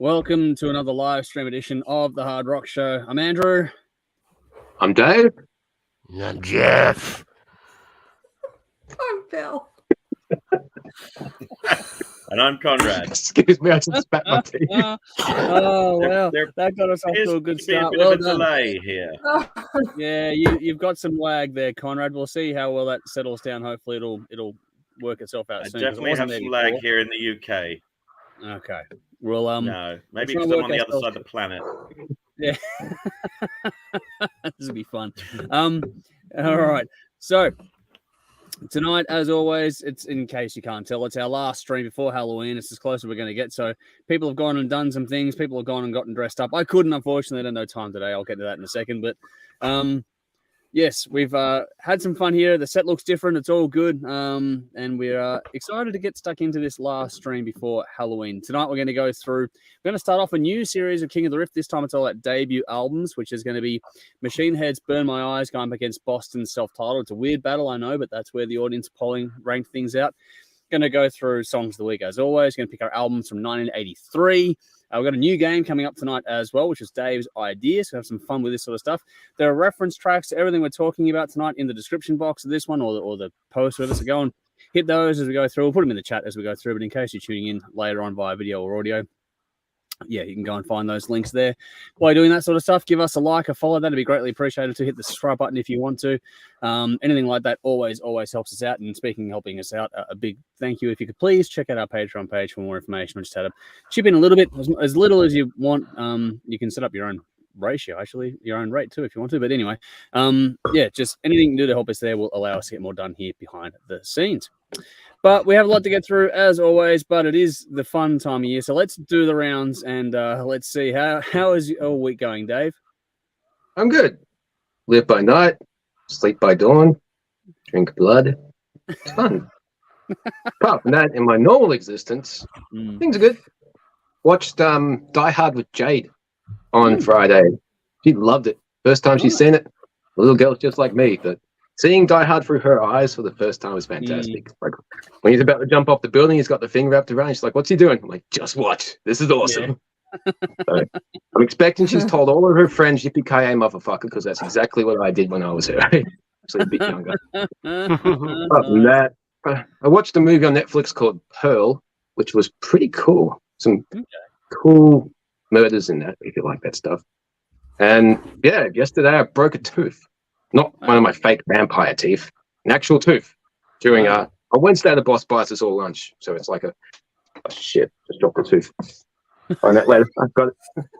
Welcome to another live stream edition of the Hard Rock Show. I'm Andrew. I'm Dave. And I'm Jeff. I'm Bill. And I'm Conrad. Excuse me, I just spat my teeth. Oh, well, that got us off to a good start. Well, a delay here. Yeah, you've got some lag there, Conrad. We'll see how well that settles down. Hopefully, it'll work itself out soon. Definitely have some lag here in the UK. Okay. Well, no, maybe because I'm on the other side of the planet. Yeah, this will be fun. All right. So tonight, as always, it's in case you can't tell, it's our last stream before Halloween. It's as close as we're going to get. So people have gone and done some things. People have gone and gotten dressed up. I couldn't, unfortunately. I don't know time today. I'll get to that in a second. But yes, we've had some fun here. The set looks different. It's all good. And we're excited to get stuck into this last stream before Halloween. Tonight, we're going to go through, we're going to start off a new series of King of the Riff. This time, it's all about debut albums, which is going to be Machine Head's Burn My Eyes going up against Boston's self-titled. It's a weird battle, I know, but that's where the audience polling ranked things out. Going to go through songs of the week as always. Going to pick our albums from 1983. We've got a new game coming up tonight as well, which is Dave's idea. So have some fun with this sort of stuff. There are reference tracks to everything we're talking about tonight in the description box of this one or the post with us. So go and hit those as we go through. We'll put them in the chat as we go through. But in case you're tuning in later on via video or audio, yeah, you can go and find those links there. While you're doing that sort of stuff, give us a like, a follow. That'd be greatly appreciated. To hit the subscribe button if you want to. Anything like that always helps us out. And speaking of helping us out, a big thank you. If you could please check out our Patreon page for more information. We just had to chip in a little bit, as little as you want. You can set up your own ratio, actually, your own rate too, if you want to. But anyway, yeah, just anything you do to help us there will allow us to get more done here behind the scenes. But we have a lot to get through, as always, but it is the fun time of year. So let's do the rounds and let's see. How is your week going, Dave? I'm good. Live by night, sleep by dawn, drink blood. It's fun. Apart from that, in my normal existence, things are good. Watched Die Hard with Jade on Friday. She loved it. First time she's seen it. The little girl's just like me, but seeing Die Hard through her eyes for the first time was fantastic. Like when he's about to jump off the building, he's got the thing wrapped around. She's like, "What's he doing?" I'm like, "Just watch. This is awesome." Yeah. So, I'm expecting she's told all of her friends, "Yippee-ki-yay, motherfucker," because that's exactly what I did when I was her age. Actually, a bit younger. Apart from that, I watched a movie on Netflix called Pearl, which was pretty cool. Some cool murders in that, if you like that stuff. And yeah, yesterday I broke a tooth. Not one of my fake vampire teeth, an actual tooth. During a Wednesday, the boss buys us all lunch. So it's like shit, just dropped a tooth. Find that later. I've got it.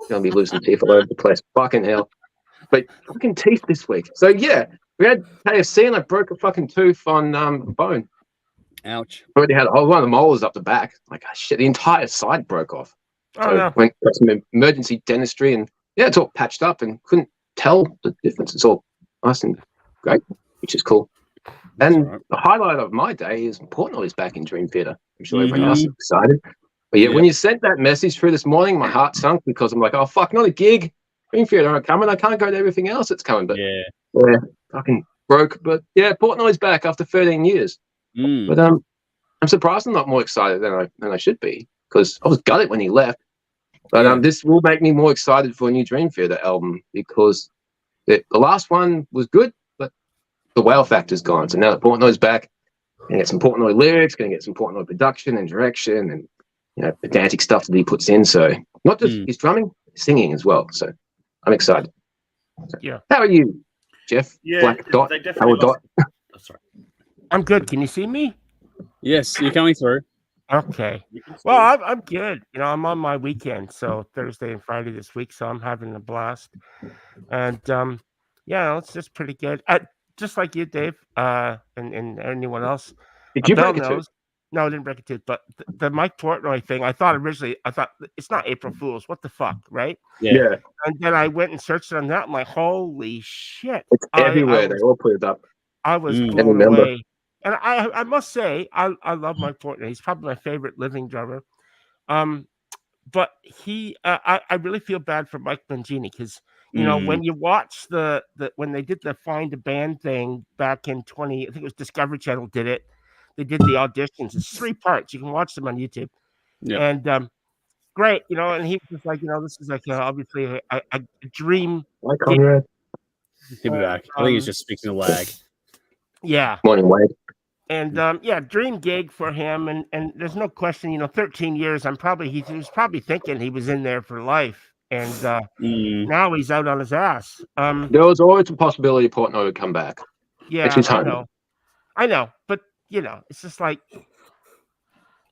Gonna be losing teeth all over the place. Fucking hell. But fucking teeth this week. So yeah, we had KFC and I broke a fucking tooth on a bone. Ouch. Already had one of the molars up the back. Like, shit, the entire side broke off. So no. Went to some emergency dentistry and yeah, it's all patched up and couldn't tell the difference. It's all nice and great, which is cool. And the highlight of my day is Portnoy's back in Dream Theater. I'm sure everyone else is excited. But yeah, when you sent that message through this morning, my heart sunk because I'm like, oh, fuck, not a gig. Dream Theater aren't coming. I can't go to everything else that's coming. But yeah, fucking broke. But yeah, Portnoy's back after 13 years. But I'm surprised I'm not more excited than I should be because I was gutted when he left. But this will make me more excited for a new Dream Theater album because the last one was good, but the wow factor's gone. So now that Portnoy's back, going to get some Portnoy lyrics, going to get some Portnoy production and direction and pedantic stuff that he puts in. So not just his drumming, singing as well. So I'm excited. So, how are you, Jeff? Yeah, Black Dot. Dot. Oh, sorry. I'm good. Can you see me? Yes, you're coming through. Okay. Well, I'm good. I'm on my weekend, so Thursday and Friday this week, so I'm having a blast. And it's just pretty good. Just like you, Dave, and anyone else. Did you break a tooth? No, I didn't break a tooth. But the Mike Portnoy thing, I thought it's not April Fool's. What the fuck, right? Yeah. And then I went and searched on that. I'm like, holy shit! It's everywhere. They all put it up. I was blown away. And I must say, I love Mike Portnoy. He's probably my favorite living drummer. But I really feel bad for Mike Mangini because, when you watch when they did the Find a Band thing back in I think it was Discovery Channel did it. They did the auditions. It's 3 parts. You can watch them on YouTube. Yeah. And great, and he was like, this is like obviously a dream. Hi, Conrad. He'll be back. I think he's just speaking of lag. Yeah. Morning, Wade. And dream gig for him, and there's no question, 13 years. He was probably thinking he was in there for life, and now he's out on his ass. There was always a possibility Portnoy would come back. Yeah, It's his home. I know, but it's just like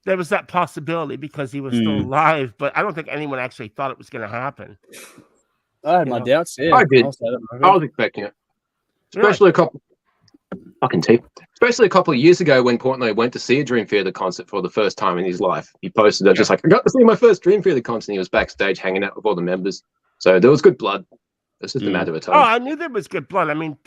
there was that possibility because he was still alive, but I don't think anyone actually thought it was going to happen. I had my doubts. Yeah, I did. I was expecting it, especially a couple. Fucking tape. Especially a couple of years ago when Portnoy went to see a Dream Theater concert for the first time in his life. He posted it just like, I got to see my first Dream Theater concert. And he was backstage hanging out with all the members. So there was good blood. It's just a matter of time. Oh, I knew there was good blood. I mean,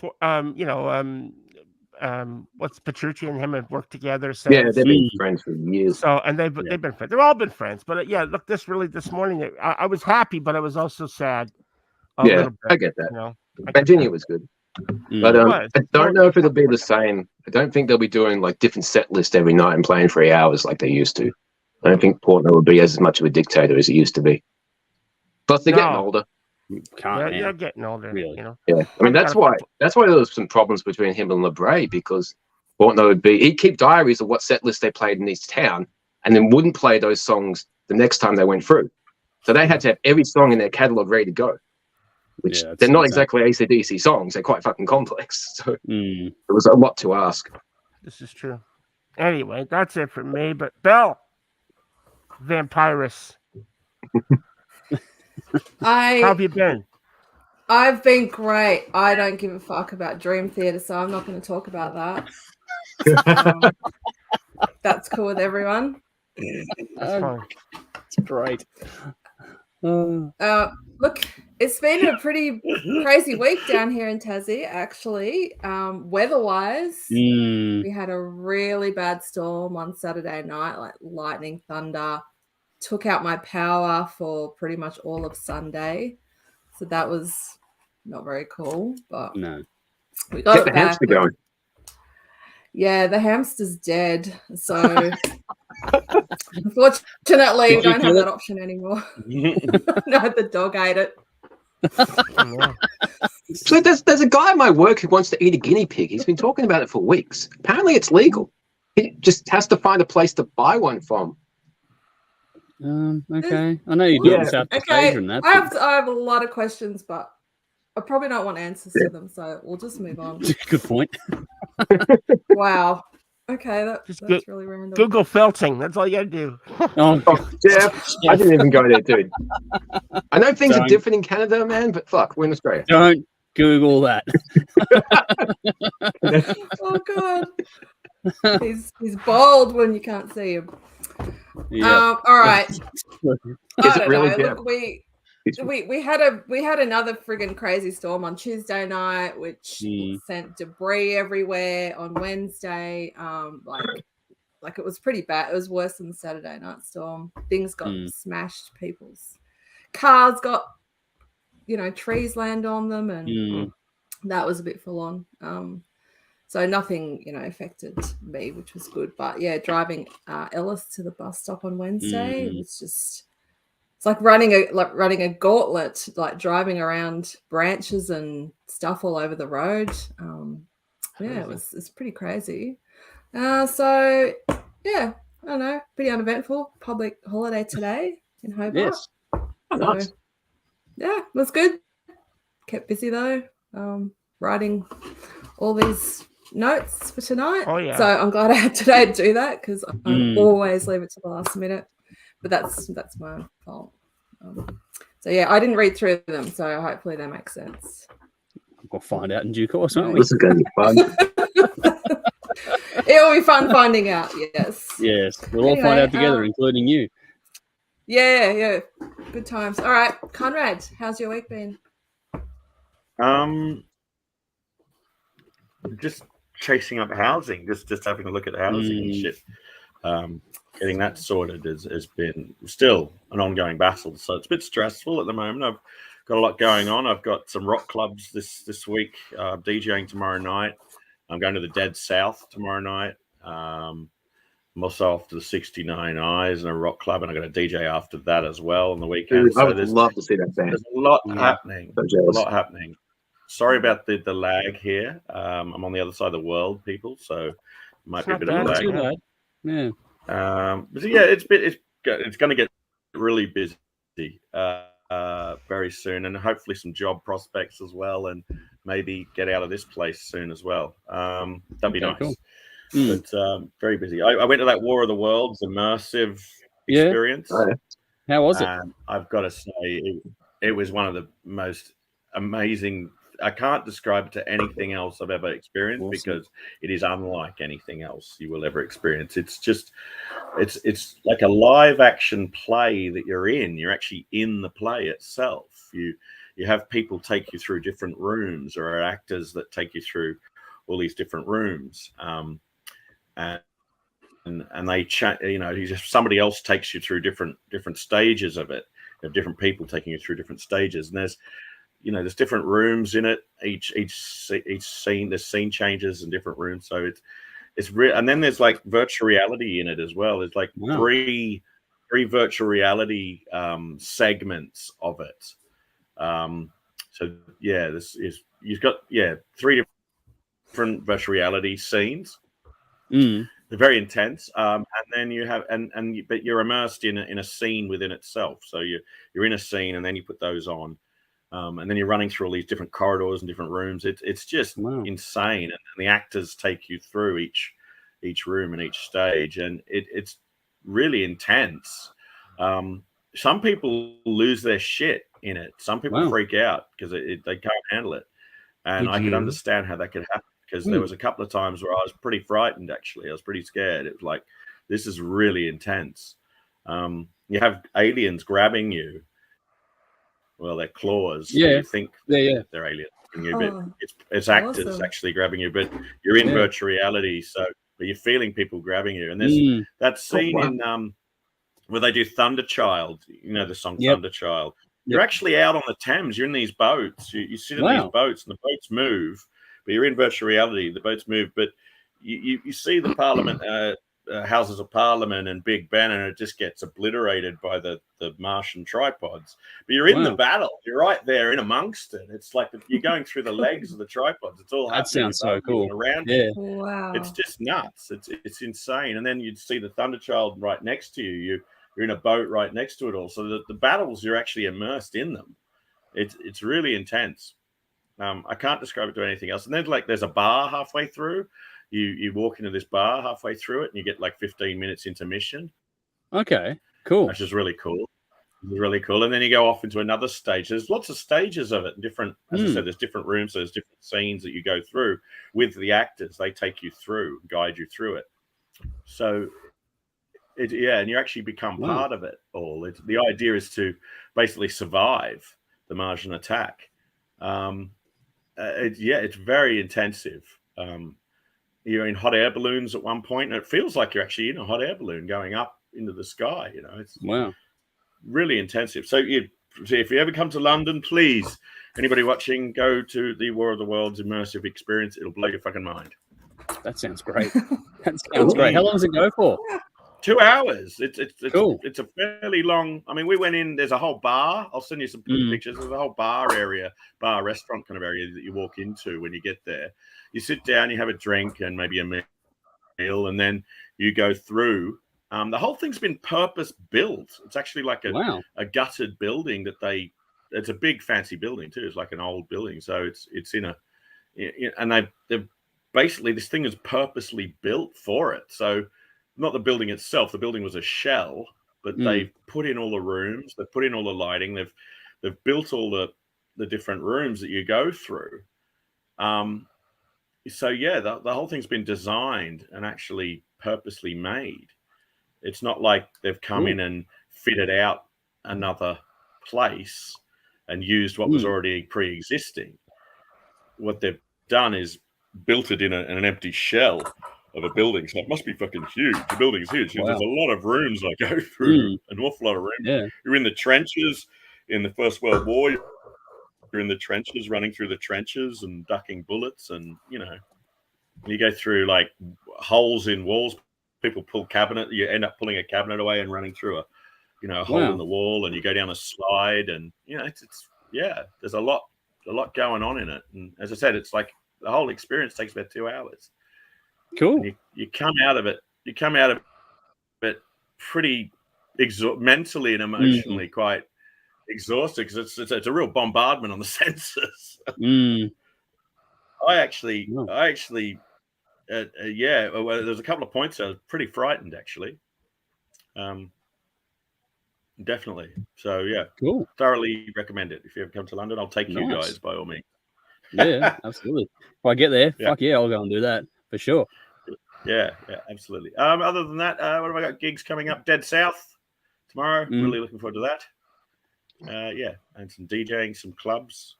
what's Petrucci and him have worked together since. Yeah, they've been friends for years. So, and they've been friends. They've all been friends. But look, this morning, I was happy, but I was also sad. A little bit, I get that. Virginia was good. But I don't know if it'll be the same. I don't think they'll be doing like different set lists every night and playing 3 hours like they used to. I don't think Portnoy will be as much of a dictator as he used to be. Plus, they're getting older. They're getting older. Really? Yeah, I mean that's why there was some problems between him and LeBray because Portnoy he'd keep diaries of what set list they played in each town and then wouldn't play those songs the next time they went through. So they had to have every song in their catalog ready to go. Which they're not exactly AC/DC songs. They're quite fucking complex. So it was a lot to ask. This is true. Anyway, that's it for me. But Belle, Vampirus. How have you been? I've been great. I don't give a fuck about Dream Theater, so I'm not going to talk about that. That's cool with everyone. That's fine. It's great. Look, it's been a pretty crazy week down here in Tassie, actually. Weather-wise, we had a really bad storm on Saturday night, like lightning, thunder, took out my power for pretty much all of Sunday. So that was not very cool, but we got the hamster going. Yeah, the hamster's dead. So unfortunately, we don't have that option anymore. No, the dog ate it. So there's a guy at my work who wants to eat a guinea pig. He's been talking about it for weeks. Apparently it's legal. He just has to find a place to buy one from. Okay. I know you do in Southeast Asia and that. I have a lot of questions, but I probably don't want answers to them, so we'll just move on. Good point. Wow. Okay, that's really random. Google felting. That's all you gotta do. Jeff, I didn't even go there, dude. I know things are different in Canada, man, but fuck, we're in Australia. Don't Google that. Oh god. He's bald when you can't see him. Yeah. All right. Is it really Look, we had another friggin' crazy storm on Tuesday night, which sent debris everywhere. On Wednesday, like it was pretty bad. It was worse than the Saturday night storm. Things got smashed. People's cars got, trees land on them, and that was a bit full on. So nothing, affected me, which was good. But yeah, driving Ellis to the bus stop on Wednesday was just. It's like running a gauntlet, like driving around branches and stuff all over the road. It's pretty crazy. So yeah, I don't know, pretty uneventful. Public holiday today in Hobart. Yes. Nice. Yeah, it was good. Kept busy though, writing all these notes for tonight. Oh yeah. So I'm glad I had today to do that because I always leave it to the last minute. But that's my fault. So yeah, I didn't read through them, so hopefully they make sense. We'll find out in due course, won't we? This is going to be fun. It'll be fun finding out. Yes. Yes, we'll all find out together, including you. Yeah. Good times. All right, Conrad, how's your week been? Just chasing up housing, just having a look at housing and shit. Getting that sorted has been still an ongoing battle, so it's a bit stressful at the moment. I've got a lot going on. I've got some rock clubs this week, DJing tomorrow night. I'm going to the Dead South tomorrow night. myself to the 69 Eyes and a rock club, and I got a DJ after that as well on the weekend. Dude, I would love to see that band. There's a lot happening. So A jealous. lot happening. Sorry about the lag here. I'm on the other side of the world, people, so it might be a bit of a Not too lag. bad. Yeah. But yeah, it's going to get really busy very soon, and hopefully some job prospects as well, and maybe get out of this place soon as well. That'd be nice. Cool. But very busy. I went to that War of the Worlds immersive experience. Oh, yeah. How was it? I've got to say, it was one of the most amazing. I can't describe it to anything else I've ever experienced because it is unlike anything else you will ever experience. It's just, it's like a live action play that you're in. You're actually in the play itself. You have people take you through different rooms, or actors that take you through all these different rooms. And they somebody else takes you through different stages of it. You have different people taking you through different stages, and there's different rooms in it. Each scene, there's scene changes in different rooms. So it's real. And then there's like virtual reality in it as well. There's like three virtual reality segments of it. So yeah, you've got three different virtual reality scenes. They're very intense, and then you have but you're immersed in a scene within itself. So you're in a scene, and then you put those on, and then you're running through all these different corridors and different rooms. It's just insane, and the actors take you through each room and each stage, and it's really intense. Some people lose their shit in it. Some people freak out because they can't handle it, and I can understand how that could happen. Because there was a couple of times where I was pretty frightened, actually. I was pretty scared. It was like, this is really intense. You have aliens grabbing you. Well, they're claws. Yeah. You think they're aliens grabbing you, but it's actors actually grabbing you. But you're in virtual reality, but you're feeling people grabbing you. And there's that scene in where they do Thunderchild, the song Thunderchild. You're actually out on the Thames. You're in these boats. You sit in these boats, and the boats move. But you're in virtual reality. The boats move, but you see the Parliament, Houses of Parliament, and Big Ben, and it just gets obliterated by the Martian tripods. But you're in the battle. You're right there in amongst it. It's like you're going through the legs of the tripods. It's all that sounds so cool. Around you. Wow, it's just nuts. It's insane. And then you'd see the Thunderchild right next to you. You're in a boat right next to it all. So the battles, you're actually immersed in them. It's really intense. I can't describe it to anything else. And then there's a bar halfway through. You walk into this bar halfway through it, and you get like 15 minutes intermission. Okay, cool. Which is really cool. Really cool. And then you go off into another stage. There's lots of stages of it. As I said, there's different rooms. So there's different scenes that you go through with the actors. They take you through, guide you through it. So, and you actually become part of it all. The idea is to basically survive the Martian attack. It's very intensive. You're in hot air balloons at one point, and it feels like you're actually in a hot air balloon going up into the sky. It's really intensive. So if you ever come to London, please, anybody watching, go to the War of the Worlds immersive experience. It'll blow your fucking mind. That sounds great. That sounds great. How long does it go for? 2 hours. It's cool. It's a fairly long. I mean, we went in. There's a whole bar. I'll send you some pictures. There's a whole bar restaurant kind of area that you walk into when you get there. You sit down, you have a drink and maybe a meal, and then you go through. The whole thing's been purpose built. It's actually like a gutted building that it's a big fancy building too. It's like an old building, so it's in and they've basically, this thing is purposely built for it. So. Not the building itself. The building was a shell, but they've put in all the rooms. They've put in all the lighting. They've built all the different rooms that you go through. So the whole thing's been designed and actually purposely made. It's not like they've come in and fitted out another place and used what was already pre-existing. What they've done is built it in an empty shell of a building, so it must be fucking huge. The building is huge. There's a lot of rooms I go through, an awful lot of rooms. Yeah. You're in the trenches in the First World War. You're in the trenches, running through the trenches and ducking bullets, and you go through like holes in walls. people pull cabinet. You end up pulling a cabinet away and running through a hole in the wall, and you go down a slide, and it's there's a lot going on in it. And as I said, it's like the whole experience takes about 2 hours. Cool. And you come out of it. You come out of it pretty mentally and emotionally quite exhausted, because it's a real bombardment on the senses. I actually there's a couple of points I was pretty frightened, actually. Definitely. So yeah, cool. Thoroughly recommend it. If you ever come to London, I'll take you guys by all means. Yeah, absolutely. If I get there, fuck yeah, I'll go and do that for sure. Yeah, absolutely. Other than that, what have I got? Gigs coming up. Dead South tomorrow. Really looking forward to that. And some DJing, some clubs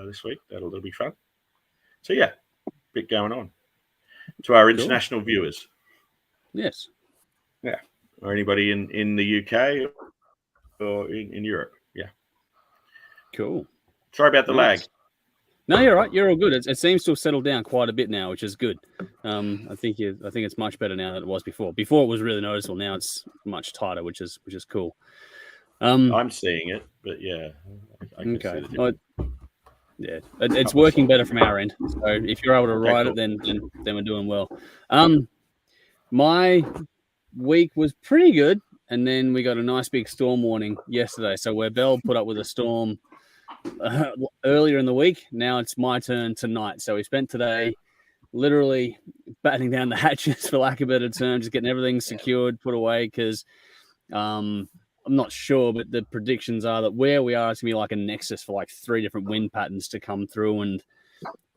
this week. That'll be fun. So yeah, bit going on. To our international viewers. Yes. Yeah. Or anybody in the UK or in Europe. Yeah. Cool. Sorry about the lag. No, you're right. You're all good. It seems to have settled down quite a bit now, which is good. I think it's much better now than it was before. Before it was really noticeable. Now it's much tighter, which is cool. I'm seeing it, but yeah. I can see the it's working better from our end. So if you're able to ride it, then we're doing well. My week was pretty good, and then we got a nice big storm warning yesterday. So where Bell put up with a storm earlier in the week, now it's my turn tonight. So we spent today literally battening down the hatches, for lack of a better term, just getting everything secured, put away, because I'm not sure, but the predictions are that where we are, it's going to be like a nexus for like 3 different wind patterns to come through and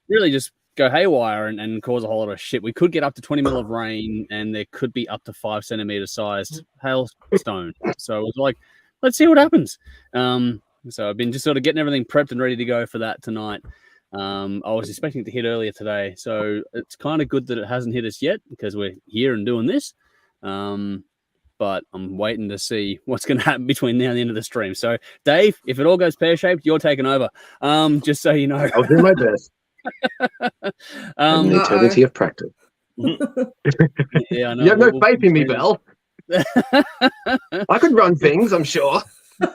really just go haywire and cause a whole lot of shit. We could get up to 20 mil of rain, and there could be up to 5 centimeter sized hailstone. So it was like, let's see what happens. So I've been just sort of getting everything prepped and ready to go for that tonight. I was expecting it to hit earlier today, so it's kind of good that it hasn't hit us yet, because we're here and doing this. But I'm waiting to see what's going to happen between now and the end of the stream. So, Dave, if it all goes pear-shaped, you're taking over. Just so you know. I'll do my best. An eternity of practice. Yeah, I know. You have no faith in me, Belle. I could run things, I'm sure.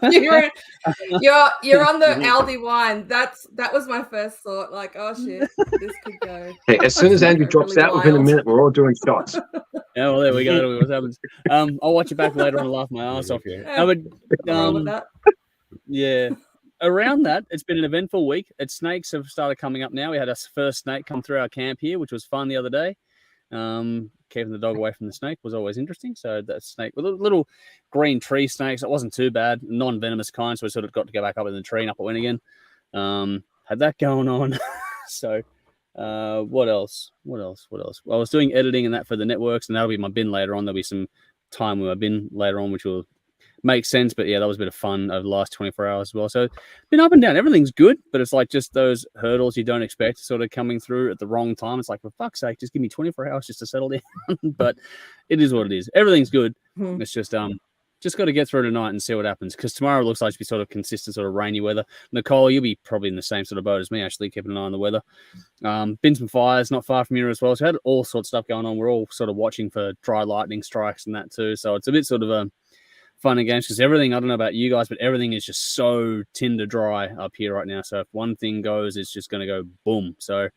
You're on the Aldi wine. That was my first thought. Like, oh shit, this could go. Hey, as soon as Andrew drops really out, within a minute, we're all doing shots. Yeah, well, there we go. What happens? I'll watch it back later and laugh my ass off. Yeah. Around that, it's been an eventful week. Snakes have started coming up now. We had our first snake come through our camp here, which was fun the other day. Keeping the dog away from the snake was always interesting. So that snake with little green tree snakes, it wasn't too bad, non-venomous kind. So we sort of got to go back up in the tree and up it went again. Had that going on. So what else? Well, I was doing editing and that for the networks, and that'll be my bin later on. There'll be some time with my bin later on, which will make sense. But yeah, that was a bit of fun over the last 24 hours as well. So been up and down. Everything's good, but it's like just those hurdles you don't expect sort of coming through at the wrong time. It's like, for fuck's sake, just give me 24 hours just to settle down. But it is what it is. Everything's good. It's just got to get through tonight and see what happens, because tomorrow looks like to be sort of consistent, sort of rainy weather. Nicole, you'll be probably in the same sort of boat as me, actually, keeping an eye on the weather. Been some fires not far from here as well. So we had all sorts of stuff going on. We're all sort of watching for dry lightning strikes and that too. So it's a bit sort of fun and games, because everything, I don't know about you guys, but everything is just so tinder dry up here right now. So if one thing goes, it's just going to go boom. So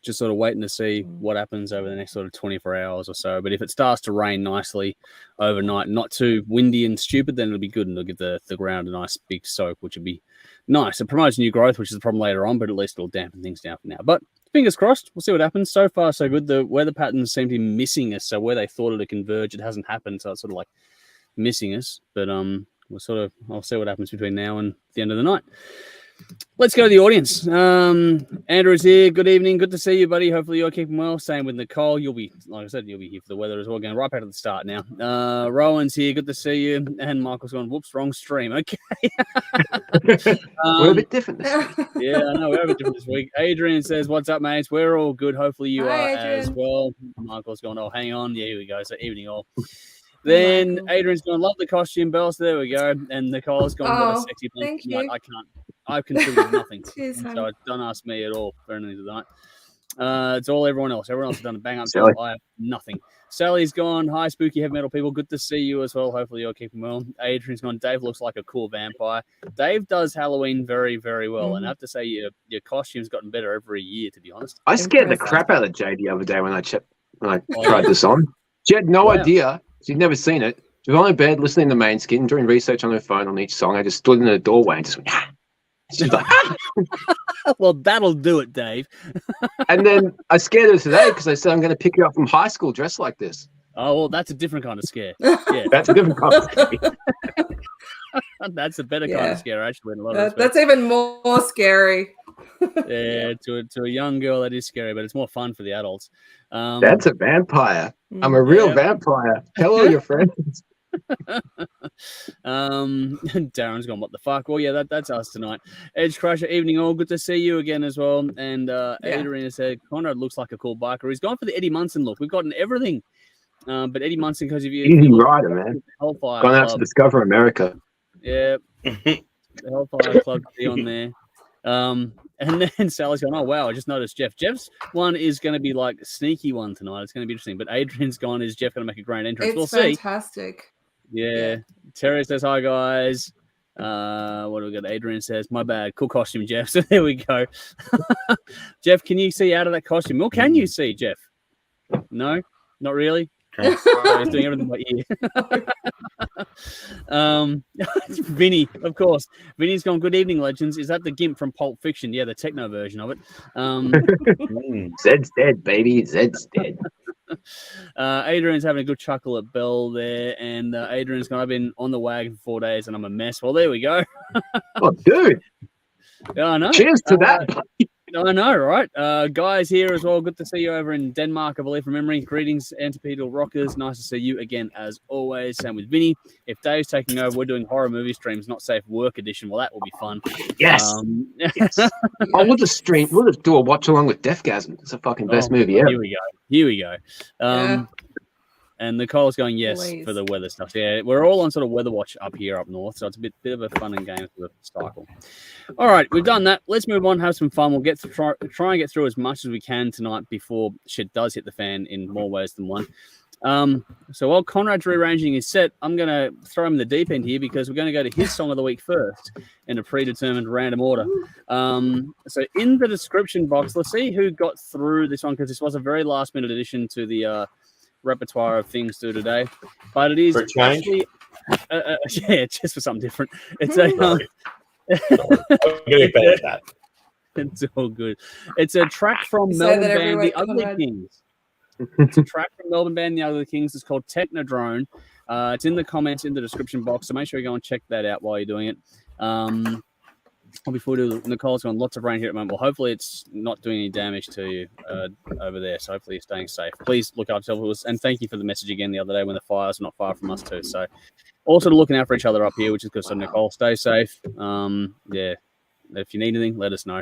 just sort of waiting to see what happens over the next sort of 24 hours or so. But if it starts to rain nicely overnight, not too windy and stupid, then it'll be good, and it'll give the ground a nice big soak, which would be nice. It promotes new growth, which is the problem later on, but at least it'll dampen things down for now. But fingers crossed, we'll see what happens. So far, so good. The weather patterns seem to be missing us. So where they thought it'd converge, it hasn't happened. So it's sort of like missing us. But I'll see what happens between now and the end of the night. Let's go to the audience. Andrew's here. Good evening. Good to see you, buddy. Hopefully you're keeping well. Same with Nicole. You'll be, like I said, you'll be here for the weather as well. Going right back to the start now. Rowan's here. Good to see you. And Michael's gone, whoops, wrong stream. Okay. We're a bit different this week. Yeah, I know. We're a bit different this week. Adrian says, what's up, mates? We're all good. Hopefully you are as well. Michael's gone, oh, hang on. Yeah, here we go. So evening all. Then Adrian's gone, love the costume, Belle. So there we go. And Nicole's gone, what a sexy blanket. I can't. I've contributed nothing. So don't ask me at all for anything tonight. It's all everyone else. Everyone else has done a bang up Sally. job. I have nothing. Sally's gone. Hi, spooky heavy metal people. Good to see you as well. Hopefully you're keeping well. Adrian's gone. Dave looks like a cool vampire. Dave does Halloween very, very well. And I have to say your costume's gotten better every year, to be honest. I scared the crap out of Jay the other day when I tried this on. She had no idea. She'd never seen it. She was on her bed listening to Main Skin, doing research on her phone on each song. I just stood in the doorway and just went, ah. She's like, ah. Well, that'll do it, Dave. And then I scared her today because I said I'm going to pick you up from high school dressed like this. Oh, well, that's a different kind of scare. Yeah, That's a different kind of scare. That's a better kind of scare, actually. In a lot of respects. That's even more scary. Yeah, to a young girl, that is scary, but it's more fun for the adults. That's a vampire. I'm a real vampire. Hello, your friends. Darren's gone, what the fuck? Well, yeah, that's us tonight. Edge Crusher, evening all. Good to see you again as well. And Adrian said Conrad looks like a cool biker. He's gone for the Eddie Munson look. We've gotten everything. But Eddie Munson, because of you, easy rider, man. Hellfire Gone out Club. to discover America. Yeah, the Hellfire Club be on there. And then Sally's going, oh wow, I just noticed Jeff's one is going to be like a sneaky one tonight. It's going to be interesting. But Adrian's gone. Is Jeff going to make a grand entrance? We'll see. Fantastic. Yeah. Terry says hi, guys. What do we got? Adrian says, my bad. Cool costume, Jeff. So there we go. Jeff, can you see out of that costume? Or can you see, Jeff? No, not really. Okay. So he's doing everything by ear. Vinny, of course. Vinny's gone, good evening, legends. Is that the Gimp from Pulp Fiction? Yeah, the techno version of it. Zed's dead, baby. Zed's dead. Adrian's having a good chuckle at Bell there, and Adrian's gone, I've been on the wagon for 4 days and I'm a mess. Well, there we go. Oh, dude. Yeah, I know. Cheers to that. I know, right? Guys here as well. Good to see you over in Denmark, I believe, from memory. Greetings, Antipedal Rockers. Nice to see you again, as always. Same with Vinny. If Dave's taking over, we're doing horror movie streams, not safe work edition. Well, that will be fun. Yes. Yes. Oh, we'll just stream. We'll just do a watch along with Deathgasm. It's the fucking best movie ever. Here we go. And Nicole's going, yes, for the weather stuff. Yeah, we're all on sort of weather watch up here up north, so it's a bit of a fun and games for the cycle. All right, we've done that. Let's move on, have some fun. We'll get to try and get through as much as we can tonight before shit does hit the fan in more ways than one. So while Conrad's rearranging his set, I'm going to throw him in the deep end here because we're going to go to his song of the week first in a predetermined random order. So in the description box, let's see who got through this one because this was a very last-minute addition to the repertoire of things to do today, but it is actually just for something different. It's it's all good. It's a track from Melbourne band The Ugly Kings. It's a track from Melbourne band The Ugly Kings. It's called Technodrone. It's in the comments in the description box, so make sure you go and check that out while you're doing it. Before we do, Nicole's gone, lots of rain here at the moment. Well, hopefully it's not doing any damage to you over there. So hopefully you're staying safe. Please look after yourselves. And thank you for the message again the other day when the fires were not far from us too. So also looking out for each other up here, which is good. So Nicole, stay safe. Yeah, if you need anything, let us know.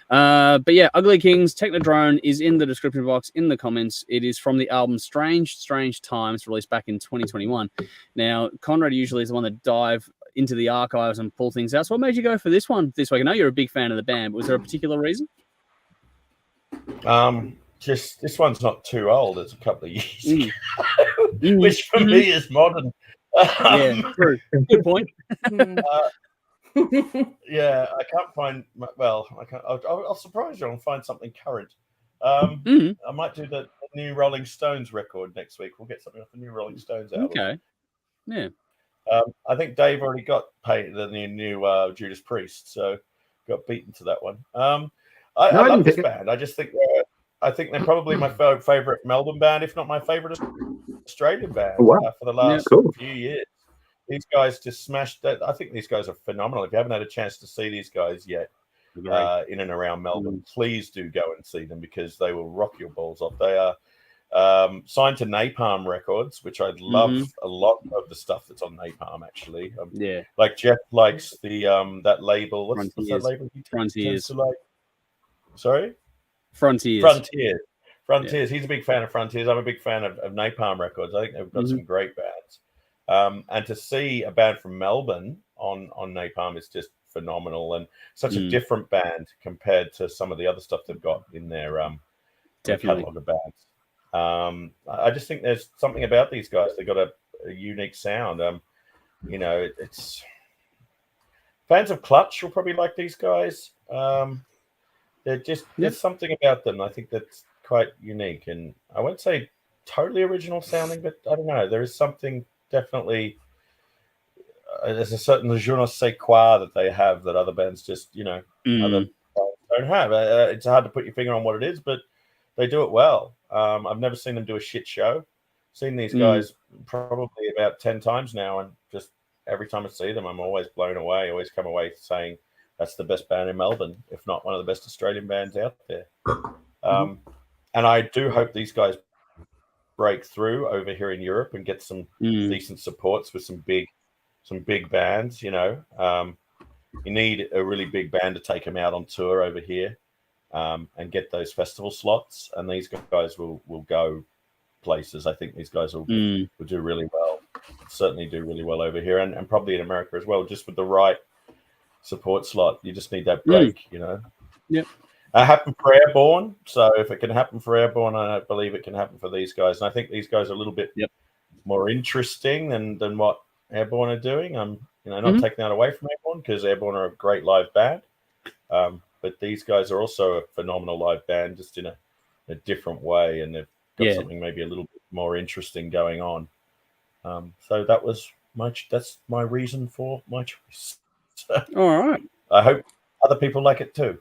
But yeah, Ugly Kings, Technodrone is in the description box, in the comments. It is from the album Strange Times, released back in 2021. Now, Conrad usually is the one that dive into the archives and pull things out. So what made you go for this one this week? I know you're a big fan of the band, but was there a particular reason? Just this one's not too old. It's a couple of years ago, which for me is modern. Yeah, true. Good point. Yeah, I can't find. Well, I can't. I'll surprise you and find something current. I might do the new Rolling Stones record next week. We'll get something off the new Rolling Stones album. Okay. Yeah. I think Dave already got paid the new Judas Priest, so got beaten to that one. I love this band. I just think they're probably my favorite Melbourne band, if not my favorite Australian band for the last few years. These guys just smashed that. I think these guys are phenomenal. If you haven't had a chance to see these guys yet in and around Melbourne, please do go and see them because they will rock your balls off. They are signed to Napalm Records, which I love a lot of the stuff that's on Napalm, actually. Like Jeff likes the that label. What's that label? Frontiers. Sorry? Frontiers. Yeah. He's a big fan of Frontiers. I'm a big fan of Napalm Records. I think they've got some great bands. And to see a band from Melbourne on Napalm is just phenomenal and such a different band compared to some of the other stuff they've got in their Definitely. Catalog of bands. I just think there's something about these guys. They've got a unique sound. You know, it's fans of Clutch will probably like these guys. They're just there's something about them. I think that's quite unique, and I won't say totally original sounding, but I don't know. There is something definitely. There's a certain je ne sais quoi that they have that other bands just, you know, other bands don't have. It's hard to put your finger on what it is, but they do it well. I've never seen them do a shit show. Seen these guys probably about 10 times now, and just every time I see them, I'm always blown away. I always come away saying that's the best band in Melbourne, if not one of the best Australian bands out there. And I do hope these guys break through over here in Europe and get some decent supports with some big bands. You know, you need a really big band to take them out on tour over here and get those festival slots. And these guys will go places. I think these guys will do really well. Certainly do really well over here, and probably in America as well. Just with the right support slot, you just need that break. You know. Yep. It happened for Airborne, so if it can happen for Airborne, I believe it can happen for these guys. And I think these guys are a little bit more interesting than what Airborne are doing. I'm not taking that away from Airborne, because Airborne are a great live band, but these guys are also a phenomenal live band, just in a different way, and they've got something maybe a little bit more interesting going on. So that's my reason for my choice. All right. I hope other people like it too.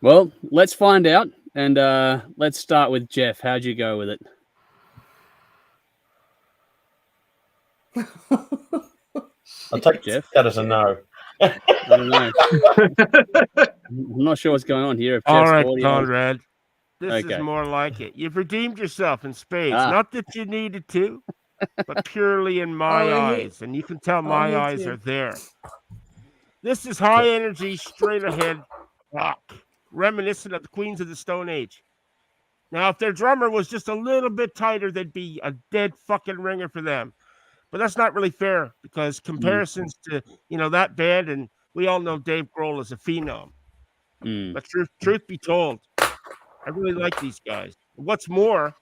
Well, let's find out, and let's start with Jeff. How'd you go with it? I'll take Jeff. That as a no. I don't know. I'm not sure what's going on here. If All Jeff's right, audio... Conrad. This is more like it. You've redeemed yourself in spades. Not that you needed to, but purely in my eyes. And you can tell my eyes are there. This is high energy, straight ahead rock, reminiscent of the Queens of the Stone Age. Now, if their drummer was just a little bit tighter, they'd be a dead fucking ringer for them. But that's not really fair, because comparisons to, that band, and we all know Dave Grohl is a phenom. But truth be told, I really like these guys. What's more,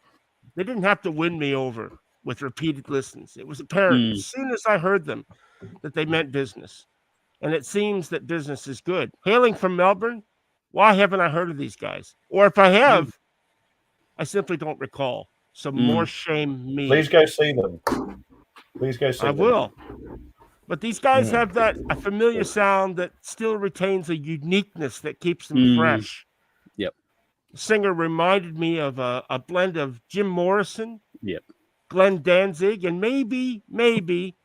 they didn't have to win me over with repeated listens. It was apparent as soon as I heard them that they meant business. And it seems that business is good. Hailing from Melbourne, why haven't I heard of these guys? Or if I have, I simply don't recall. So more shame me. Please go see them. Please go see them. I will. But these guys have a familiar sound that still retains a uniqueness that keeps them fresh. Yep. The singer reminded me of a blend of Jim Morrison, yep, Glenn Danzig, and maybe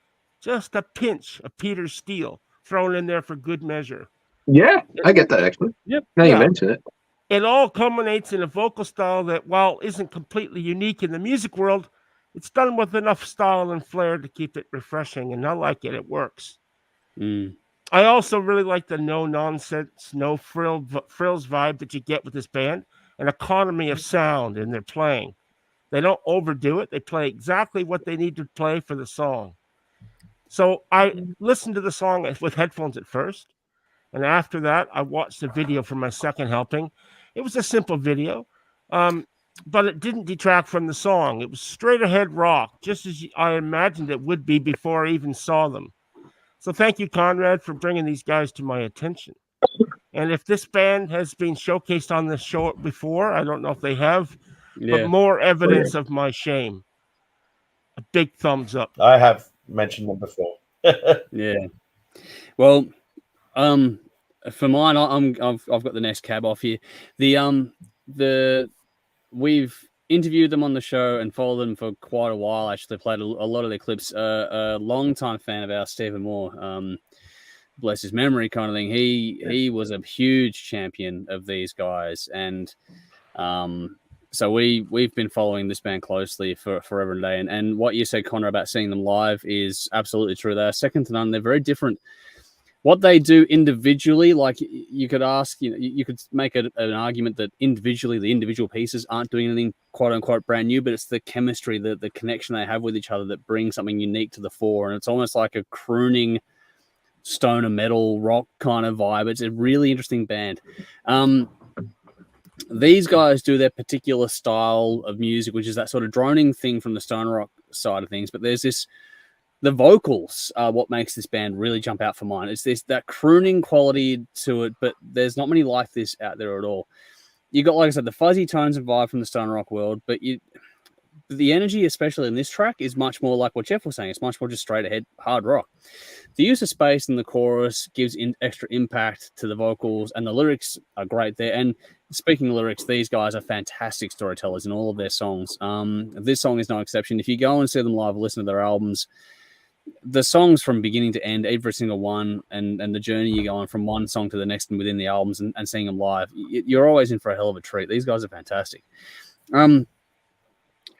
just a pinch of Peter Steele thrown in there for good measure. Yeah, I get that actually. Yep. Now you mention it. It all culminates in a vocal style that, while isn't completely unique in the music world, it's done with enough style and flair to keep it refreshing, and I like it. It works. I also really like the no-nonsense, no-frills vibe that you get with this band, an economy of sound in their playing. They don't overdo it. They play exactly what they need to play for the song. So I listened to the song with headphones at first, and after that, I watched the video for my second helping. It was a simple video, but it didn't detract from the song. It was straight ahead rock, just as I imagined it would be before I even saw them. So thank you, Conrad, for bringing these guys to my attention. And if this band has been showcased on this show before, I don't know if they have, but more evidence of my shame. A big thumbs up. I have mentioned them before. Yeah. Well, for mine, I've got the next cab off here. We've interviewed them on the show and followed them for quite a while. Actually, played a lot of their clips. A long-time fan of ours, Stephen Moore, bless his memory, kind of thing. He was a huge champion of these guys, and so we've been following this band closely for forever and a day. And what you said, Connor, about seeing them live is absolutely true. They're second to none. They're very different. What they do individually, like you could ask, you could make an argument that individually, the individual pieces aren't doing anything quote unquote brand new, but it's the chemistry, the connection they have with each other that brings something unique to the fore. And it's almost like a crooning stoner metal rock kind of vibe. It's a really interesting band. these guys do their particular style of music, which is that sort of droning thing from the stoner rock side of things. But there's the vocals are what makes this band really jump out for mine. It's that crooning quality to it, but there's not many like this out there at all. You got, like I said, the fuzzy tones and vibe from the stoner rock world, but the energy, especially in this track, is much more like what Jeff was saying. It's much more just straight ahead hard rock. The use of space in the chorus gives extra impact to the vocals, and the lyrics are great there. And speaking of lyrics, these guys are fantastic storytellers in all of their songs. This song is no exception. If you go and see them live, listen to their albums, the songs from beginning to end, every single one, and the journey you go on from one song to the next and within the albums and seeing them live, you're always in for a hell of a treat. These guys are fantastic.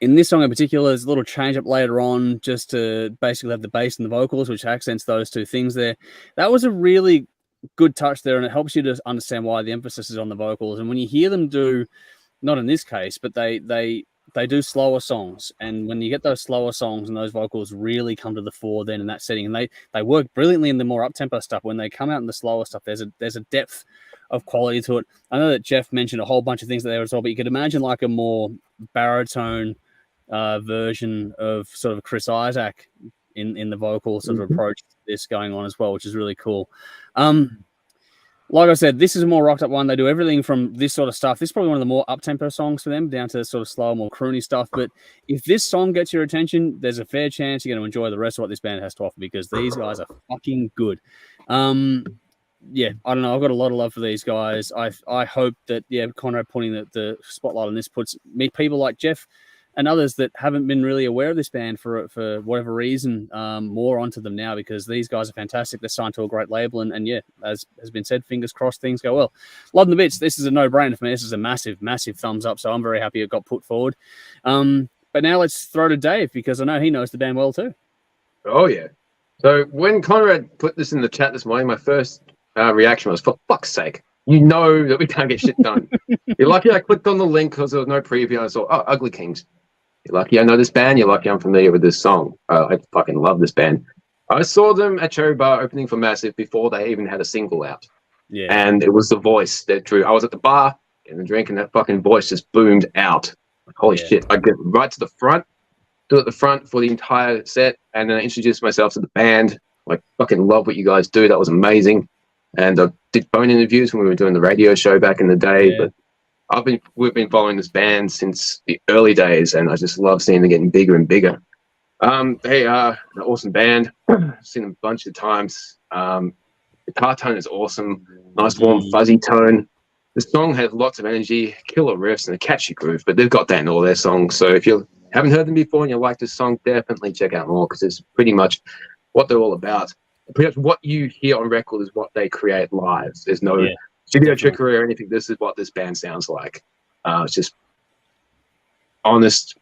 In this song in particular, there's a little change up later on just to basically have the bass and the vocals, which accents those two things there. That was a really good touch there, and it helps you to understand why the emphasis is on the vocals. And when you hear them do, not in this case, but they do slower songs, and when you get those slower songs and those vocals really come to the fore then in that setting, and they work brilliantly in the more up-tempo stuff. When they come out in the slower stuff, there's a depth of quality to it. I know that Jeff mentioned a whole bunch of things there as well, but you could imagine like a more baritone version of sort of Chris Isaac in the vocal sort of approach to this going on as well, which is really cool. Like I said, this is a more rocked up one. They do everything from this sort of stuff. This is probably one of the more up-tempo songs for them, down to sort of slower, more croony stuff. But if this song gets your attention, there's a fair chance you're going to enjoy the rest of what this band has to offer, because these guys are fucking good. Yeah, I don't know. I've got a lot of love for these guys. I hope that, Conrad putting the spotlight on this puts people like Jeff and others that haven't been really aware of this band for whatever reason, more onto them now, because these guys are fantastic. They're signed to a great label, and as has been said, fingers crossed things go well. Love them bits. This is a no-brainer for me. This is a massive, massive thumbs up, so I'm very happy it got put forward. But now let's throw to Dave, because I know he knows the band well too. Oh, yeah. So when Conrad put this in the chat this morning, my first reaction was, for fuck's sake, you know that we can't get shit done. You're lucky I clicked on the link because there was no preview. I saw, Ugly Kings. You're lucky I know this band. You're lucky I'm familiar with this song. I fucking love this band. I saw them at Cherry Bar opening for Massive before they even had a single out. Yeah. And it was the voice that drew. I was at the bar getting a drink, and that fucking voice just boomed out. Like, holy shit. I get right to the front, stood at the front for the entire set, and then I introduced myself to the band. Like, fucking love what you guys do. That was amazing. And I did phone interviews when we were doing the radio show back in the day. But we've been following this band since the early days, and I just love seeing them getting bigger and bigger. They are an awesome band. I've seen them a bunch of times. Guitar tone is awesome. Nice, warm, fuzzy tone. The song has lots of energy, killer riffs, and a catchy groove, but they've got that in all their songs. So if you haven't heard them before and you like this song, definitely check out more, because it's pretty much what they're all about. Pretty much what you hear on record is what they create live. There's no studio trickery or anything. This is what this band sounds like. It's just honest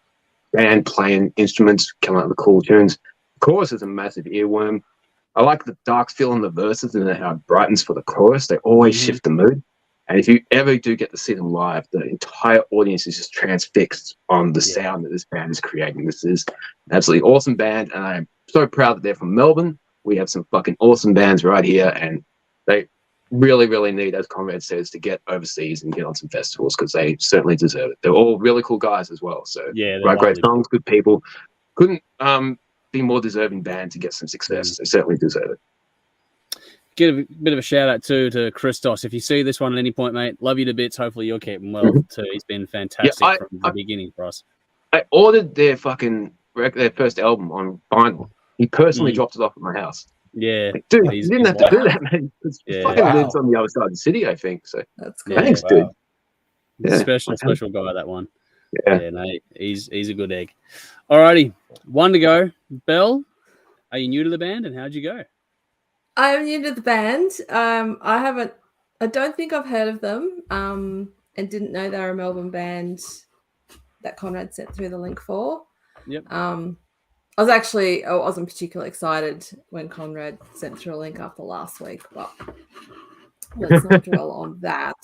band playing instruments, coming up with cool tunes. The chorus is a massive earworm. I like the dark feel in the verses and how it brightens for the chorus. They always shift the mood. And if you ever do get to see them live, the entire audience is just transfixed on the sound that this band is creating. This is an absolutely awesome band, and I'm so proud that they're from Melbourne. We have some fucking awesome bands right here, and they really, really need, as Conrad says, to get overseas and get on some festivals, because they certainly deserve it. They're all really cool guys as well. So write great songs, good people. Couldn't be more deserving band to get some success. They certainly deserve it. Give a bit of a shout out too to Christos. If you see this one at any point, mate, love you to bits. Hopefully you're keeping well too. He's been fantastic from the beginning for us. I ordered their their first album on vinyl. He personally dropped it off at my house. Yeah, like, dude, you didn't have to do that, man. He fucking lives on the other side of the city, I think. So that's cool. Thanks, dude. Yeah. Special guy, that one. Yeah, no, he's a good egg. Alrighty, one to go. Belle, are you new to the band, and how'd you go? I'm new to the band. I don't think I've heard of them, and didn't know they were a Melbourne band that Conrad sent through the link for. Yep. I wasn't particularly excited when Conrad sent through a link after last week, but let's not dwell on that.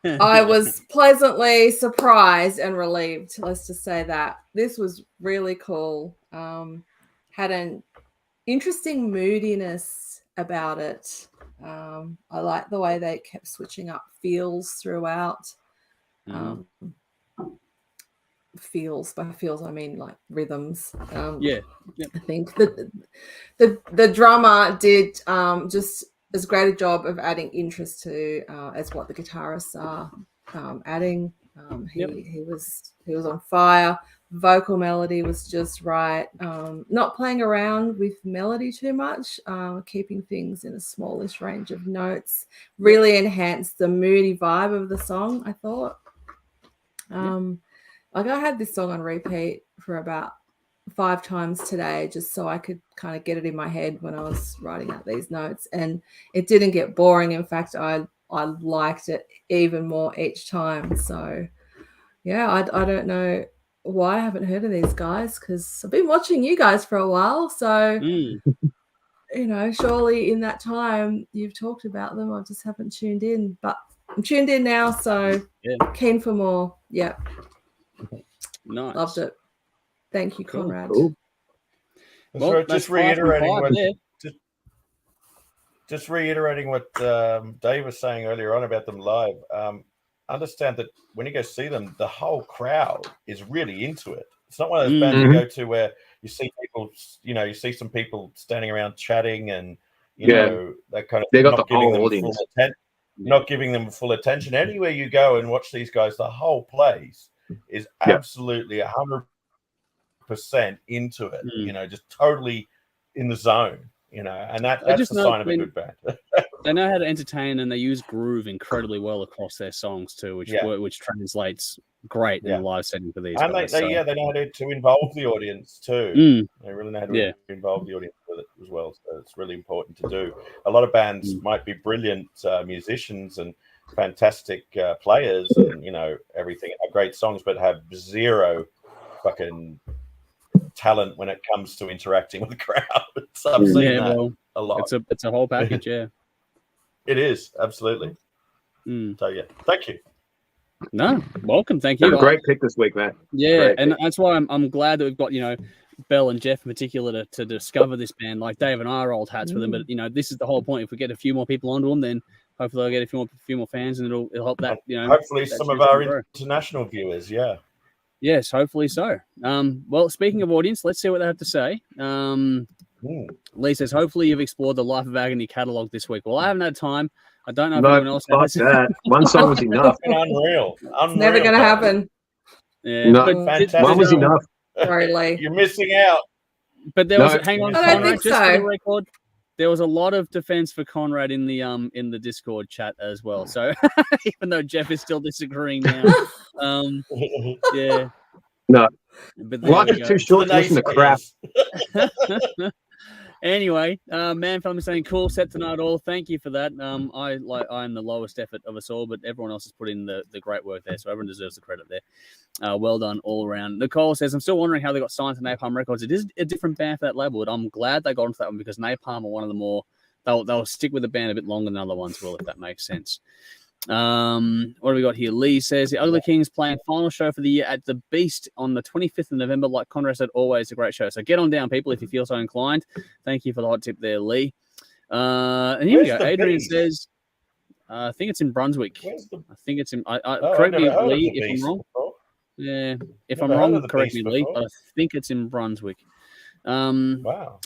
I was pleasantly surprised and relieved. Let's just say that. This was really cool. Had an interesting moodiness about it. I like the way they kept switching up feels throughout. feels. By feels, I mean like rhythms. Yeah. I think that the drummer did just as great a job of adding interest to as what the guitarists are adding. He was on fire. Vocal melody was just right. Not playing around with melody too much, keeping things in a smallish range of notes really enhanced the moody vibe of the song, I thought. Like I had this song on repeat for about 5 times today just so I could kind of get it in my head when I was writing out these notes, and it didn't get boring. In fact, I liked it even more each time. So yeah, I don't know why I haven't heard of these guys, because I've been watching you guys for a while. So you know, surely in that time you've talked about them. I just haven't tuned in, but I'm tuned in now, so keen for more. Yeah. Nice. Loved it. Thank you, Conrad. Cool. Well, just reiterating what Dave was saying earlier on about them live. Understand that when you go see them, the whole crowd is really into it. It's not one of those bands you go to where you see people, you know, you see some people standing around chatting and, you know, that kind of they got not the giving whole them audience. full attention. Not giving them full attention. Anywhere you go and watch these guys, the whole place is absolutely 100% into it. You know, just totally in the zone. You know, and that's the sign of a good band. They know how to entertain, and they use groove incredibly well across their songs too, which translates great in a live setting for these and guys. they know how to involve the audience too. They really know how to involve the audience with it as well. So it's really important to do. A lot of bands might be brilliant musicians and fantastic players, and you know everything, have great songs, but have zero fucking talent when it comes to interacting with the crowd. So I've seen that a lot. It's a whole package, It is, absolutely. So yeah, thank you. No, welcome. Thank you. Great pick this week, man. Yeah, great and pick. that's why I'm glad that we've got, you know, Bell and Jeff in particular to discover this band. Like Dave and I are old hats for them, but you know, this is the whole point. If we get a few more people onto them, then hopefully I'll get a few more fans, and it'll help that, you know. Hopefully some of our international viewers, Yes, hopefully so. Well, speaking of audience, let's see what they have to say. Lee says, hopefully you've explored the Life of Agony catalog this week. Well, I haven't had time. I don't know if anyone else has. That. One song was enough. Unreal. It's never going to happen. Yeah, no, fantastic. One was enough. Sorry, Lee. You're missing out. But there was, hang on, I don't Conrad, think just so. for the record, there was a lot of defense for Conrad in the Discord chat as well. So even though Jeff is still disagreeing now, yeah. No. But Life is too short to listen to crap. Anyway, man, family saying cool set tonight all. Thank you for that. I'm the lowest effort of us all, but everyone else has put in the great work there, so everyone deserves the credit there. Well done all around. Nicole says, I'm still wondering how they got signed to Napalm Records. It is a different band for that label, but I'm glad they got into that one because Napalm are one of the more they'll stick with the band a bit longer than other ones will, if that makes sense. What do we got here? Lee says the Ugly Kings playing final show for the year at the Beast on the 25th of November. Like Conrad said, always a great show. So get on down, people, if you feel so inclined. Thank you for the hot tip there, Lee. And here we go. Adrian Beast? says, I think it's in Brunswick. I think it's in. Oh, correct me, I've Lee, if I'm wrong. Before. Yeah, if Never I'm heard of wrong, the correct Beast me, Lee. before. But I think it's in Brunswick. Wow.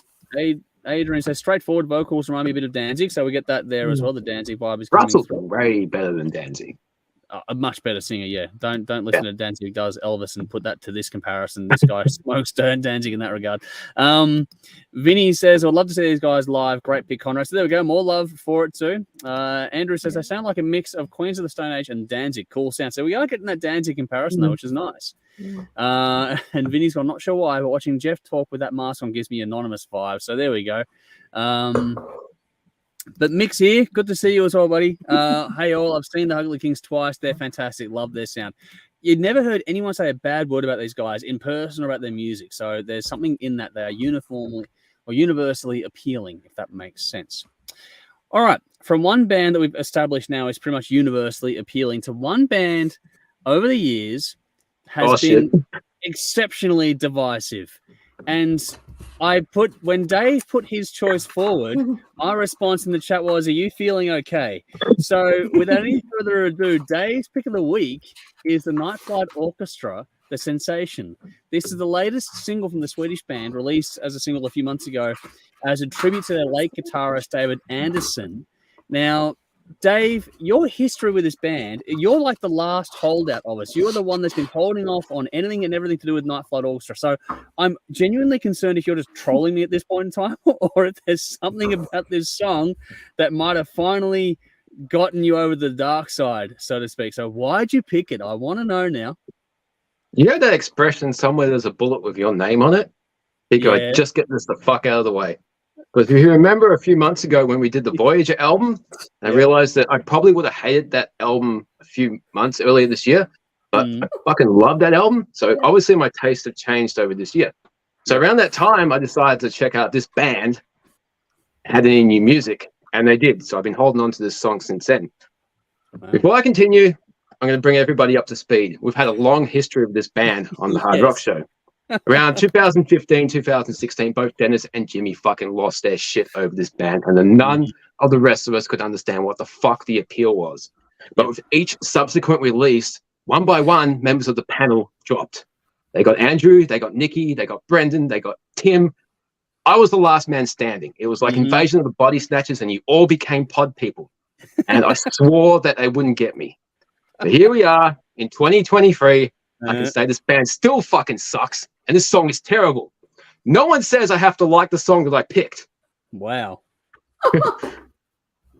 Adrian says straightforward vocals remind me a bit of Danzig, so we get that there as well. The Danzig vibe is coming Russell's through. way better than Danzig. A much better singer, yeah. Don't listen to Danzig does Elvis and put that to this comparison. This guy smokes Danzig in that regard. Vinny says, I'd love to see these guys live. Great pick, Conrad. So there we go. More love for it too. Andrew says they sound like a mix of Queens of the Stone Age and Danzig. Cool sound. So we are getting that Danzig comparison though, which is nice. And Vinny's gone, not sure why, but watching Jeff talk with that mask on gives me anonymous vibe. So there we go. But Mick's here. Good to see you as well, buddy. Hey, all. I've seen the Ugly Kings twice. They're fantastic. Love their sound. You'd never heard anyone say a bad word about these guys in person or about their music. So there's something in that. They are uniformly or universally appealing, if that makes sense. All right. From one band that we've established now is pretty much universally appealing to one band over the years has been exceptionally divisive. And when Dave put his choice forward, my response in the chat was, "Are you feeling okay?" So, without any further ado, Dave's pick of the week is the Night Flight Orchestra, The Sensation. This is the latest single from the Swedish band, released as a single a few months ago, as a tribute to their late guitarist David Andersson. Now, Dave, your history with this band, you're like the last holdout of us. You're the one that's been holding off on anything and everything to do with Night Flight Orchestra. So I'm genuinely concerned if you're just trolling me at this point in time, or if there's something about this song that might have finally gotten you over the dark side, so to speak. So why'd you pick it? I want to know now. You know that expression, somewhere there's a bullet with your name on it? You go, just get this the fuck out of the way. But if you remember a few months ago when we did the Voyager album, I realized that I probably would have hated that album a few months earlier this year, but I fucking love that album. So obviously my tastes have changed over this year. So around that time, I decided to check out this band, had any new music, and they did. So I've been holding on to this song since then. Before I continue, I'm going to bring everybody up to speed. We've had a long history of this band on the Hard Rock Show. Around 2015, 2016, both Dennis and Jimmy fucking lost their shit over this band, and then none of the rest of us could understand what the fuck the appeal was. But with each subsequent release, one by one, members of the panel dropped. They got Andrew, they got Nikki, they got Brendan, they got Tim. I was the last man standing. It was like Invasion of the Body Snatchers, and you all became pod people. And I swore that they wouldn't get me. But here we are in 2023. I can say this band still fucking sucks, and this song is terrible. No one says I have to like the song that I picked. Wow.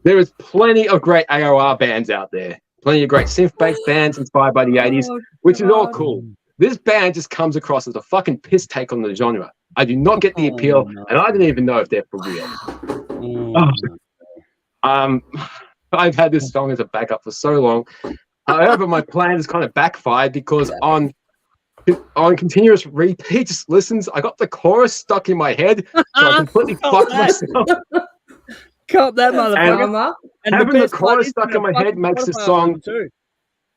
There is plenty of great AOR bands out there. Plenty of great synth-based bands inspired by the 80s, which is all cool. This band just comes across as a fucking piss take on the genre. I do not get the appeal, and I don't even know if they're for real. I've had this song as a backup for so long. However, my plan has kind of backfired because on continuous repeats listens, I got the chorus stuck in my head, so I completely fucked myself. Cut that motherfucker. And having the chorus stuck in my head makes this song.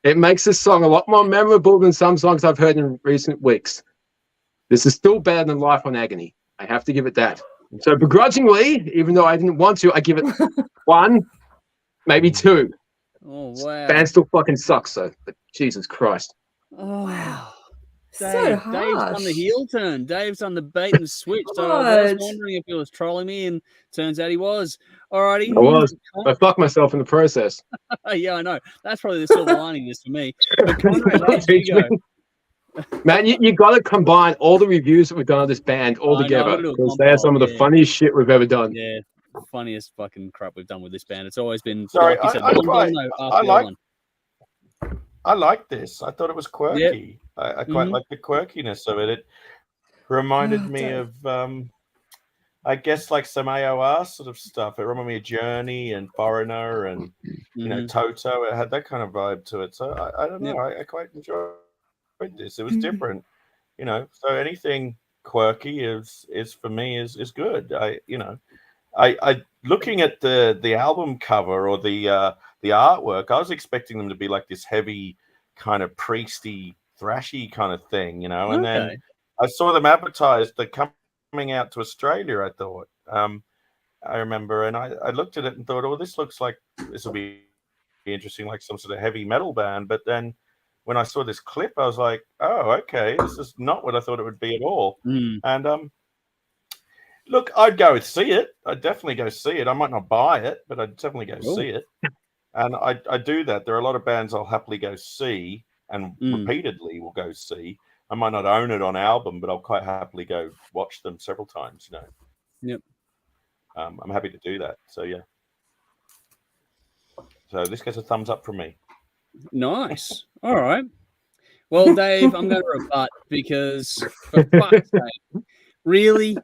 It makes this song a lot more memorable than some songs I've heard in recent weeks. This is still better than Life on Agony. I have to give it that. So begrudgingly, even though I didn't want to, I give it 1, maybe 2. Oh wow! Band still fucking sucks, though. But Jesus Christ! Oh wow! So Dave's harsh. on the heel turn. Dave's on the bait and switch. So I was wondering if he was trolling me, and turns out he was. Alrighty, I was. I fucked myself in the process. Yeah, I know. That's probably the silver lining this for me. But Conrad, you go. Man, you got to combine all the reviews that we've done of this band all together, because they are some of the funniest shit we've ever done. Yeah. Funniest fucking crap we've done with this band. It's always been sorry. Like you said, I like this. I thought it was quirky. I quite like the quirkiness of it. It reminded me of I guess like some AOR sort of stuff. It reminded me of Journey and Foreigner and you know Toto. It had that kind of vibe to it. So I don't know. I quite enjoyed this. It was different, you know. So anything quirky is for me is good. I looking at the album cover or the artwork, I was expecting them to be like this heavy kind of priesty, thrashy kind of thing, you know. And then I saw them advertised. They're coming out to Australia. I thought, I remember, and I looked at it and thought, oh, this looks like this will be interesting, like some sort of heavy metal band. But then when I saw this clip, I was like, oh, okay, this is not what I thought it would be at all. And look, I'd go see it. I'd definitely go see it. I might not buy it, but I'd definitely go see it. And I do that. There are a lot of bands I'll happily go see and repeatedly will go see. I might not own it on album, but I'll quite happily go watch them several times, you know. Yep. I'm happy to do that. So, yeah. So this gets a thumbs up from me. Nice. All right. Well, Dave, I'm going to rebut because, for fuck's sake, really?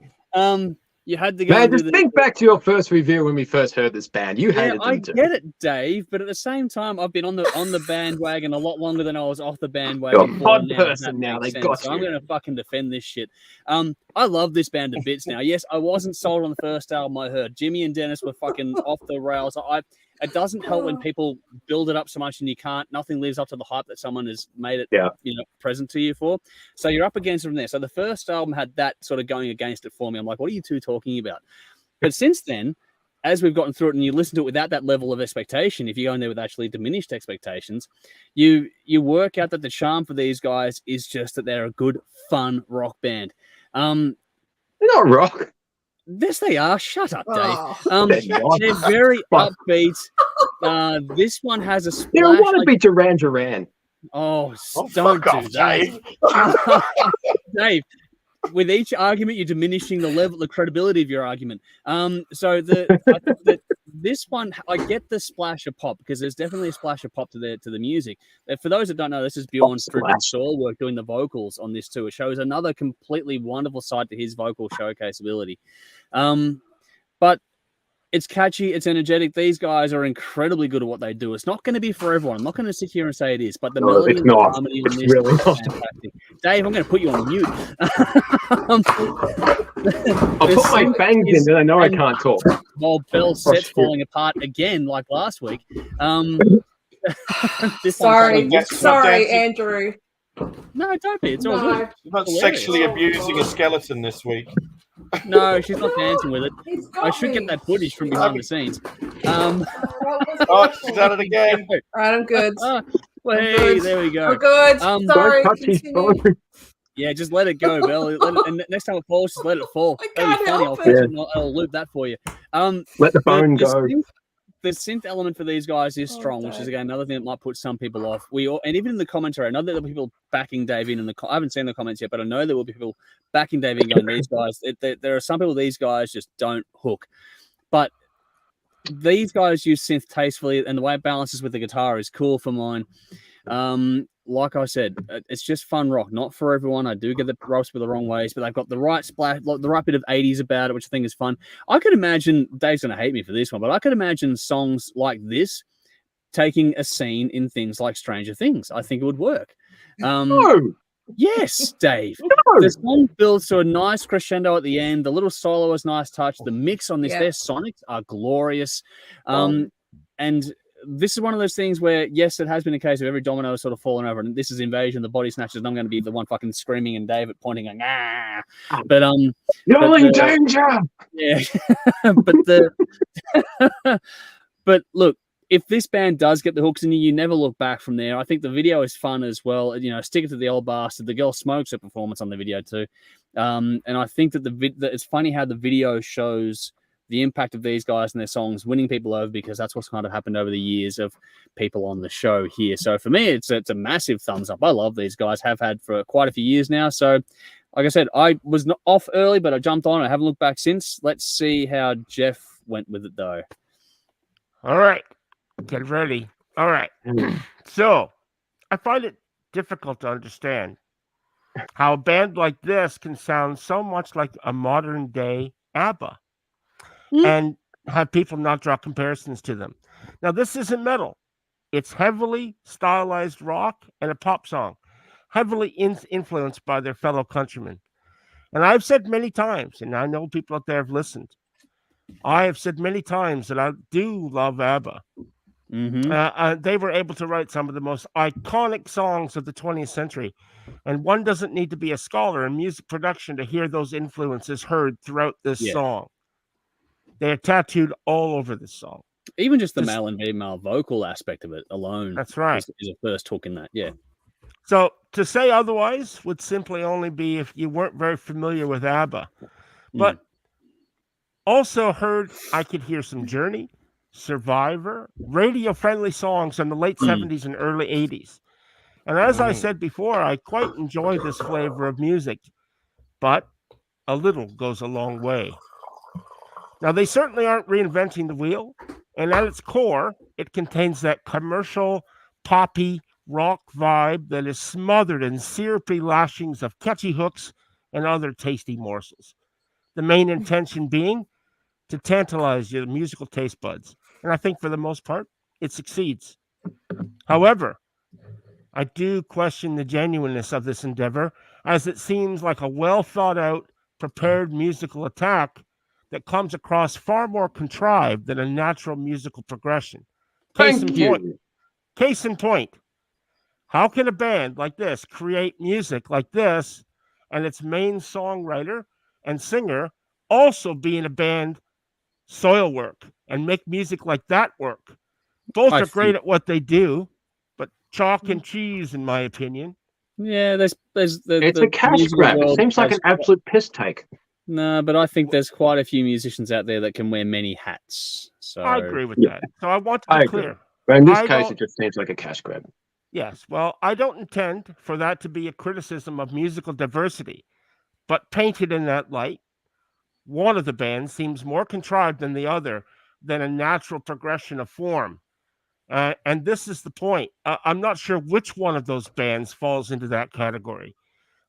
You had to go. Man, just think back to your first review when we first heard this band. You hated them too. I get it, Dave, but at the same time, I've been on the bandwagon a lot longer than I was off the bandwagon. You're a pod person now. They got you. So I'm going to fucking defend this shit. I love this band to bits now. Yes, I wasn't sold on the first album I heard. Jimmy and Dennis were fucking off the rails. it doesn't help when people build it up so much and nothing lives up to the hype that someone has made it, present to you for. So you're up against it from there. So the first album had that sort of going against it for me. I'm like, what are you two talking about? But since then, as we've gotten through it and you listen to it without that level of expectation, if you go in there with actually diminished expectations, you work out that the charm for these guys is just that they're a good, fun rock band. They're not rock. Yes, they are. Shut up, Dave. Oh. They're very upbeat. This one has a splash. They want to be Duran Duran. Oh, don't do that. Dave, with each argument, you're diminishing the credibility of your argument. I think that this one, I get the splash of pop because there's definitely a splash of pop to the music. For those that don't know, this is Bjorn's solo work doing the vocals on this too. It shows another completely wonderful side to his vocal showcase ability. But it's catchy, it's energetic. These guys are incredibly good at what they do. It's not going to be for everyone. I'm not going to sit here and say it is, but the melody and the harmony on this is fantastic. Dave, I'm going to put you on mute. I'll put my fangs in, then I know I can't talk. While Bell's set's falling apart again, like last week. Sorry, Andrew. No, don't be. It's all good. You're not sexually abusing a skeleton this week. No, she's not dancing with it. I should get that footage from behind the scenes. Oh, she's done it again. All right, I'm good. Hey, there we go. I'm good. Sorry. Yeah, just let it go, Belle. And next time it falls, just let it fall. That'll be funny. I'll loop that for you. Let the bone go. The synth element for these guys is strong, which is again another thing that might put some people off. And even in the commentary, I know that there will be people backing Dave in I haven't seen the comments yet, but I know there will be people backing Dave in going, these guys. There are some people these guys just don't hook, but these guys use synth tastefully, and the way it balances with the guitar is cool for mine. Like I said, it's just fun rock, not for everyone. I do get the ropes with the wrong ways, but they've got the right splash, the right bit of 80s about it, which I think is fun. I could imagine, Dave's going to hate me for this one, but I could imagine songs like this taking a scene in things like Stranger Things. I think it would work. No. Yes, Dave. No. The song builds to a nice crescendo at the end. The little solo is nice touch. The mix on this, their sonics are glorious. And this is one of those things where, yes, it has been a case of every domino sort of fallen over, and this is Invasion, the Body Snatchers, and I'm going to be the one fucking screaming and David pointing and but you're in danger. Yeah, but look, if this band does get the hooks in you, you never look back from there. I think the video is fun as well. You know, stick it to the old bastard. The girl smokes her performance on the video too, and I think that it's funny how the video shows the impact of these guys and their songs winning people over, because that's what's kind of happened over the years of people on the show here. So for me, it's a massive thumbs up. I love these guys, have had for quite a few years now. So like I said, I was not off early, but I jumped on. I haven't looked back since. Let's see how Jeff went with it though. All right. Get ready. All right. So I find it difficult to understand how a band like this can sound so much like a modern day ABBA. And have people not draw comparisons to them. Now, this isn't metal. It's heavily stylized rock and a pop song, heavily influenced by their fellow countrymen. And I've said many times, and I know people out there have listened, I have said many times that I do love ABBA. They were able to write some of the most iconic songs of the 20th century. And one doesn't need to be a scholar in music production to hear those influences heard throughout this song. They are tattooed all over this song. Even just the male and female vocal aspect of it alone. That's right. Is a first hook in that. Yeah. So to say otherwise would simply only be if you weren't very familiar with ABBA. But also heard, I could hear some Journey, Survivor, radio-friendly songs in the late 70s and early 80s. And as I said before, I quite enjoy this flavor of music. But a little goes a long way. Now, they certainly aren't reinventing the wheel, and at its core, it contains that commercial, poppy, rock vibe that is smothered in syrupy lashings of catchy hooks and other tasty morsels. The main intention being to tantalize your musical taste buds, and I think for the most part, it succeeds. However, I do question the genuineness of this endeavor, as it seems like a well-thought-out, prepared musical attack that comes across far more contrived than a natural musical progression. Thank you. Case in point. How can a band like this create music like this and its main songwriter and singer also be in a band Soilwork and make music like that work? Both are great at what they do, but chalk and cheese, in my opinion. Yeah, it's a cash grab. It seems like an absolute piss take. No, but I think there's quite a few musicians out there that can wear many hats. So I agree with that. So I want to be clear. But in this case, it just seems like a cash grab. Yes. Well, I don't intend for that to be a criticism of musical diversity, but painted in that light, one of the bands seems more contrived than the other than a natural progression of form. And this is the point. I'm not sure which one of those bands falls into that category.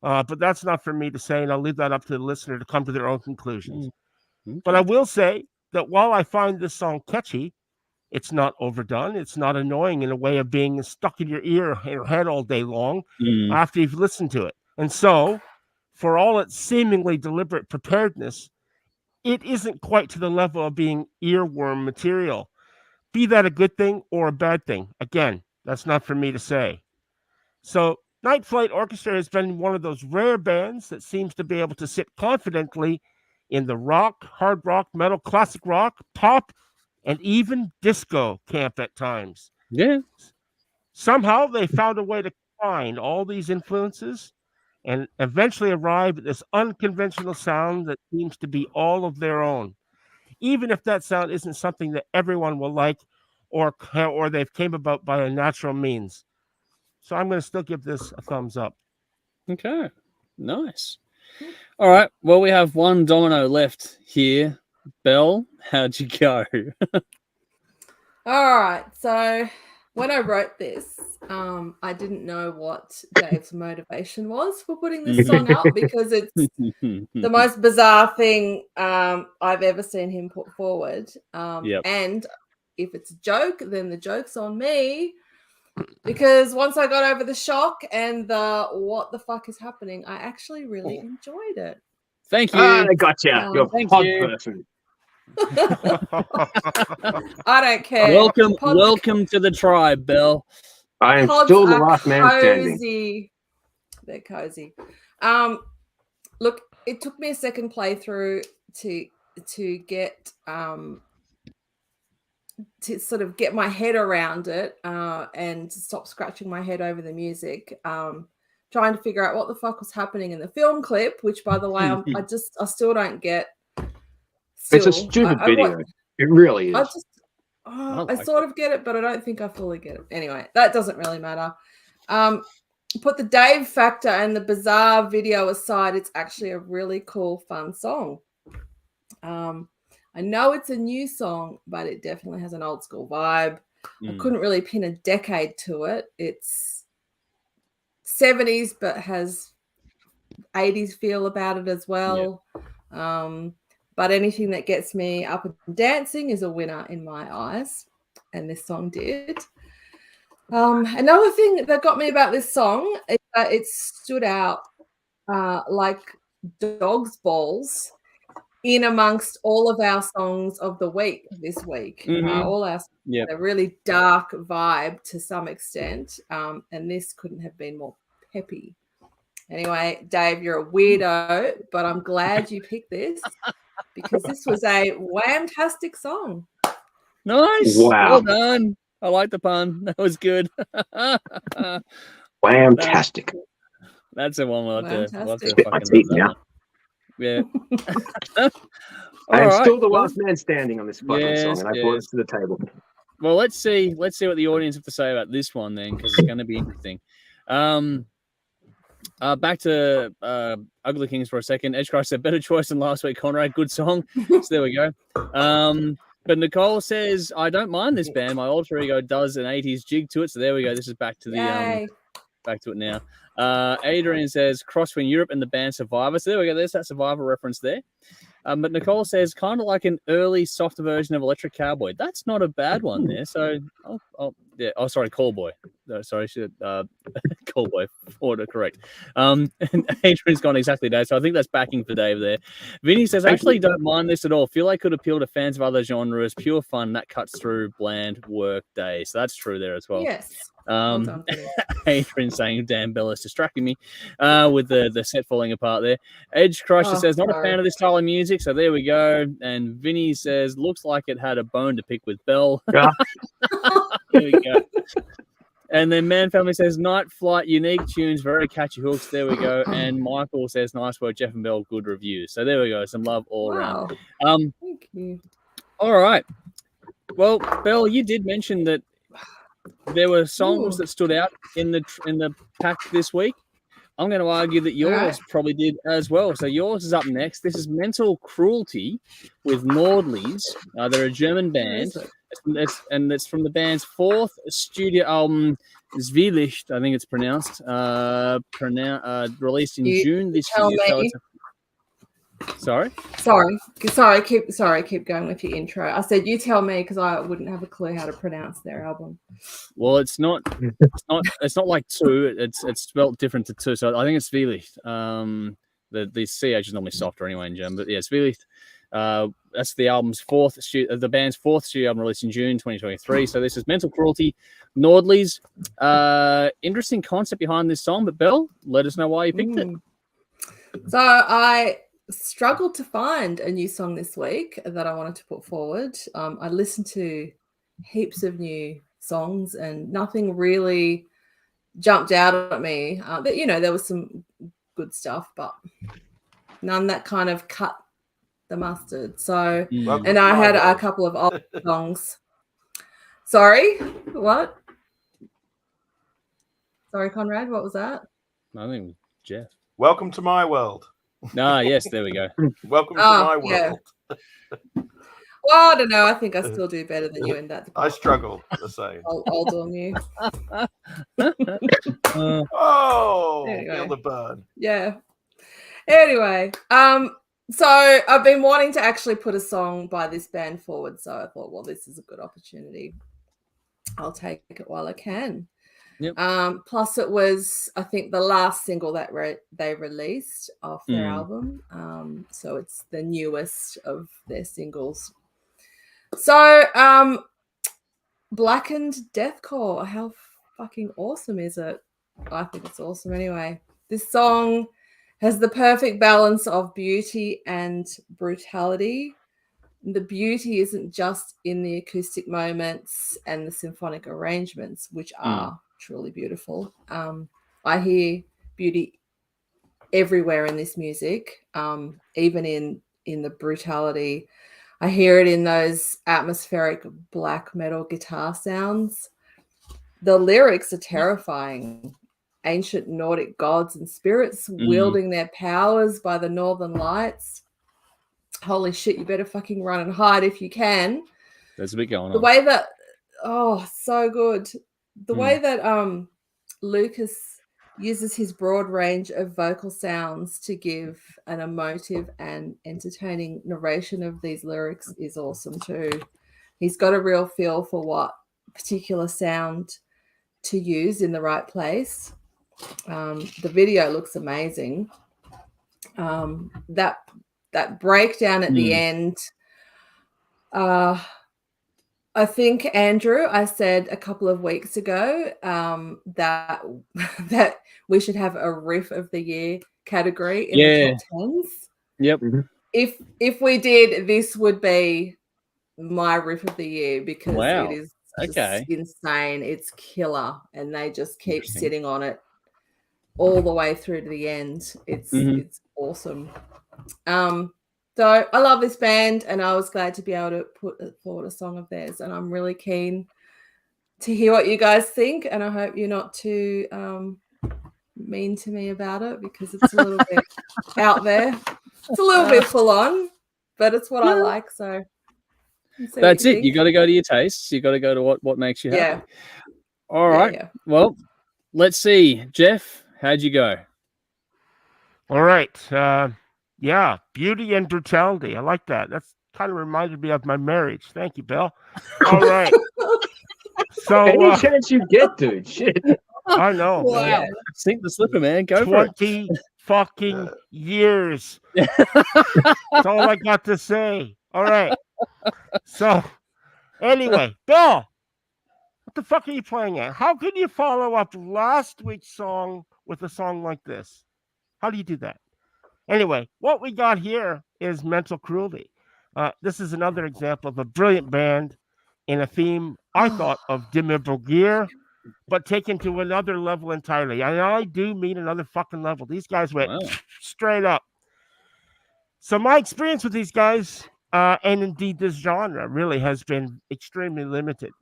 But that's not for me to say, and I'll leave that up to the listener to come to their own conclusions. Mm-hmm. But I will say that while I find this song catchy, it's not overdone. It's not annoying in a way of being stuck in your ear or head all day long after you've listened to it. And so, for all its seemingly deliberate preparedness, it isn't quite to the level of being earworm material. Be that a good thing or a bad thing. Again, that's not for me to say. So, Night Flight Orchestra has been one of those rare bands that seems to be able to sit confidently in the rock, hard rock, metal, classic rock, pop, and even disco camp at times. Yeah. Somehow they found a way to combine all these influences and eventually arrive at this unconventional sound that seems to be all of their own. Even if that sound isn't something that everyone will like or they've came about by a natural means. So I'm going to still give this a thumbs up. Okay. Nice. All right. Well, we have one domino left here. Belle, how'd you go? All right. So when I wrote this, I didn't know what Dave's motivation was for putting this song up because it's the most bizarre thing I've ever seen him put forward. And if it's a joke, then the joke's on me. Because once I got over the shock and the what the fuck is happening, I actually really enjoyed it. Thank you. I got you. You're a pod person. I don't care. Welcome to the tribe, Belle. I am still the last man standing. They're cozy. Look, it took me a second playthrough to get to sort of get my head around it and stop scratching my head over the music, trying to figure out what the fuck was happening in the film clip, which, by the way, I still don't get. It's a stupid video. It really is. I sort of get it, but I don't think I fully get it. Anyway, that doesn't really matter. Put the Dave factor and the bizarre video aside, it's actually a really cool, fun song. I know it's a new song, but it definitely has an old school vibe. I couldn't really pin a decade to it. It's 70s, but has 80s feel about it as well. Yeah. But anything that gets me up and dancing is a winner in my eyes, and this song did. Another thing that got me about this song is that it stood out like dog's balls in amongst all of our songs of the week this week. All our songs had a really dark vibe to some extent, and this couldn't have been more peppy. Anyway, Dave, you're a weirdo, but I'm glad you picked this because this was a whamtastic song. Nice. Wow. Well done. I like the pun. That was good. Whamtastic. That's the one we'll have to spit my teeth now. Yeah. I am still the last man standing on this fucking song, and I brought it to the table. Well, let's see what the audience have to say about this one then, because it's going to be interesting. Back to Ugly Kings for a second. Edgecraft said, better choice than last week, Conrad. Good song. So there we go. But Nicole says, I don't mind this band. My alter ego does an 80s jig to it. So there we go. This is back to the back to it now. Adrian says, cross between Europe and the band Survivor. So there we go. There's that Survivor reference there. But Nicole says, kind of like an early, softer version of Electric Cowboy. That's not a bad one there. So, sorry, Callboy. Sorry, callboy autocorrect. And Adrian's gone exactly Dave, so I think that's backing for Dave there. Vinny says, actually don't mind this at all. Feel like could appeal to fans of other genres. Pure fun that cuts through bland work days. So that's true there as well. Yes. Well done, Adrian saying, damn, Bella's distracting me with the set falling apart there. Edge Crusher says, not a fan of this style of music. So there we go. And Vinny says, looks like it had a bone to pick with Bell. Yeah. There we go. And then Man Family says, Night Flight, unique tunes, very catchy hooks. There we go. And Michael says, nice work, Jeff and Bell, good reviews. So there we go. Some love all around. Thank you. All right. Well, Bell, you did mention that there were songs that stood out in the pack this week. I'm going to argue that yours probably did as well. So yours is up next. This is Mental Cruelty with Nordlys. They're a German band. It's from the band's fourth studio album, Zwielicht, I think it's pronounced. Released in June this year. So keep going with your intro. I said you tell me because I wouldn't have a clue how to pronounce their album. Well, it's not like two. It's spelled different to two. So I think it's Zwielicht. The CH is normally softer anyway in German, but yeah, Zwielicht. That's the band's fourth studio album released in June 2023. So this is Mental Cruelty, Nordlys. Interesting concept behind this song, but Belle, let us know why you picked it. So I struggled to find a new song this week that I wanted to put forward. I listened to heaps of new songs and nothing really jumped out at me. But there was some good stuff, but none that kind of cut the mustard. So, and I had a couple of old songs. Sorry, what? Sorry, Conrad, what was that? I think Jeff. Welcome to my world. Yes, there we go. Welcome to my world. Yeah. Well, I don't know. I think I still do better than you in that department. I struggle the same. I'll do you. Feel the burn. Yeah. Anyway, so I've been wanting to actually put a song by this band forward, so I thought, well, this is a good opportunity. I'll take it while I can. Yep. Plus, it was, I think, the last single that they released off their album. So it's the newest of their singles. So, Blackened Deathcore. How fucking awesome is it? I think it's awesome anyway. This song has the perfect balance of beauty and brutality. The beauty isn't just in the acoustic moments and the symphonic arrangements, which are truly beautiful. I hear beauty everywhere in this music, even in the brutality. I hear it in those atmospheric black metal guitar sounds. The lyrics are terrifying. Ancient Nordic gods and spirits wielding their powers by the northern lights. Holy shit, you better fucking run and hide if you can. There's a bit going on. The way that, so good. The way that Lucas uses his broad range of vocal sounds to give an emotive and entertaining narration of these lyrics is awesome too. He's got a real feel for what particular sound to use in the right place. The video looks amazing. That breakdown at the end, I think, Andrew, I said a couple of weeks ago that we should have a riff of the year category in the top tens. Yep. If we did, this would be my riff of the year because it is just insane. It's killer, and they just keep sitting on it all the way through to the end. It's awesome. So I love this band, and I was glad to be able to put forward a song of theirs, and I'm really keen to hear what you guys think, and I hope you're not too mean to me about it because it's a little bit out there. It's a little bit full on, but it's what I like, so that's it. You got to go to your tastes. You got to go to what makes you happy. Yeah. All right. Yeah. Well, let's see. Jeff, how'd you go? All right. Yeah, beauty and brutality. I like that. That's kind of reminded me of my marriage. Thank you, Bill. All right. So any chance you get, dude. Shit. I know. Wow. Man. Sink the slipper, man. Go for it. 20 fucking years. That's all I got to say. All right. So, anyway, Bill, what the fuck are you playing at? How can you follow up last week's song with a song like this? How do you do that? Anyway, what we got here is Mental Cruelty. This is another example of a brilliant band in a theme I thought of Dimmu Borgir, but taken to another level entirely. And I do mean another fucking level. These guys went straight up. So my experience with these guys, and indeed this genre, really has been extremely limited.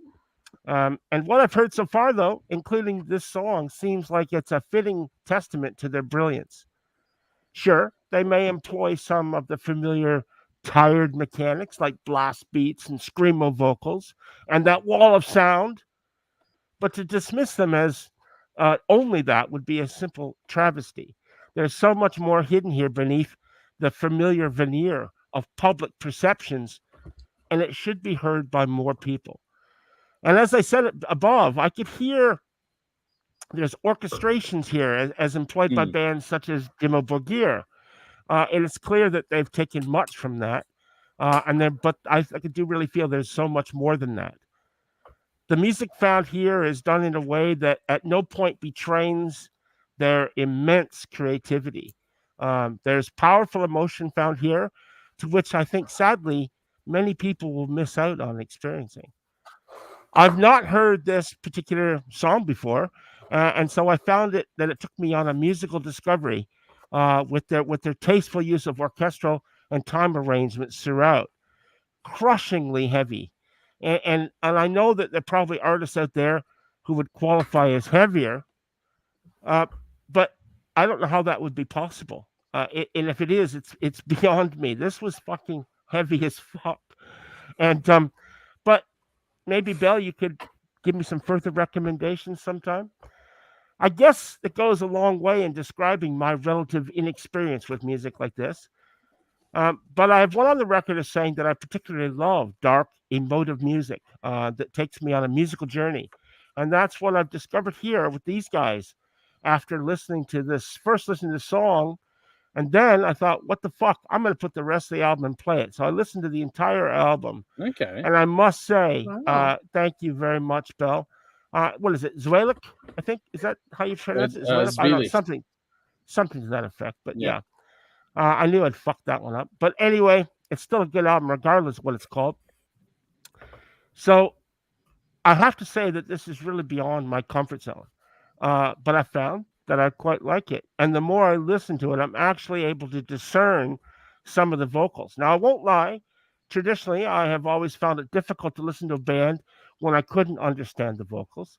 And what I've heard so far, though, including this song, seems like it's a fitting testament to their brilliance. Sure, they may employ some of the familiar tired mechanics like blast beats and screamo vocals and that wall of sound, but to dismiss them as only that would be a simple travesty. There's so much more hidden here beneath the familiar veneer of public perceptions, and it should be heard by more people. And as I said above, I could hear there's orchestrations here as employed by bands such as Dimmu Borgir. And it's clear that they've taken much from that. But I do really feel there's so much more than that. The music found here is done in a way that at no point betrays their immense creativity. There's powerful emotion found here, to which I think, sadly, many people will miss out on experiencing. I've not heard this particular song before, and so I found that it took me on a musical discovery with their tasteful use of orchestral and time arrangements throughout. Crushingly heavy. And I know that there are probably artists out there who would qualify as heavier, but I don't know how that would be possible. And if it is, it's beyond me. This was fucking heavy as fuck. And but maybe, Belle, you could give me some further recommendations sometime. I guess it goes a long way in describing my relative inexperience with music like this. But I have one on the record as saying that I particularly love dark, emotive music that takes me on a musical journey. And that's what I've discovered here with these guys after listening to this song. And then I thought, what the fuck? I'm going to put the rest of the album and play it. So I listened to the entire album. Okay. And I must say, thank you very much, Belle. What is it? Zwelik, I think? Is that how you pronounce it? Zwelik? I don't know, something to that effect. But yeah. I knew I'd fucked that one up. But anyway, it's still a good album, regardless of what it's called. So I have to say that this is really beyond my comfort zone. But I found that I quite like it. And the more I listen to it, I'm actually able to discern some of the vocals. Now, I won't lie. Traditionally, I have always found it difficult to listen to a band when I couldn't understand the vocals.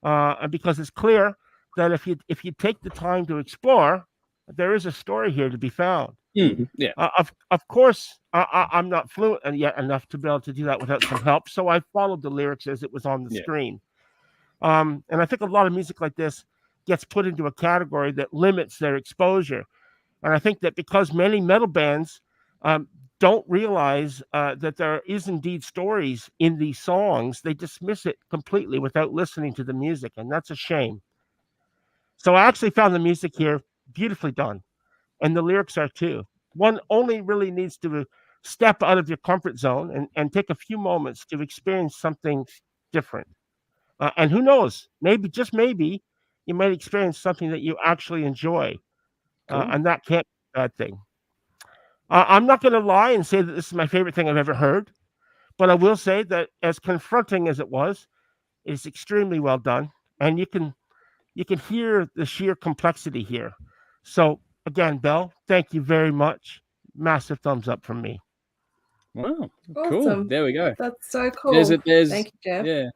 And because it's clear that if you take the time to explore, there is a story here to be found. Yeah. Of course, I'm not fluent yet enough to be able to do that without some help. So I followed the lyrics as it was on the screen. And I think a lot of music like this gets put into a category that limits their exposure. And I think that because many metal bands don't realize that there is indeed stories in these songs, they dismiss it completely without listening to the music. And that's a shame. So I actually found the music here beautifully done. And the lyrics are too. One only really needs to step out of your comfort zone and take a few moments to experience something different. And who knows, maybe, just maybe, you might experience something that you actually enjoy. Cool. And that can't be a bad thing. I'm not going to lie and say that this is my favorite thing I've ever heard. But I will say that as confronting as it was, it's extremely well done. And you can hear the sheer complexity here. So, again, Belle, thank you very much. Massive thumbs up from me. Wow. Awesome. Cool. There we go. That's so cool. Thank you, Jeff. Yeah.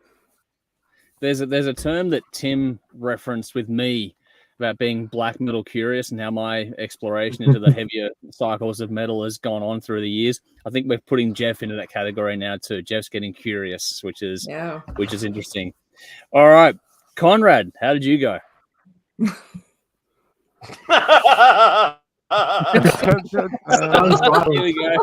There's a term that Tim referenced with me about being black metal curious and how my exploration into the heavier cycles of metal has gone on through the years. I think we're putting Jeff into that category now too. Jeff's getting curious, which is interesting. All right. Conrad, how did you go? Here we go.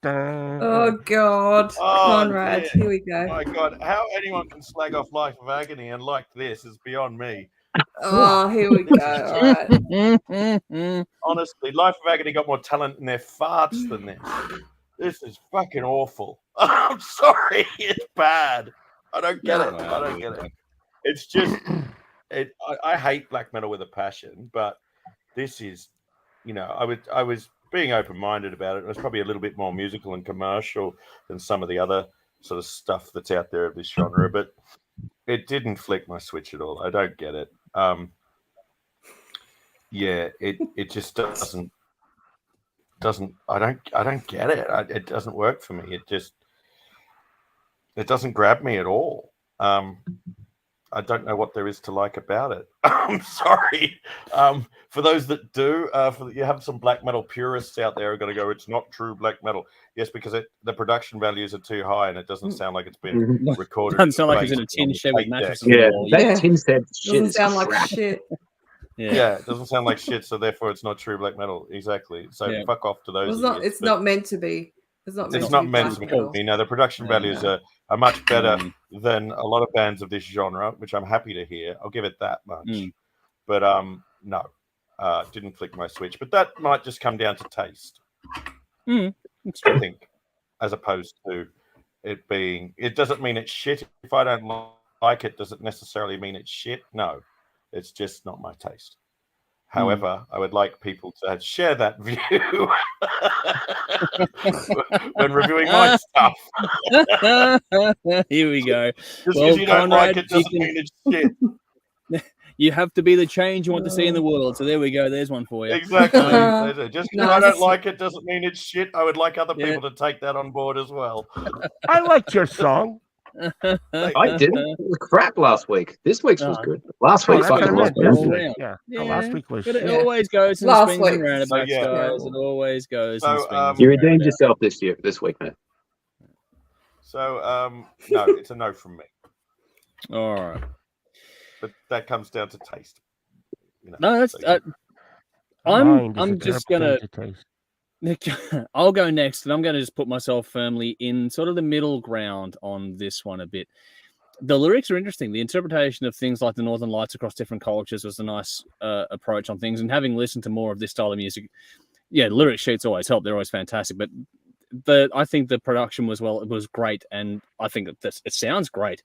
Oh God, Conrad. Dear. Here we go. My God, how anyone can slag off Life of Agony and like this is beyond me. Oh, here we go. All right. Honestly, Life of Agony got more talent in their farts than this. This is fucking awful. I'm sorry, it's bad. I don't get it. I don't get it. It's just, I hate black metal with a passion, but this is, I was being open-minded about it. It was probably a little bit more musical and commercial than some of the other sort of stuff that's out there of this genre, but it didn't flick my switch at all. I don't get it. It just doesn't. I don't get it. It doesn't work for me. It doesn't grab me at all. I don't know what there is to like about it. I'm sorry. For those that do, you have some black metal purists out there who are going to go, it's not true black metal. Yes, because the production values are too high and it doesn't sound like it's been recorded. Doesn't sound like it's in a tin shed with mattresses. Yeah, that tin shed shit Doesn't sound like shit. Yeah, it doesn't sound like shit, so therefore it's not true black metal. Exactly. So fuck off to those. It's not meant to be. It's not meant to be. The production values are much better than a lot of bands of this genre, which I'm happy to hear. I'll give it that much. But no, didn't flick my switch. But that might just come down to taste. I think, as opposed to it being. It doesn't mean it's shit. If I don't like it, does it necessarily mean it's shit? No, it's just not my taste. However, I would like people to share that view when reviewing my stuff. Here we go. Just because you don't like it doesn't mean it's shit. You have to be the change you want to see in the world. So there we go. There's one for you. Exactly. Just because I don't like it doesn't mean it's shit. I would like other people to take that on board as well. I liked your song. I didn't. It was crap last week. This week's was good. Last week fucking was good. Last week was. But it always goes in last swings week. and roundabouts, guys. It always goes. So, in swings You redeemed yourself this week, man. So no, it's a no from me. All right. But that comes down to taste. No, that's. I'm just gonna. I'll go next, and I'm going to just put myself firmly in sort of the middle ground on this one a bit. The lyrics are interesting. The interpretation of things like the Northern Lights across different cultures was a nice approach on things. And having listened to more of this style of music, lyric sheets always help. They're always fantastic. But I think the production was great, and I think that it sounds great.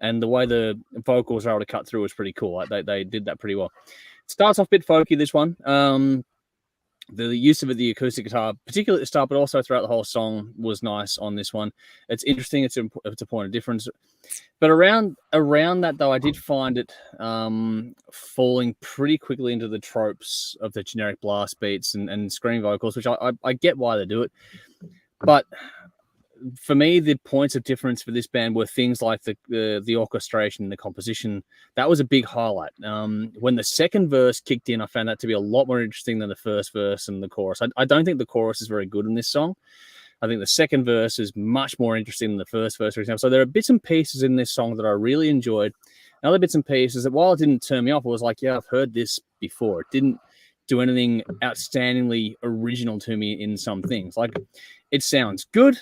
And the way the vocals are able to cut through was pretty cool. They did that pretty well. It starts off a bit folky, this one. The use of the acoustic guitar, particularly at the start, but also throughout the whole song, was nice on this one. It's interesting. It's a point of difference. But around that, though, I did find it falling pretty quickly into the tropes of the generic blast beats and scream vocals, which I get why they do it. But for me, the points of difference for this band were things like the orchestration, the composition. That was a big highlight. When the second verse kicked in, I found that to be a lot more interesting than the first verse and the chorus. I don't think the chorus is very good in this song. I think the second verse is much more interesting than the first verse, for example. So there are bits and pieces in this song that I really enjoyed. And other bits and pieces that, while it didn't turn me off, it was like, I've heard this before. It didn't do anything outstandingly original to me in some things. Like, it sounds good.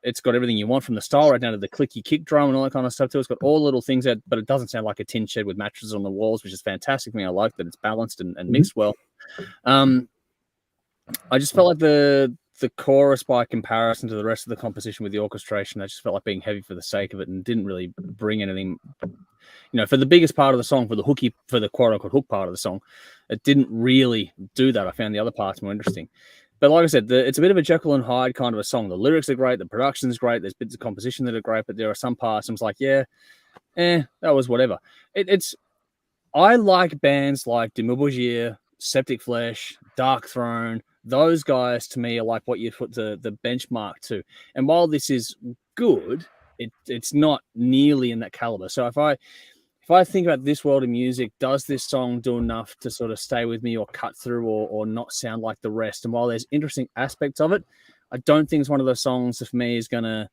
It's got everything you want from the style right down to the clicky kick drum and all that kind of stuff too. It's got all little things but it doesn't sound like a tin shed with mattresses on the walls, which is fantastic. I like that it's balanced and mixed well. I just felt like the chorus, by comparison to the rest of the composition with the orchestration, I just felt like being heavy for the sake of it and didn't really bring anything. For the biggest part of the song, for the quote unquote hook part of the song, it didn't really do that. I found the other parts more interesting. But like I said, it's a bit of a Jekyll and Hyde kind of a song. The lyrics are great, the production's great, there's bits of composition that are great, but there are some parts I'm like, that was whatever. I like bands like De Maubourgier, Septic Flesh, Dark Throne. Those guys to me are like what you put the benchmark to. And while this is good, it's not nearly in that caliber. So if I think about this world of music, does this song do enough to sort of stay with me or cut through or not sound like the rest? And while there's interesting aspects of it, I don't think it's one of those songs that for me is going to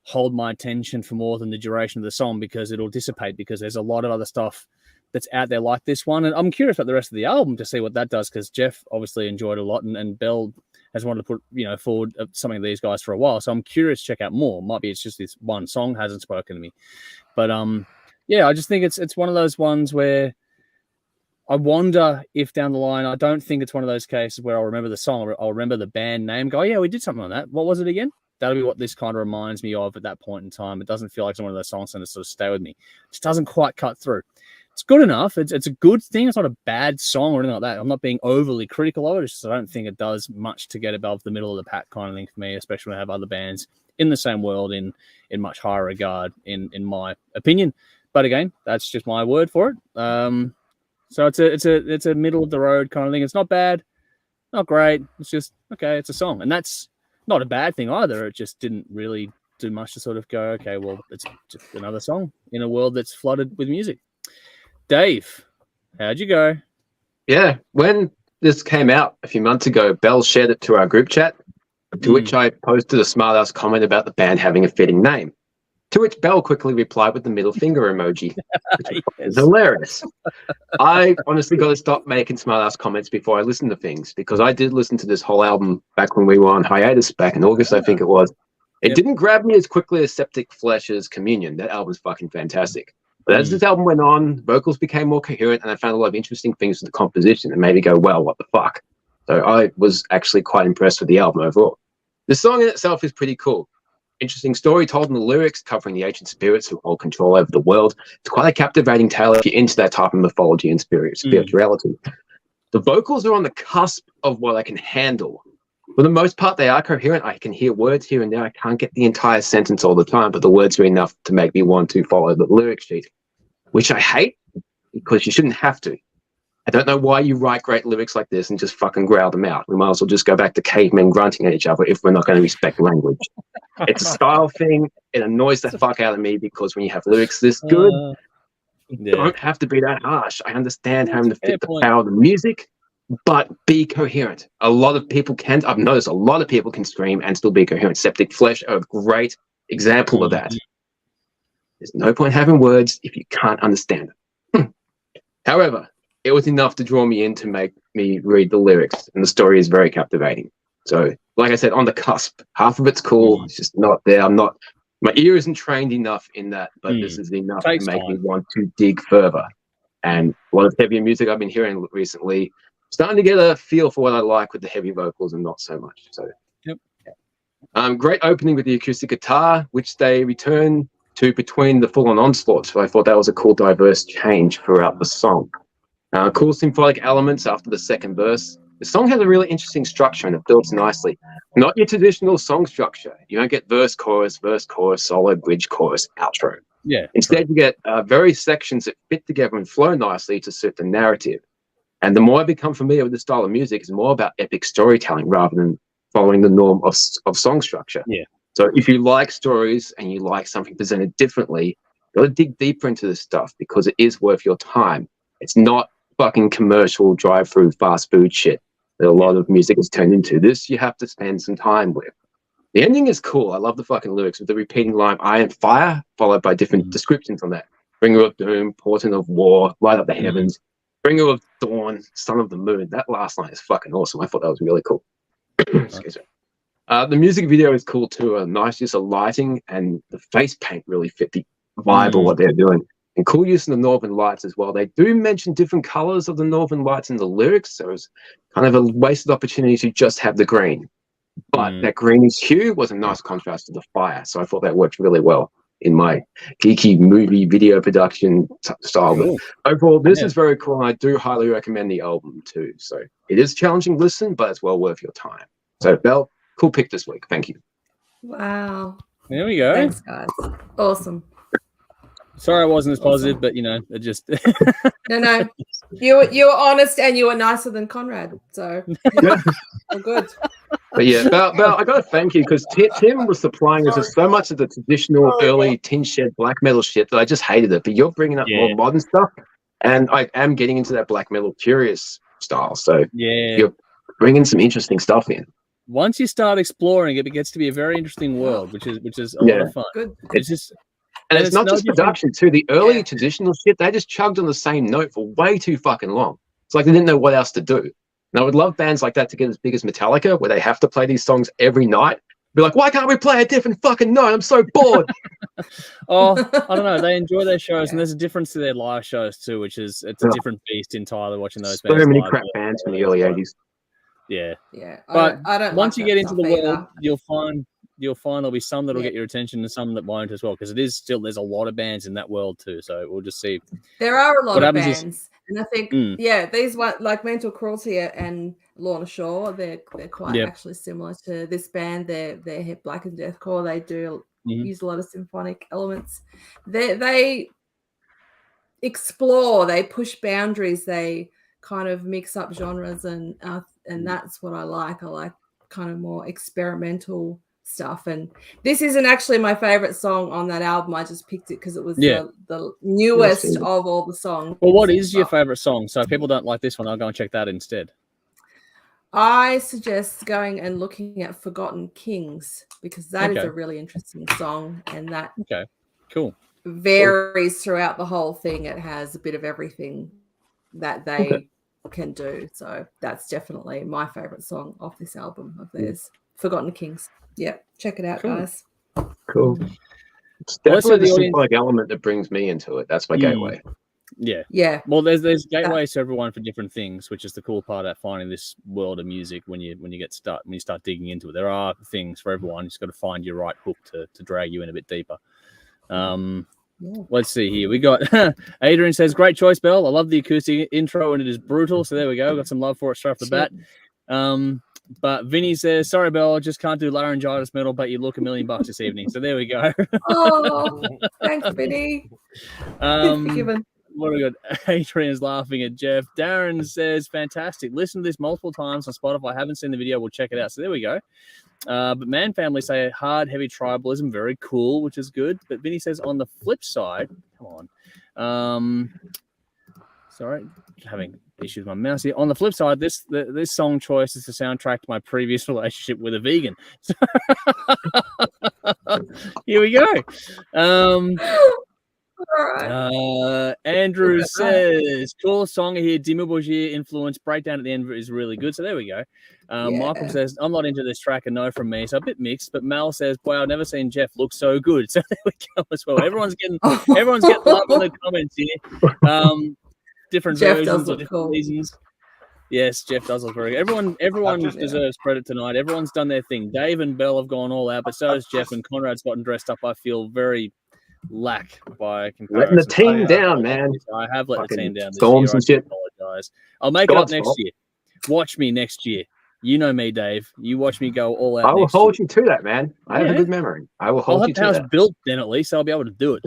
hold my attention for more than the duration of the song, because it'll dissipate, because there's a lot of other stuff that's out there like this one. And I'm curious about the rest of the album to see what that does, because Jeff obviously enjoyed it a lot, and Bell has wanted to put, you know, forward something of these guys for a while. So I'm curious to check out more. Might be it's just this one song hasn't spoken to me. But yeah, I just think it's one of those ones where I wonder if down the line, I don't think it's one of those cases where I'll remember the song, or I'll remember the band name, go, yeah, we did something on that. What was it again? That'll be what this kind of reminds me of at that point in time. It doesn't feel like it's one of those songs that sort of stay with me. It just doesn't quite cut through. It's good enough. It's a good thing. It's not a bad song or anything like that. I'm not being overly critical of it. It's just I don't think it does much to get above the middle of the pack kind of thing for me, especially when I have other bands in the same world in much higher regard, in my opinion. But again, that's just my word for it. So it's a middle of the road kind of thing. It's not bad, not great. It's just okay. It's a song, and that's not a bad thing either. It just didn't really do much to sort of go, okay, well, it's just another song in a world that's flooded with music. Dave, how'd you go? Yeah, when this came out a few months ago, Bell shared it to our group chat, to which I posted a smart-ass comment about the band having a fitting name, to which Bell quickly replied with the middle finger emoji, which is hilarious. I honestly got to stop making smart-ass comments before I listen to things, because I did listen to this whole album back when we were on hiatus back in August, I think it was. It didn't grab me as quickly as Septic Flesh's Communion. That album's fucking fantastic. But as this album went on, vocals became more coherent, and I found a lot of interesting things with the composition that made me go, well, what the fuck? So I was actually quite impressed with the album overall. The song in itself is pretty cool. Interesting story told in the lyrics, covering the ancient spirits who hold control over the world. It's quite a captivating tale if you're into that type of mythology and spirituality. The vocals are on the cusp of what I can handle. For the most part, they are coherent. I can hear words here and there. I can't get the entire sentence all the time, but the words are enough to make me want to follow the lyric sheet, which I hate, because you shouldn't have to. I don't know why you write great lyrics like this and just fucking growl them out. We might as well just go back to cavemen grunting at each other if we're not going to respect language. It's a style thing. It annoys the fuck out of me, because when you have lyrics this good, you don't have to be that harsh. I understand having to fit the power of the music, but be coherent. A lot of people can. I've noticed a lot of people can scream and still be coherent. Septic Flesh are a great example of that. There's no point having words if you can't understand them. However, it was enough to draw me in to make me read the lyrics, and the story is very captivating. So, like I said, on the cusp. Half of it's cool. It's just not there. My ear isn't trained enough in that, but this is enough to make me want to dig further. And a lot of heavier music I've been hearing recently, starting to get a feel for what I like with the heavy vocals and not so much. So, great opening with the acoustic guitar, which they return to between the full-on onslaught. So I thought that was a cool, diverse change throughout the song. Cool symphonic elements after the second verse. The song has a really interesting structure, and it builds nicely. Not your traditional song structure. You don't get verse, chorus, solo, bridge, chorus, outro. Yeah. Instead, you get various sections that fit together and flow nicely to suit the narrative. And the more I become familiar with this style of music, it's more about epic storytelling rather than following the norm of song structure. Yeah. So if you like stories and you like something presented differently, you got to dig deeper into this stuff, because it is worth your time. It's not fucking commercial drive-through fast food shit that a lot of music is turned into. This you have to spend some time with. The ending is cool. I love the fucking lyrics with the repeating line, "I am fire," followed by different descriptions on that. "Bringer of doom, portent of war, light up the heavens, bringer of dawn, son of the moon." That last line is fucking awesome. I thought that was really cool. Excuse me. The music video is cool too. A nice use of lighting, and the face paint really fit the vibe of what they're doing. And cool use of the Northern Lights as well. They do mention different colors of the Northern Lights in the lyrics, so it's kind of a wasted opportunity to just have the green. But that greenish hue was a nice contrast to the fire, so I thought that worked really well in my geeky movie video production style. Cool. But overall, this is very cool, and I do highly recommend the album too. So it is a challenging listen, but it's well worth your time. So Belle, cool pick this week. Thank you. Wow. There we go. Thanks, guys. Awesome. Sorry I wasn't as positive, but you know, it just No. You were honest, and you were nicer than Conrad. So all good. But yeah, Belle, I gotta thank you, because Tim was supplying us with so much of the traditional early tin shed black metal shit that I just hated it. But you're bringing up more modern stuff, and I am getting into that black metal curious style. So you're bringing some interesting stuff in. Once you start exploring it, it gets to be a very interesting world, which is a lot of fun. Good. It's just And it's not no just different. production too. The early traditional shit, they just chugged on the same note for way too fucking long. It's like they didn't know what else to do. And I would love bands like that to get as big as Metallica, where they have to play these songs every night. Be like, why can't we play a different fucking note? I'm so bored. Oh, I don't know. They enjoy their shows, and there's a difference to their live shows too, which is it's a different beast entirely watching those bands. So many live. crap bands from the early 80s. Yeah. But But I don't once like you get that into the stuff world, either. you'll find there'll be some that'll Yeah. get your attention and some that won't as well, because it is still there's a lot of bands in that world too. So we'll just see. There are a lot What of happens is- bands, and I think these one like Mental Cruelty and Lorna Shore, they're quite actually similar to this band. They're black and deathcore. They do use a lot of symphonic elements. They explore, they push boundaries, they kind of mix up genres, and that's what I like. I like kind of more experimental stuff. And this isn't actually my favorite song on that album. I just picked it because it was the newest of all the songs. Well, what is your favorite song? So if people don't like this one, I'll go and check that instead. I suggest going and looking at Forgotten Kings, because that is a really interesting song, and that cool varies throughout the whole thing. It has a bit of everything that they can do. So that's definitely my favorite song off this album of theirs, Forgotten Kings. Yeah, check it out, guys. Cool. It's definitely the symphonic element that brings me into it. That's my gateway. Yeah. Well, there's gateways to everyone for different things, which is the cool part about finding this world of music. When you start digging into it, there are things for everyone. You just got to find your right hook to drag you in a bit deeper. Let's see here. We got Adrian says, great choice, Belle. I love the acoustic intro and it is brutal. So there we go. Got some love for it straight off the bat. But Vinny says, sorry, Belle, I just can't do laryngitis metal, but you look $1 million this evening. So there we go. Oh, thanks, Vinny. What do we got? Adrian's laughing at Jeff. Darren says, fantastic. Listen to this multiple times on Spotify. I haven't seen the video. We'll check it out. So there we go. But Man Family say hard, heavy tribalism. Very cool, which is good. But Vinny says on the flip side, come on. Sorry, having issues with my mouse here. On the flip side, this song choice is the soundtrack to my previous relationship with a vegan. So here we go. Andrew says, cool song here. Dimmu Borgir influence breakdown at the end is really good. So there we go. Michael says, I'm not into this track, a no from me. So a bit mixed. But Mel says, wow, I've never seen Jeff look so good. So there we go as well. Everyone's getting love in the comments here. Different Jeff versions or different reasons. Yes, Jeff does look very good. Everyone deserves credit tonight. Everyone's done their thing. Dave and Belle have gone all out, but so has Jeff, and Conrad's gotten dressed up. I feel very lack by comparison. Letting the team down, man. I have let the team down this storms year. And shit. Apologize. I'll make it up next year. Watch me next year. You know me, Dave. You watch me go all out. I will hold you to that, man. I have a good memory. I will hold you to that. I'll have the house built then, at least I'll be able to do it.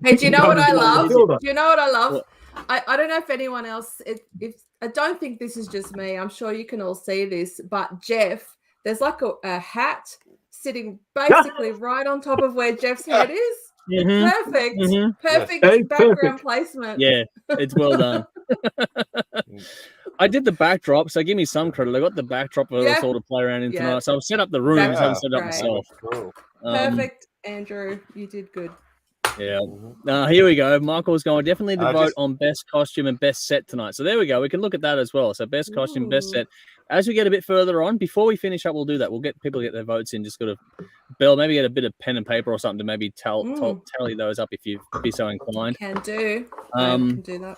Hey, do you know what I love? Do you know what I love? I don't know if anyone else. If I don't think this is just me. I'm sure you can all see this. But Jeff, there's like a hat sitting basically right on top of where Jeff's head is. Perfect background placement. Yeah, it's well done. I did the backdrop, so give me some credit. I got the backdrop of sort of play around in tonight. So I've set up the room, I haven't set it up myself. Cool. Perfect, Andrew. You did good. Yeah. Here we go. Michael's going definitely to vote on best costume and best set tonight. So there we go. We can look at that as well. So best costume, best set. As we get a bit further on, before we finish up, we'll do that. We'll get people to get their votes in. Just got to, Belle, maybe get a bit of pen and paper or something to maybe tally those up if you be so inclined. Can do. Can do that.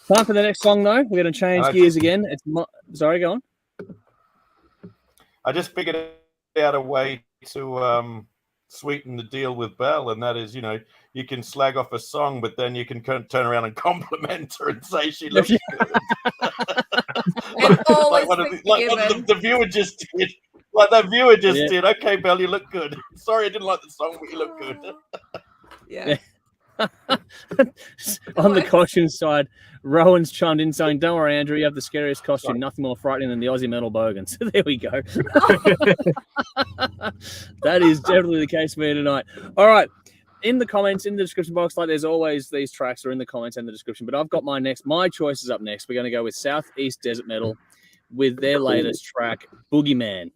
Time for the next song, though. We're going to change gears again. Sorry, go on. I just figured out a way to sweeten the deal with Belle, and that is, you can slag off a song, but then you can turn around and compliment her and say she looks good. like what the viewer just did. Like that viewer just did. Okay, Belle, you look good. Sorry, I didn't like the song, but you look good. Yeah. On the costume side, Rowan's chimed in saying, don't worry, Andrew, you have the scariest costume, nothing more frightening than the Aussie metal bogan. So there we go. That is definitely the case for me tonight. All right. In the comments, in the description box, like there's always these tracks are in the comments and the description, but I've got my choices up next. We're going to go with Southeast Desert Metal with their latest track, Boogeyman.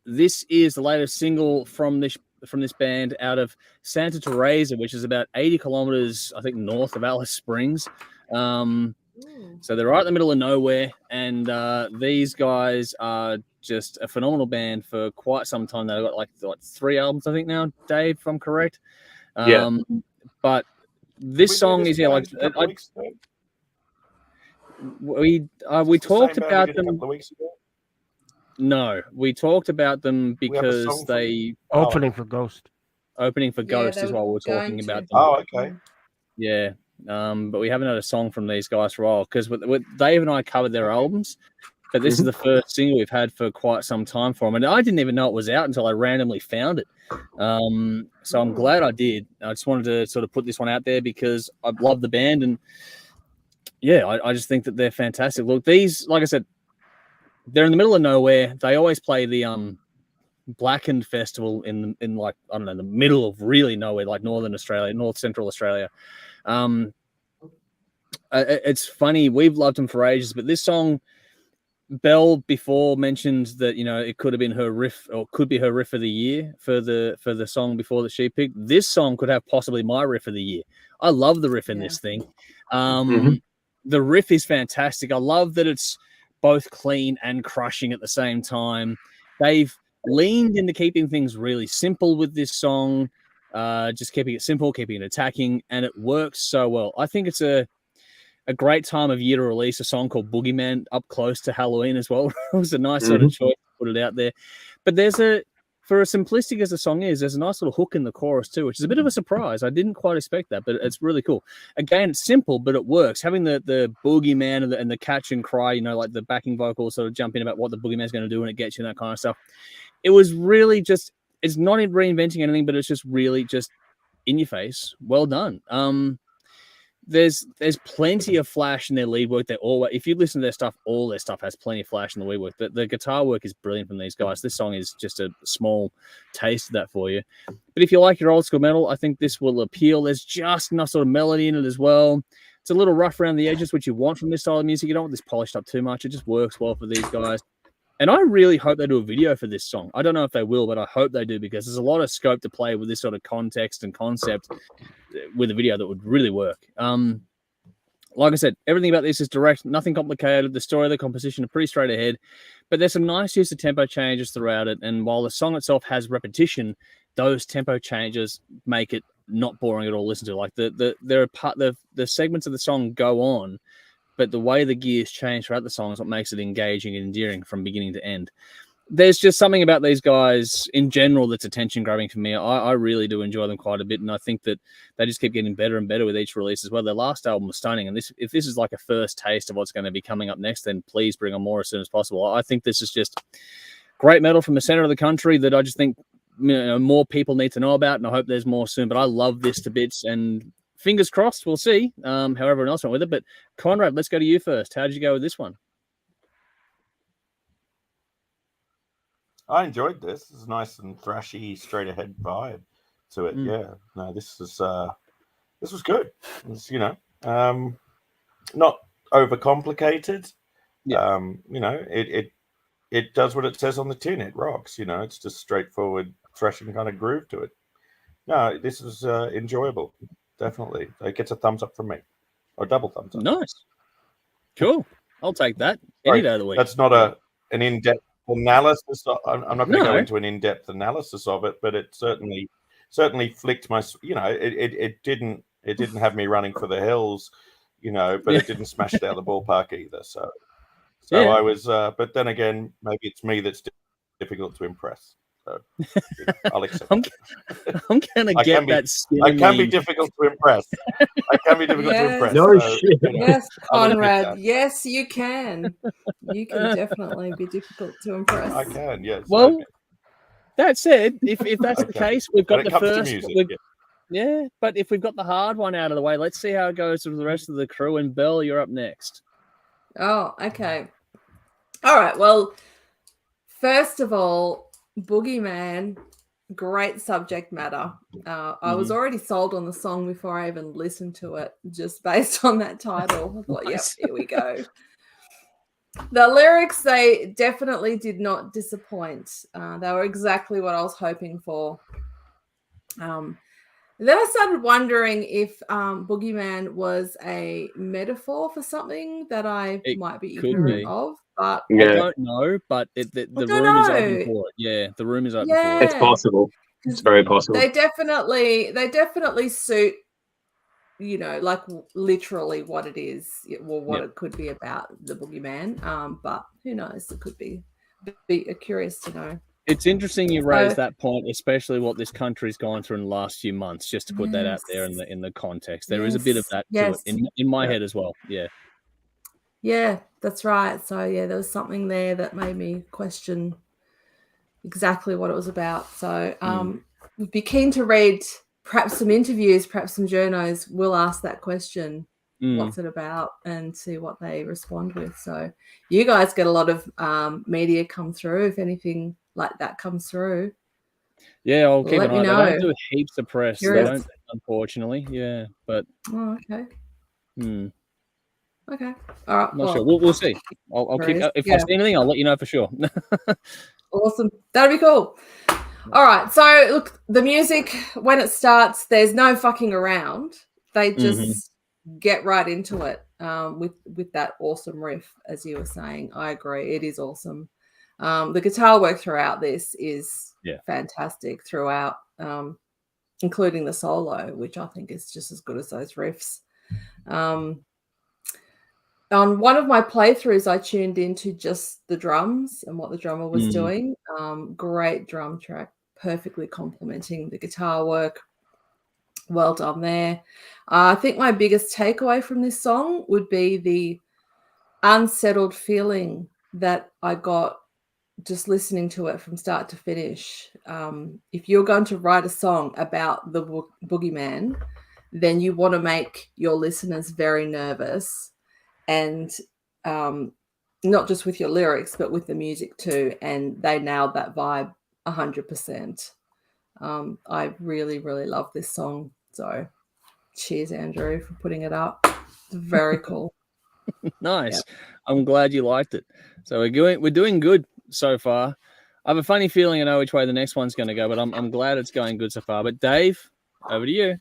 this is the latest single from this band out of Santa Teresa, which is about 80 kilometers, I think, north of Alice Springs. So they're right in the middle of nowhere, and these guys are just a phenomenal band for quite some time. They've got like 3 albums, I think now, Dave, if I'm correct. Yeah. But this song is we talked about them. No, we talked about them because they opening for Ghost. Opening for Ghost is what we were talking about. Them. Oh, okay. Yeah. But we haven't had a song from these guys for a while because with Dave and I covered their albums, but this is the first single we've had for quite some time for them, and I didn't even know it was out until I randomly found it. So I'm glad I did. I just wanted to sort of put this one out there because I love the band, and yeah, I just think that they're fantastic. Look, these, like I said, they're in the middle of nowhere. They always play the Blackened Festival in like, I don't know, the middle of really nowhere, like North Central Australia. It's funny, we've loved them for ages, but this song, Belle before mentioned that, you know, it could have been her riff, or could be her riff of the year for the song before that she picked. This song could have possibly my riff of the year. I love the riff in this thing. The riff is fantastic. I love that it's both clean and crushing at the same time. They've leaned into keeping things really simple with this song, just keeping it simple, keeping it attacking, and it works so well. I think it's a great time of year to release a song called Boogeyman up close to Halloween as well. It was a nice sort of choice to put it out there. But for as simplistic as the song is, there's a nice little hook in the chorus too, which is a bit of a surprise. I didn't quite expect that, but it's really cool. Again, it's simple, but it works. Having the boogeyman and the catch and cry, you know, like the backing vocals sort of jump in about what the boogeyman's going to do and it gets you and that kind of stuff. It was really just, it's not reinventing anything, but it's just really just in your face. Well done. There's plenty of flash in their lead work. They're always, if you listen to their stuff, all their stuff has plenty of flash in the lead work. The guitar work is brilliant from these guys. This song is just a small taste of that for you. But if you like your old school metal, I think this will appeal. There's just enough sort of melody in it as well. It's a little rough around the edges, which you want from this style of music. You don't want this polished up too much. It just works well for these guys. And I really hope they do a video for this song. I don't know if they will, but I hope they do, because there's a lot of scope to play with this sort of context and concept with a video that would really work. Like I said, everything about this is direct, nothing complicated. The story, the composition are pretty straight ahead, but there's some nice use of tempo changes throughout it. And while the song itself has repetition, those tempo changes make it not boring at all to listen to. Like the segments of the song go on, but the way the gears change throughout the song is what makes it engaging and endearing from beginning to end. There's just something about these guys in general that's attention-grabbing for me. I really do enjoy them quite a bit, and I think that they just keep getting better and better with each release as well. Their last album was stunning, and if this is like a first taste of what's going to be coming up next, then please bring on more as soon as possible. I think this is just great metal from the center of the country that I just think, you know, more people need to know about, and I hope there's more soon. But I love this to bits, and fingers crossed, we'll see how everyone else went with it. But Conrad, let's go to you first. How did you go with this one? I enjoyed this. It's a nice and thrashy, straight ahead vibe to it. Yeah, no, this was good. It's, you know, not overcomplicated. Yeah. You know, it does what it says on the tin. It rocks. You know, it's just straightforward thrashing kind of groove to it. No, this is enjoyable. Definitely, it gets a thumbs up from me, or double thumbs up. Nice, cool. I'll take that any day of the week. That's not an in-depth analysis. I'm not going to go into an in-depth analysis of it, but it certainly flicked my. You know, it didn't have me running for the hills, you know, but it didn't smash it out of the ballpark either. So yeah. I was. But then again, maybe it's me that's difficult to impress. So you know, I'll accept. I'm gonna get that. I can be difficult to impress. I can be difficult to impress. No shit. You know, yes, Conrad. Yes, you can. You can definitely be difficult to impress. I can. Yes. Well, that said, if that's the case, we've got the first. Music, yeah, but if we've got the hard one out of the way, let's see how it goes with the rest of the crew. And Belle, you're up next. Oh, okay. All right. Well, first of all, Boogeyman, great subject matter. I was already sold on the song before I even listened to it, just based on that title. I thought, yep, here we go. The lyrics, they definitely did not disappoint. They were exactly what I was hoping for. Then I started wondering if Boogeyman was a metaphor for something that I might be ignorant of. But I don't know, but the room is open for it. Yeah, the room is open for it. It's possible. It's very possible. They definitely suit, you know, like literally what it is, or what it could be about the Boogeyman. But who knows? It could be curious to know. It's interesting you raise that point, especially what this country's gone through in the last few months, just to put that out there in the context. There is a bit of that to it in my head as well. Yeah. Yeah, that's right. So yeah, there was something there that made me question exactly what it was about. So we'd be keen to read perhaps some interviews, perhaps some journos will ask that question. What's it about, and see what they respond with. So you guys get a lot of media come through if anything like that comes through. Yeah, I'll keep an eye. They don't do heaps of press. They don't, unfortunately. Yeah, but okay. Okay. All right. Not sure. We'll see. I'll keep. If I see anything, I'll let you know for sure. Awesome. That'd be cool. All right. So look, the music when it starts, there's no fucking around. They just get right into it with that awesome riff, as you were saying. I agree. It is awesome. The guitar work throughout this is fantastic throughout, including the solo, which I think is just as good as those riffs. On one of my playthroughs, I tuned into just the drums and what the drummer was doing. Great drum track, perfectly complementing the guitar work. Well done there. I think my biggest takeaway from this song would be the unsettled feeling that I got just listening to it from start to finish. If you're going to write a song about the Boogeyman, then you want to make your listeners very nervous, and not just with your lyrics, but with the music too. And they nailed that vibe 100%. I really, really love this song. So cheers, Andrew, for putting it up. It's very cool. Nice. Yeah. I'm glad you liked it. So we're doing good so far. I have a funny feeling I know which way the next one's going to go, but I'm glad it's going good so far. But Dave, over to you.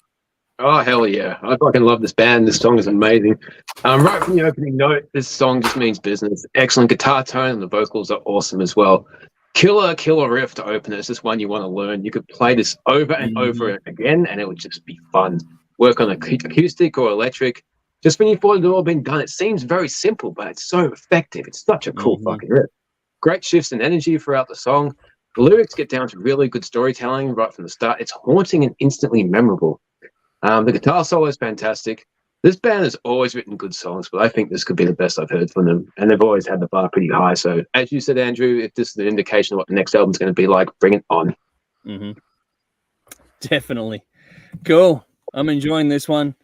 Oh, hell yeah. I fucking love this band. This song is amazing. Right from the opening note, this song just means business. Excellent guitar tone, and the vocals are awesome as well. Killer riff to open it. It's just one you want to learn. You could play this over and over again, and it would just be fun. Work on acoustic or electric. Just when you thought it had all been done, it seems very simple, but it's so effective. It's such a cool fucking riff. Great shifts in energy throughout the song. The lyrics get down to really good storytelling right from the start. It's haunting and instantly memorable. The guitar solo is fantastic. This band has always written good songs, but I think this could be the best I've heard from them. And they've always had the bar pretty high. So as you said, Andrew, if this is an indication of what the next album's going to be like, bring it on. Definitely. Cool. I'm enjoying this one.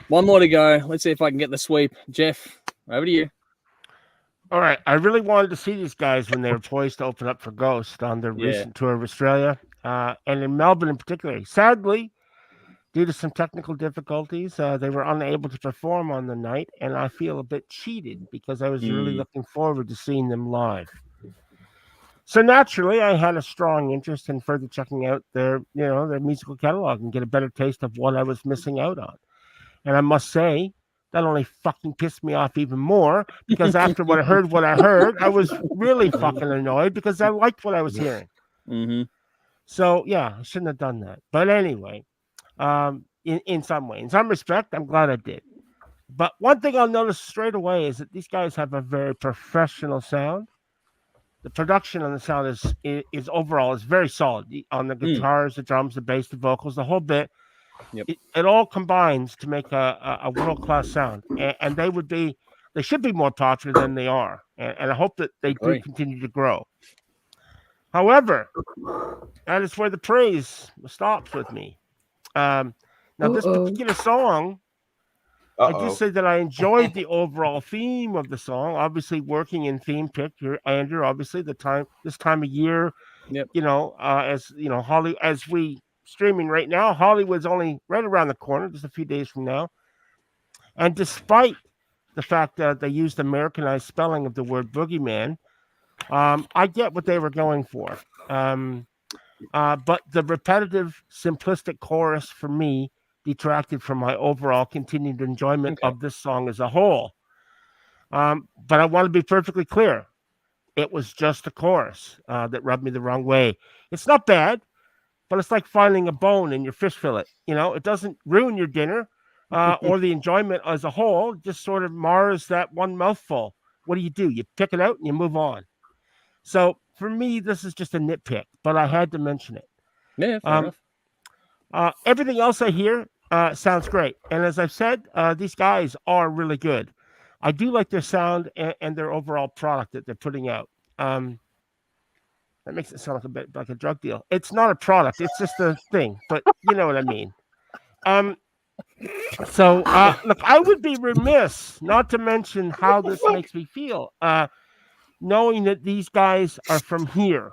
One more to go. Let's see if I can get the sweep. Jeff, over to you. All right. I really wanted to see these guys when they were poised to open up for Ghost on their recent tour of Australia, and in Melbourne in particular. Sadly, due to some technical difficulties, they were unable to perform on the night, and I feel a bit cheated because I was really looking forward to seeing them live. So naturally, I had a strong interest in further checking out their musical catalog and get a better taste of what I was missing out on. And I must say, that only fucking pissed me off even more, because after what I heard, I was really fucking annoyed because I liked what I was hearing. So yeah, I shouldn't have done that. But anyway, in some way, in some respect, I'm glad I did. But one thing I'll notice straight away is that these guys have a very professional sound. The production on the sound is overall is very solid on the guitars, the drums, the bass, the vocals, the whole bit. It all combines to make a world-class sound, and they should be more popular than they are, and I hope that they do continue to grow. However, that is where the praise stops with me. Now, this particular song, I just say that I enjoyed the overall theme of the song. Obviously, working in theme pick, Andrew. Obviously, this time of year, as you know, as we streaming right now, Hollywood's only right around the corner, just a few days from now. And despite the fact that they used Americanized spelling of the word boogeyman. I get what they were going for. But the repetitive, simplistic chorus for me detracted from my overall continued enjoyment of this song as a whole. But I want to be perfectly clear. It was just the chorus that rubbed me the wrong way. It's not bad, but it's like finding a bone in your fish fillet. It doesn't ruin your dinner or the enjoyment as a whole. It just sort of mars that one mouthful. What do? You pick it out and you move on. So for me, this is just a nitpick, but I had to mention it. Yeah, fair enough. Everything else I hear sounds great. And as I've said, these guys are really good. I do like their sound and their overall product that they're putting out. That makes it sound like a bit like a drug deal. It's not a product. It's just a thing, but you know what I mean. So look, I would be remiss not to mention how this makes me feel. Knowing that these guys are from here.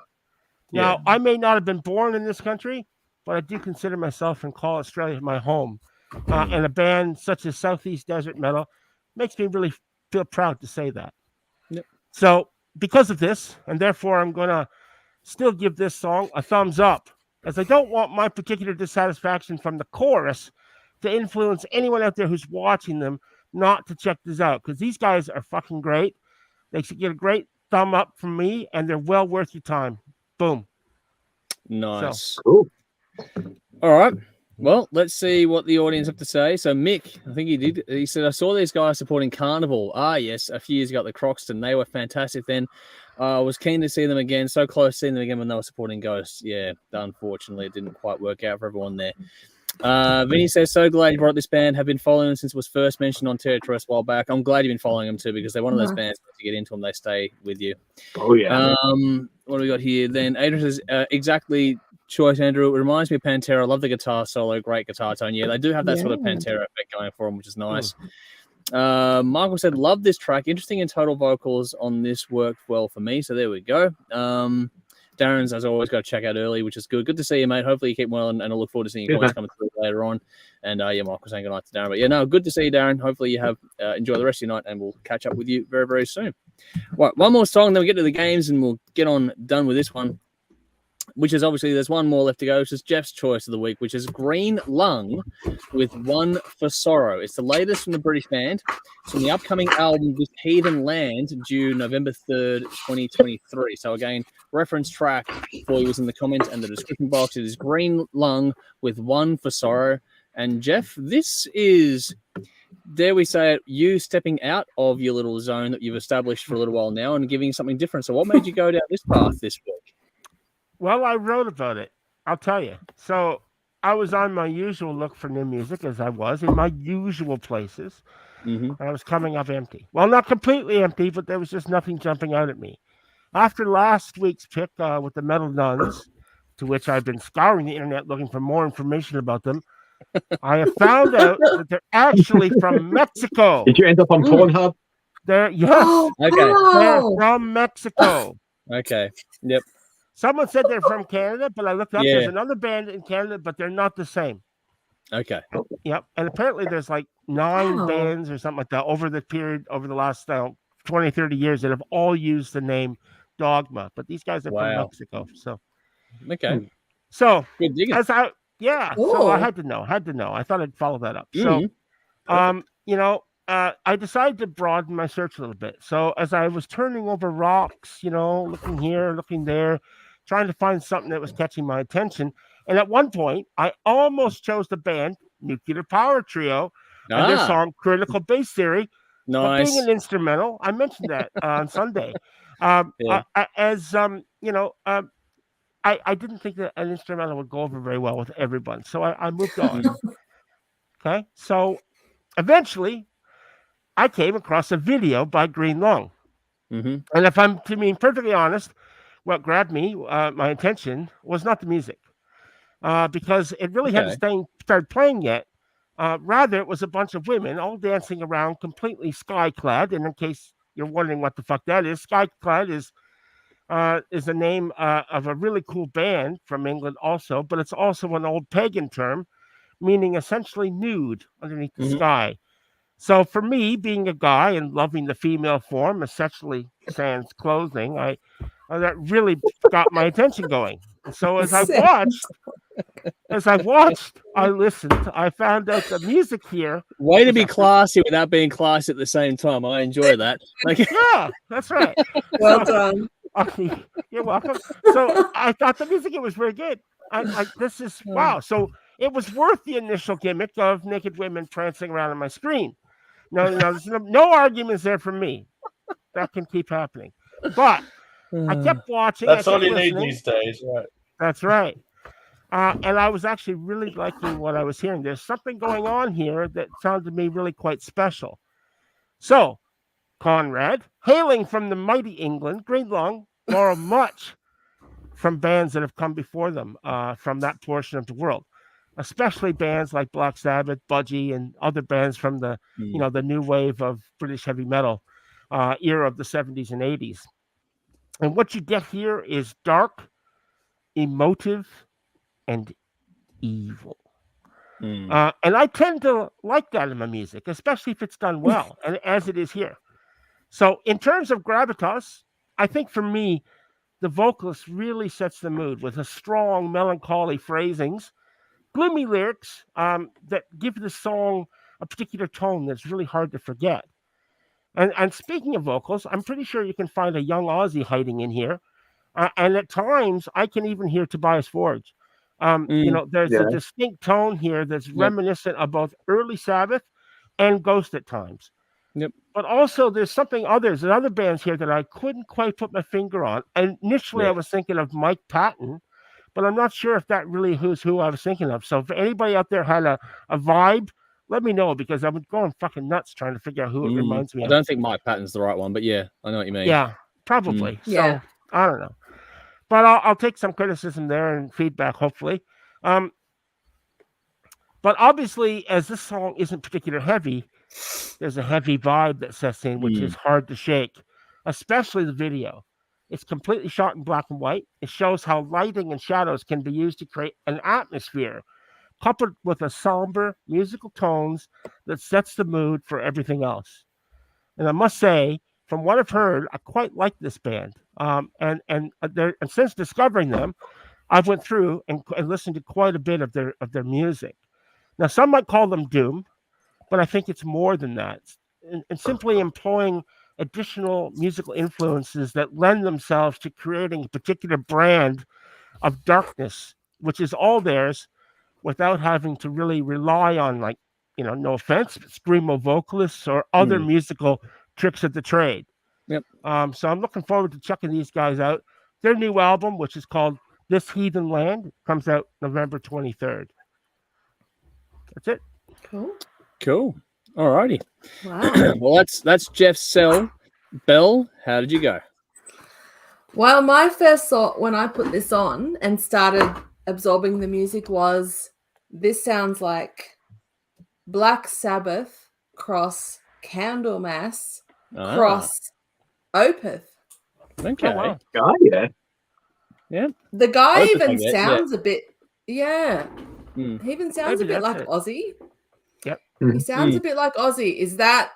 Now, I may not have been born in this country, but I do consider myself and call Australia my home. And a band such as Southeast Desert Metal makes me really feel proud to say that. Yep. So, because of this, and therefore I'm going to still give this song a thumbs up, as I don't want my particular dissatisfaction from the chorus to influence anyone out there who's watching them not to check this out, because these guys are fucking great. They should get a great thumb up from me, and they're well worth your time. Boom. Nice. So, cool. All right. Well, let's see what the audience have to say. So Mick, I think he said, I saw these guys supporting Carnival. Yes, a few years ago at the Croxton. They were fantastic then. I was keen to see them again. So close to seeing them again when they were supporting Ghosts. Yeah, unfortunately, it didn't quite work out for everyone there. Vinny says, so glad you brought this band. Have been following them since it was first mentioned on Terrorist a while back. I'm glad you've been following them too, because they're one of those bands to get into them. They stay with you. Oh, yeah. What do we got here? Then Adrian says, exactly choice, Andrew. It reminds me of Pantera. I love the guitar solo, great guitar tone. Yeah, they do have that sort of Pantera effect going for them, which is nice. Michael said, love this track. Interesting and total vocals on this worked well for me. So there we go. Darren's, as always, got to check out early, which is good. Good to see you, mate. Hopefully you keep well, and I look forward to seeing your comments coming through later on. And Michael saying good night to Darren. But yeah, no, good to see you, Darren. Hopefully you have enjoy the rest of your night, and we'll catch up with you very, very soon. Right, one more song, then we get to the games, and we'll get on done with this one. Which is obviously, there's one more left to go, which is Jeff's choice of the week, which is Green Lung with One for Sorrow. It's the latest from the British band. It's from the upcoming album, This Heathen Land, due November 3rd, 2023. So again, reference track for you is in the comments and the description box. It is Green Lung with One for Sorrow. And Jeff, this is, dare we say it, you stepping out of your little zone that you've established for a little while now and giving something different. So what made you go down this path this week? Well, I wrote about it. I'll tell you. So I was on my usual look for new music, as I was in my usual places. And I was coming up empty. Well, not completely empty, but there was just nothing jumping out at me. After last week's pick with the Metal Nuns, to which I've been scouring the internet looking for more information about them, I have found out that they're actually from Mexico. Did you end up on Pornhub? They're from Mexico. Okay. Yep. Someone said they're from Canada, but I looked up. There's another band in Canada, but they're not the same. Okay. Yep. And apparently there's like 9 bands or something like that over the last 20, 30 years that have all used the name Dogma. But these guys are from Mexico. So okay. So good digging. So I had to know. I thought I'd follow that up. So I decided to broaden my search a little bit. So as I was turning over rocks, looking here, looking there, trying to find something that was catching my attention. And at one point, I almost chose the band Nuclear Power Trio and their song Critical Bass Theory. Nice. Being an instrumental, I mentioned that on Sunday. I didn't think that an instrumental would go over very well with everyone. So I moved on. Okay. So eventually, I came across a video by Green Lung. And if I'm to be perfectly honest, what grabbed me, my attention, was not the music. Because it really hadn't started playing yet. Rather, it was a bunch of women all dancing around completely sky-clad. And in case you're wondering what the fuck that is, sky-clad is the name of a really cool band from England also, but it's also an old pagan term, meaning essentially nude underneath the sky. So for me, being a guy and loving the female form, essentially sans clothing, that really got my attention going. And so as I watched, I listened, I found out the music here. Way to be classy without being classy at the same time. I enjoy that. Like, yeah, that's right. Well done. You're welcome. So I thought the music, it was very good. This is wow. So it was worth the initial gimmick of naked women prancing around on my screen. No, there's no arguments there from me. That can keep happening. But I kept watching. That's all you listening. need these days, right? That's right. And I was actually really liking what I was hearing. There's something going on here that sounded to me really quite special. So, Conrad, hailing from the mighty England, Greenlong borrow much from bands that have come before them from that portion of the world, especially bands like Black Sabbath, Budgie, and other bands from the the new wave of British heavy metal era of the 70s and 80s. And what you get here is dark, emotive, and evil. And I tend to like that in my music, especially if it's done well, and as it is here. So in terms of gravitas, I think for me, the vocalist really sets the mood with a strong, melancholy phrasings, gloomy lyrics that give the song a particular tone that's really hard to forget. And speaking of vocals, I'm pretty sure you can find a young Ozzy hiding in here. And at times, I can even hear Tobias Forge. There's a distinct tone here that's reminiscent of both early Sabbath and Ghost at times. Yep. But also, there's other bands here that I couldn't quite put my finger on. And initially, I was thinking of Mike Patton, but I'm not sure if that really who's who I was thinking of. So if anybody out there had a vibe, let me know, because I'm going fucking nuts trying to figure out who it reminds me of. I don't think Mike Patton's the right one, but yeah, I know what you mean. Yeah, probably. Yeah. So I don't know. But I'll take some criticism there and feedback, hopefully. But obviously, as this song isn't particularly heavy, there's a heavy vibe that sets in, which is hard to shake, especially the video. It's completely shot in black and white. It shows how lighting and shadows can be used to create an atmosphere, coupled with a somber musical tones that sets the mood for everything else. And I must say, from what I've heard, I quite like this band. And since discovering them, I've went through and listened to quite a bit of their music. Now, some might call them doom, but I think it's more than that. And simply employing additional musical influences that lend themselves to creating a particular brand of darkness, which is all theirs, without having to really rely on, like, no offense, but screamo vocalists or other musical tricks of the trade. Yep. So I'm looking forward to checking these guys out. Their new album, which is called This Heathen Land, comes out November 23rd. That's it. Cool. All righty. Wow. Well, that's Jeff's cell. Belle, how did you go? Well, my first thought when I put this on and started absorbing the music was, this sounds like Black Sabbath cross Candlemass cross Opeth. Okay. Oh, wow. Oh, yeah. Yeah. The guy Opeth, even I get, sounds a bit, he even sounds Maybe a bit that's like it. Ozzy. Yep. He sounds a bit like Ozzy. Is that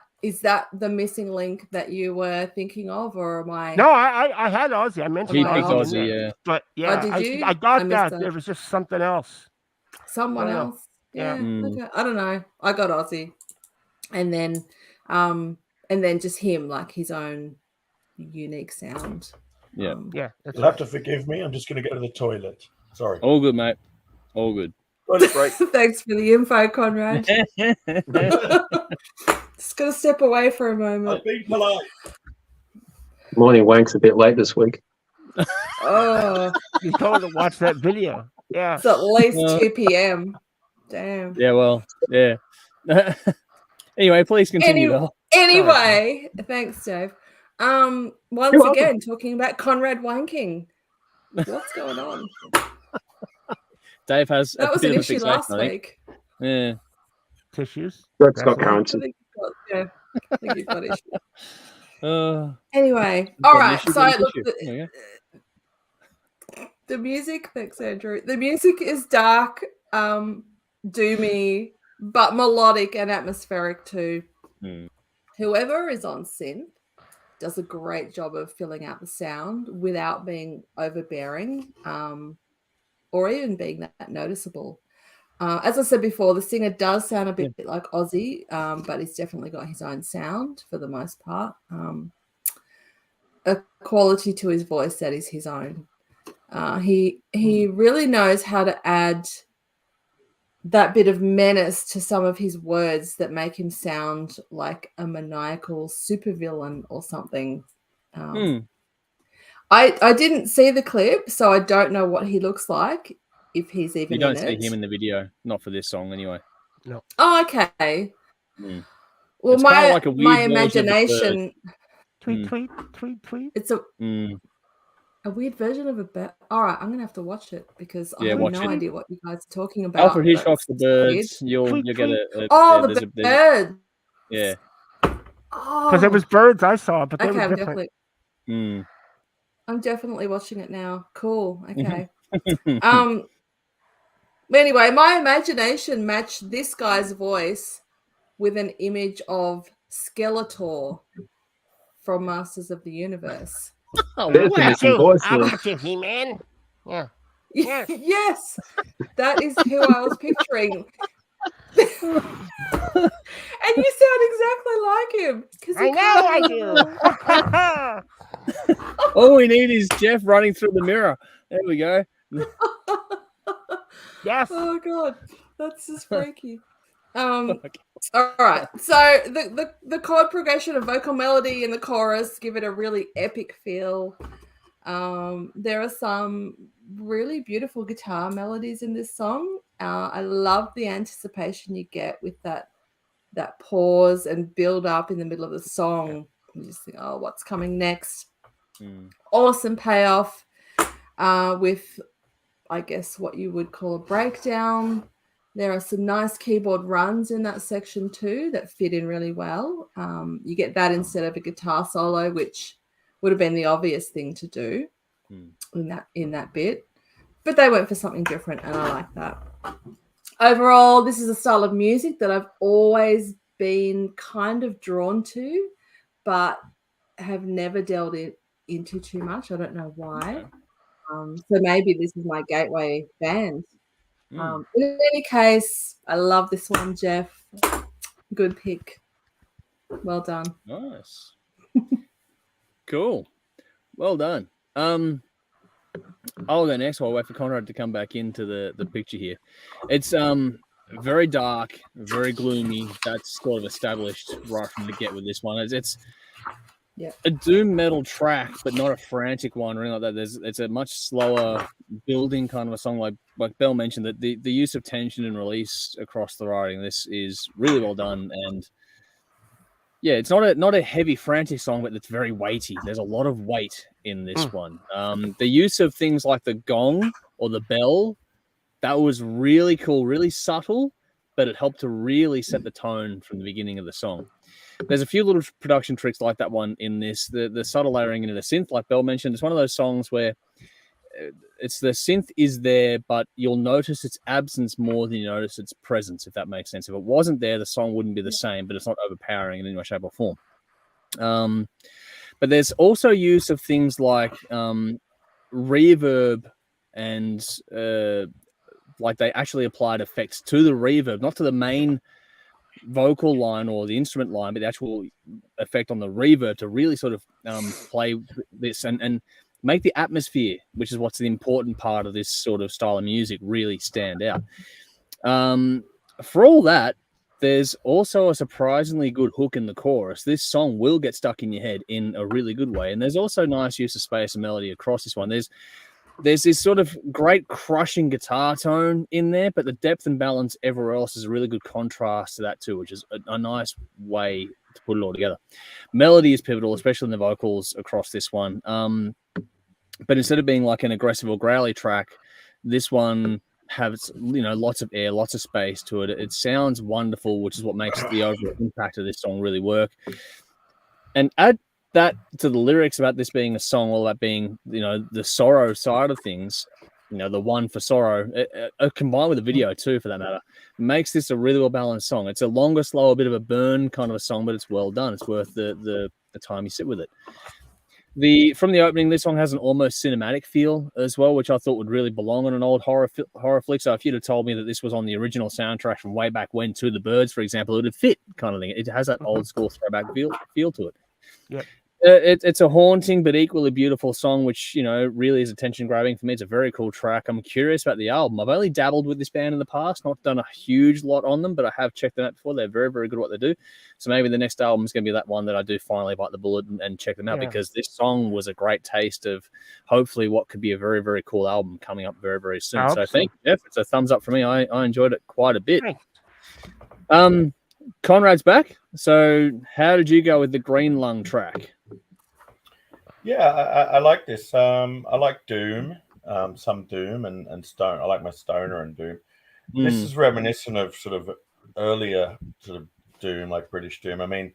the missing link that you were thinking of, or am I? No, I had Ozzy. I mentioned He Am I picked off? Ozzy, Ozzy, yeah. but Oh, did you? I got missed that. There was just something else. Someone I don't know. else. Yeah. Yeah. Okay. I don't know. I got Ozzy, and then just him, like his own unique sound. Yeah. Yeah. That's You'll have to forgive me. I'm just going to go to the toilet. Sorry. All good, mate. All good. Toilet break. Thanks for the info, Conrad. Just gonna step away for a moment. I've been polite. Morning wank's a bit late this week. Oh, You told her to watch that video. Yeah. it's at least 2 p.m. Damn. Yeah, well, yeah. Anyway, please continue. Belle. Anyway, thanks, Dave. Once You're again, talking about Conrad wanking. What's going on? Dave has That a was bit an of a issue fixation, last I think. week. Yeah. Tissues. That's got That's I currency. think you've got issues. Uh, Anyway, got all an right. issue, So got an look, issue. There you the music. Thanks, Andrew. The music is dark, doomy, but melodic and atmospheric too. whoever is on synth does a great job of filling out the sound without being overbearing, or even being that noticeable. As I said before, the singer does sound a bit like Ozzy, but he's definitely got his own sound for the most part. A quality to his voice that is his own. He really knows how to add that bit of menace to some of his words that make him sound like a maniacal supervillain or something. I didn't see the clip, so I don't know what he looks like, if he's even You don't in see it. him in the video, not for this song anyway. No. Oh, okay. Well, It's my kinda like a weird version of a imagination. Tweet. It's a weird version of a bird. All right, I'm gonna have to watch it because I have watch no it. idea what you guys are talking about. Alfred Hitchcock's The Birds. Tweet. You'll get a Oh, there's the a- bird. yeah. Because there was birds I saw, but they Okay, were different. I'm definitely watching it now. Cool. Okay. Anyway, my imagination matched this guy's voice with an image of Skeletor from Masters of the Universe. Oh, There's the missing voice. I got you, He-Man. Yeah. Yes. Yes, that is who I was picturing. And you sound exactly like him. I do. all we need is Jeff running through the mirror. There we go. Yes. Oh god, that's just freaky. All right. So the chord progression and vocal melody in the chorus give it a really epic feel. There are some really beautiful guitar melodies in this song. I love the anticipation you get with that pause and build up in the middle of the song. You just think, oh, what's coming next? Awesome payoff with, I guess, what you would call a breakdown. There are some nice keyboard runs in that section too that fit in really well. You get that instead of a guitar solo, which would have been the obvious thing to do in that bit. But they went for something different, and I like that. Overall, this is a style of music that I've always been kind of drawn to, but have never delved into too much. I don't know why. So maybe this is my gateway band. In any case, I love this one, Jeff. Good pick. Well done. Nice. Cool. Well done. I'll go next while I wait for Conrad to come back into the picture here. It's very dark, very gloomy. That's sort of established right from the get with this one. It's a doom metal track, but not a frantic one or anything like that. It's a much slower building kind of a song, like Belle mentioned, that the use of tension and release across the writing. This is really well done, and yeah, it's not a heavy frantic song, but it's very weighty. There's a lot of weight in this one. The use of things like the gong or the bell, that was really cool, really subtle, but it helped to really set the tone from the beginning of the song. There's a few little production tricks like that one in this. The subtle layering into the synth, like Belle mentioned, it's one of those songs where it's the synth is there, but you'll notice its absence more than you notice its presence, if that makes sense. If it wasn't there, the song wouldn't be the same, but it's not overpowering in any way, shape, or form. But there's also use of things like reverb and like they actually applied effects to the reverb, not to the main vocal line or the instrument line, but the actual effect on the reverb to really sort of play this and make the atmosphere, which is what's the important part of this sort of style of music, really stand out. For all that, there's also a surprisingly good hook in the chorus. This song will get stuck in your head in a really good way. And there's also nice use of space and melody across this one. There's this sort of great crushing guitar tone in there, but the depth and balance everywhere else is a really good contrast to that too, which is a nice way to put it all together. Melody is pivotal, especially in the vocals across this one. But instead of being like an aggressive or growly track, this one has, lots of air, lots of space to it. It sounds wonderful, which is what makes the overall impact of this song really work. And add that to the lyrics about this being a song all about being, the sorrow side of things. the one for sorrow, combined with the video too, for that matter, makes this a really well balanced song. It's a longer, slower, bit of a burn kind of a song, but it's well done. It's worth the time you sit with it. From the opening, this song has an almost cinematic feel as well, which I thought would really belong on an old horror flick. So if you'd have told me that this was on the original soundtrack from way back when, To the Birds, for example, it would have fit, kind of thing. It has that old school throwback feel to it. Yeah. It's a haunting but equally beautiful song, which, really is attention grabbing for me. It's a very cool track. I'm curious about the album. I've only dabbled with this band in the past, not done a huge lot on them, but I have checked them out before. They're very, very good at what they do. So maybe the next album is going to be that one that I do finally bite the bullet and check them out, because this song was a great taste of hopefully what could be a very, very cool album coming up very, very soon. So thank you, Jeff. It's a thumbs up for me. I enjoyed it quite a bit. Conrad's back. So how did you go with the Green Lung track? Yeah, I like this. I like Doom, some Doom and Stone. I like my Stoner and Doom. This is reminiscent of sort of earlier sort of Doom, like British Doom. I mean,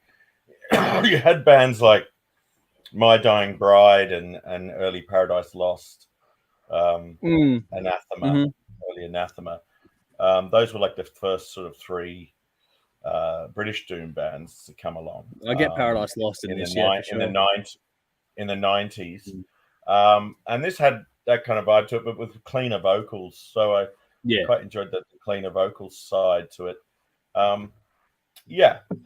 you had bands like My Dying Bride and early Paradise Lost, Anathema, early Anathema. Those were like the first sort of three British Doom bands to come along. I get Paradise Lost in this year, in the 90s. And this had that kind of vibe to it, but with cleaner vocals. So I quite enjoyed the cleaner vocals side to it. And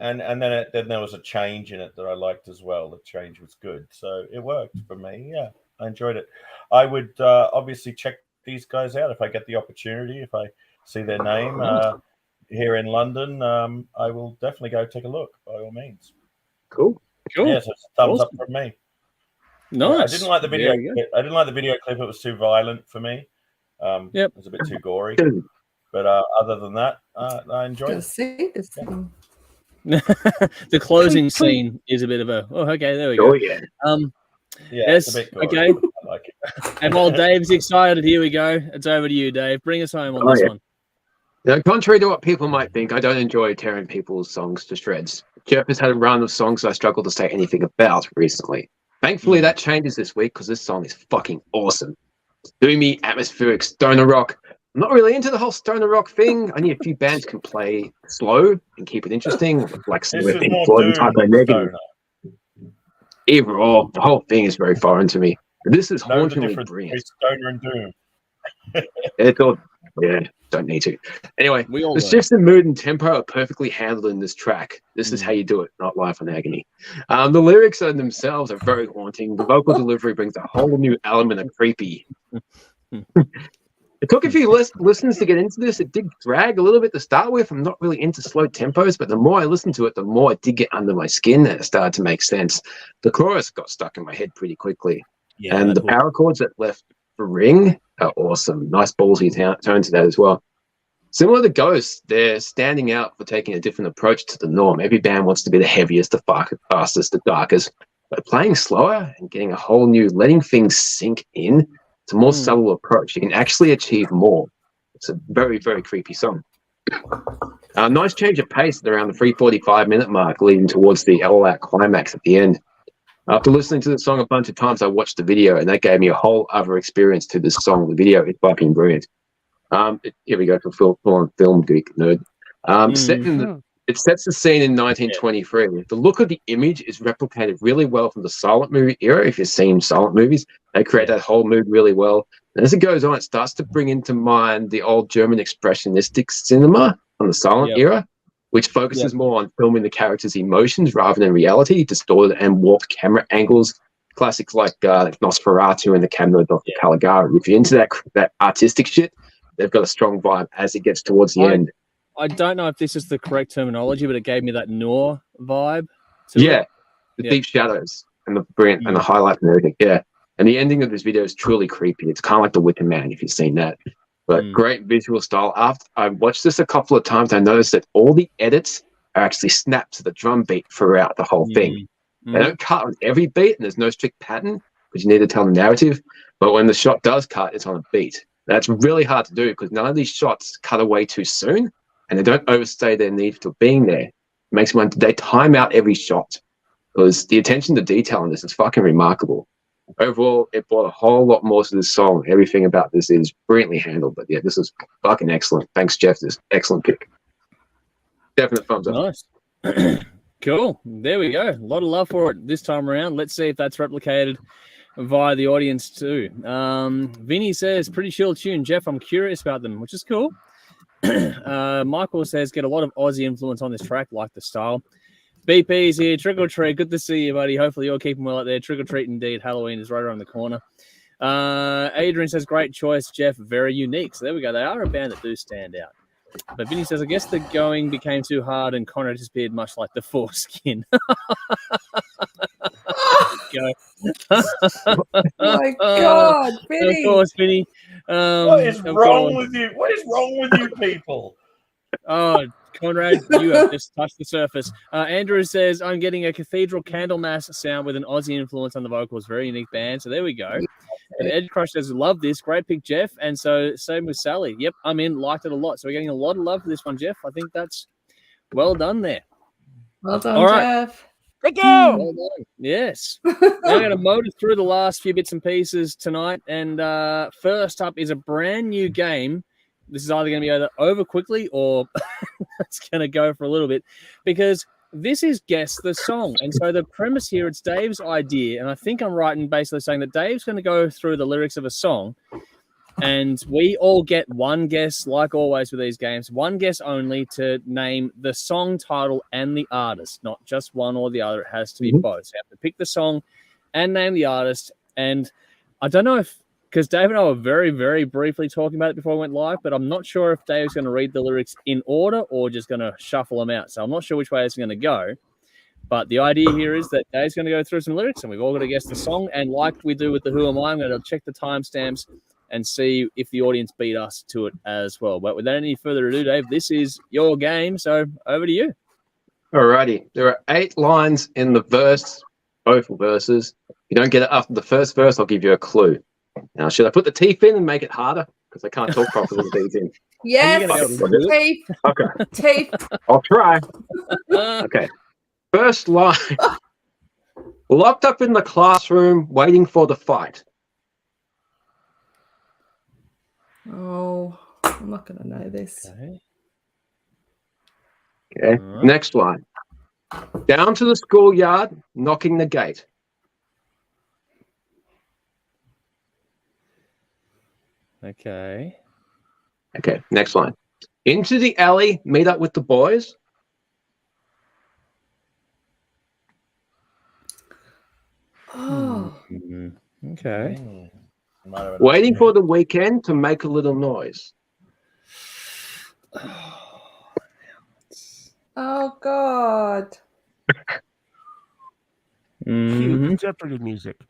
then there was a change in it that I liked as well. The change was good, so it worked for me. Yeah, I enjoyed it. I would obviously check these guys out if I get the opportunity. If I see their name here in London, I will definitely go take a look, by all means. Cool. Yeah, so it's a thumbs up from me. Nice. I didn't like the video. I didn't like the video clip. It was too violent for me. It was a bit too gory. But other than that, I enjoyed it. See this thing. The closing scene is a bit of a okay. There we go. Oh yeah. It's a bit gory. Okay. I like it. And while Dave's excited, here we go. It's over to you, Dave. Bring us home on this one. Now, contrary to what people might think, I don't enjoy tearing people's songs to shreds. Jeff has had a run of songs I struggle to say anything about recently. Thankfully, that changes this week because this song is fucking awesome. It's doomy, atmospheric, stoner rock. I'm not really into the whole stoner rock thing. Only a few bands can play slow and keep it interesting, like some of Pink Floyd and Type O Negative. Either or, the whole thing is very foreign to me. This is hauntingly brilliant. Stoner and doom. It's all, don't need to. Anyway, the shifts in mood and tempo are perfectly handled in this track. This is how you do it, not Life on Agony. The lyrics themselves are very haunting. The vocal delivery brings a whole new element of creepy. It took a few listens to get into this. It did drag a little bit to start with. I'm not really into slow tempos, but the more I listened to it, the more it did get under my skin and it started to make sense. The chorus got stuck in my head pretty quickly. And the power chords that left the ring are awesome. Nice ballsy tone to that as well. Similar to Ghost, they're standing out for taking a different approach to the norm. Every band wants to be the heaviest, the fastest, the darkest. But playing slower and getting a whole new, letting things sink in, it's a more subtle approach. You can actually achieve more. It's a very, very creepy song. Nice change of pace at around the 3:45-minute mark, leading towards the all-out climax at the end. After listening to the song a bunch of times, I watched the video, and that gave me a whole other experience to this song. The video is fucking brilliant. Here we go for full-on film geek nerd. It sets the scene in 1923. The look of the image is replicated really well from the silent movie era. If you've seen silent movies, they create that whole mood really well. And as it goes on, it starts to bring into mind the old German expressionistic cinema from the silent era, which focuses more on filming the characters' emotions rather than reality, distorted and warped camera angles. Classics like Nosferatu and the Camera of Dr. Caligari. If you're into that artistic shit, they've got a strong vibe as it gets towards the end. I don't know if this is the correct terminology, but it gave me that Noir vibe. The deep shadows and the brilliant and the highlight and everything. Yeah. And the ending of this video is truly creepy. It's kind of like The Wicker Man, if you've seen that. But great visual style. After I watched this a couple of times, I noticed that all the edits are actually snapped to the drum beat throughout the whole thing. They don't cut on every beat, and there's no strict pattern because you need to tell the narrative. But when the shot does cut, it's on a beat. That's really hard to do because none of these shots cut away too soon, and they don't overstay their need for being there. It makes me want they time out every shot because the attention to detail in this is fucking remarkable. overall, it brought a whole lot more to this song. Everything about this is brilliantly handled. But yeah, this is fucking excellent. Thanks, Jeff. This excellent pick. Definite thumbs up. Nice. Cool. There we go. A lot of love for it this time around. Let's see if that's replicated via the audience too. Vinny says, pretty chill tune, Jeff. I'm curious about them, which is cool. Michael says, get a lot of Aussie influence on this track, like the style. BP's here. Trick or treat. Good to see you, buddy. Hopefully you're keeping well out there. Trick or treat indeed. Halloween is right around the corner. Adrian says, great choice, Jeff. Very unique. So there we go. They are a band that do stand out. But Vinny says, I guess the going became too hard and Conrad disappeared, much like the foreskin. Oh my God, Vinny. Of course, Vinny. What is wrong with you? What is wrong with you people? Oh, Conrad, you have just touched the surface. Andrew says, I'm getting a cathedral candle mass sound with an Aussie influence on the vocals. Very unique band. So there we go. And Ed Crush says, love this. Great pick, Jeff. And so same with Sally. Yep, I'm in. Liked it a lot. So we're getting a lot of love for this one, Jeff. I think that's well done there. Well done, All right. Jeff. Thank you. Well done. Yes. Now I'm going to motor through the last few bits and pieces tonight. And first up is a brand new game. This is either going to be either over quickly or it's going to go for a little bit because this is Guess the Song. And so the premise here, it's Dave's idea. And I think I'm right in basically saying that Dave's going to go through the lyrics of a song. And we all get one guess, like always with these games, one guess only to name the song title and the artist, not just one or the other. It has to be both. So you have to pick the song and name the artist. And I don't know if, because Dave and I were very, very briefly talking about it before we went live, but I'm not sure if Dave's going to read the lyrics in order or just going to shuffle them out. So I'm not sure which way it's going to go. But the idea here is that Dave's going to go through some lyrics and we've all got to guess the song. And like we do with the Who Am I, I'm going to check the timestamps and see if the audience beat us to it as well. But without any further ado, Dave, this is your game. So over to you. Alrighty. There are 8 lines in the verse, both verses. If you don't get it after the first verse, I'll give you a clue. Now, should I put the teeth in and make it harder? Because I can't talk properly with these in. Yes, teeth. Okay. Teeth. I'll try. Okay. First line. Locked up in the classroom, waiting for the fight. Oh, I'm not going to know this. Okay. Right. Next line. Down to the schoolyard, knocking the gate. Okay. Okay, next line. Into the alley, meet up with the boys. Oh. Okay. Waiting for the weekend to make a little noise. Oh, God. Jeopardy music.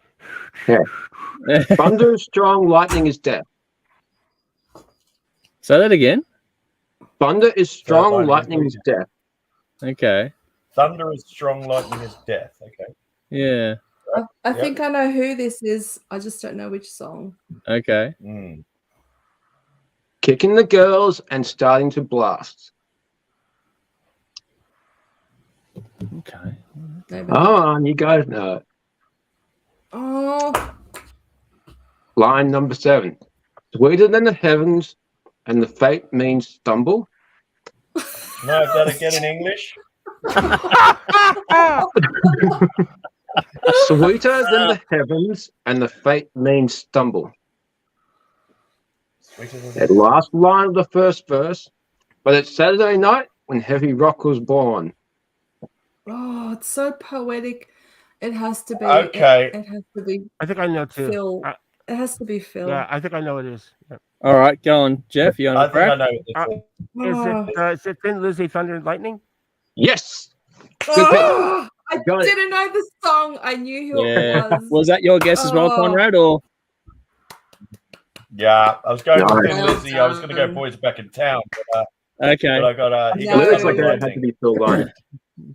Yeah. Thunder is strong, lightning is death. Say that again. Thunder is strong, lightning is death. Okay. Thunder is strong, lightning is death. Okay. Yeah. I think I know who this is. I just don't know which song. Okay. Kicking the girls and starting to blast. Okay. Maybe. Oh, and you guys know it. Oh. Line number 7. Sweeter than the heavens, and the fate means stumble. No, is that again in English? Sweeter than the heavens, and the fate means stumble. That last line of the first verse. But it's Saturday night when heavy rock was born. Oh, it's so poetic. It has to be. Okay. It has to be. I think I know too. Phil. It has to be Phil. Yeah, I think I know it is. Yeah. All right, go on, Jeff. You on I the think I crack? know Is it Thin Lizzy, Thunder and Lightning? Yes. Oh, I didn't know the song. I knew who it was. Was that your guess as well, Conrad? Or yeah, I was going with Thin Lizzy. I was going to go Boys Back in Town. okay. But I got Lyrics like that had to be Phil Lyon.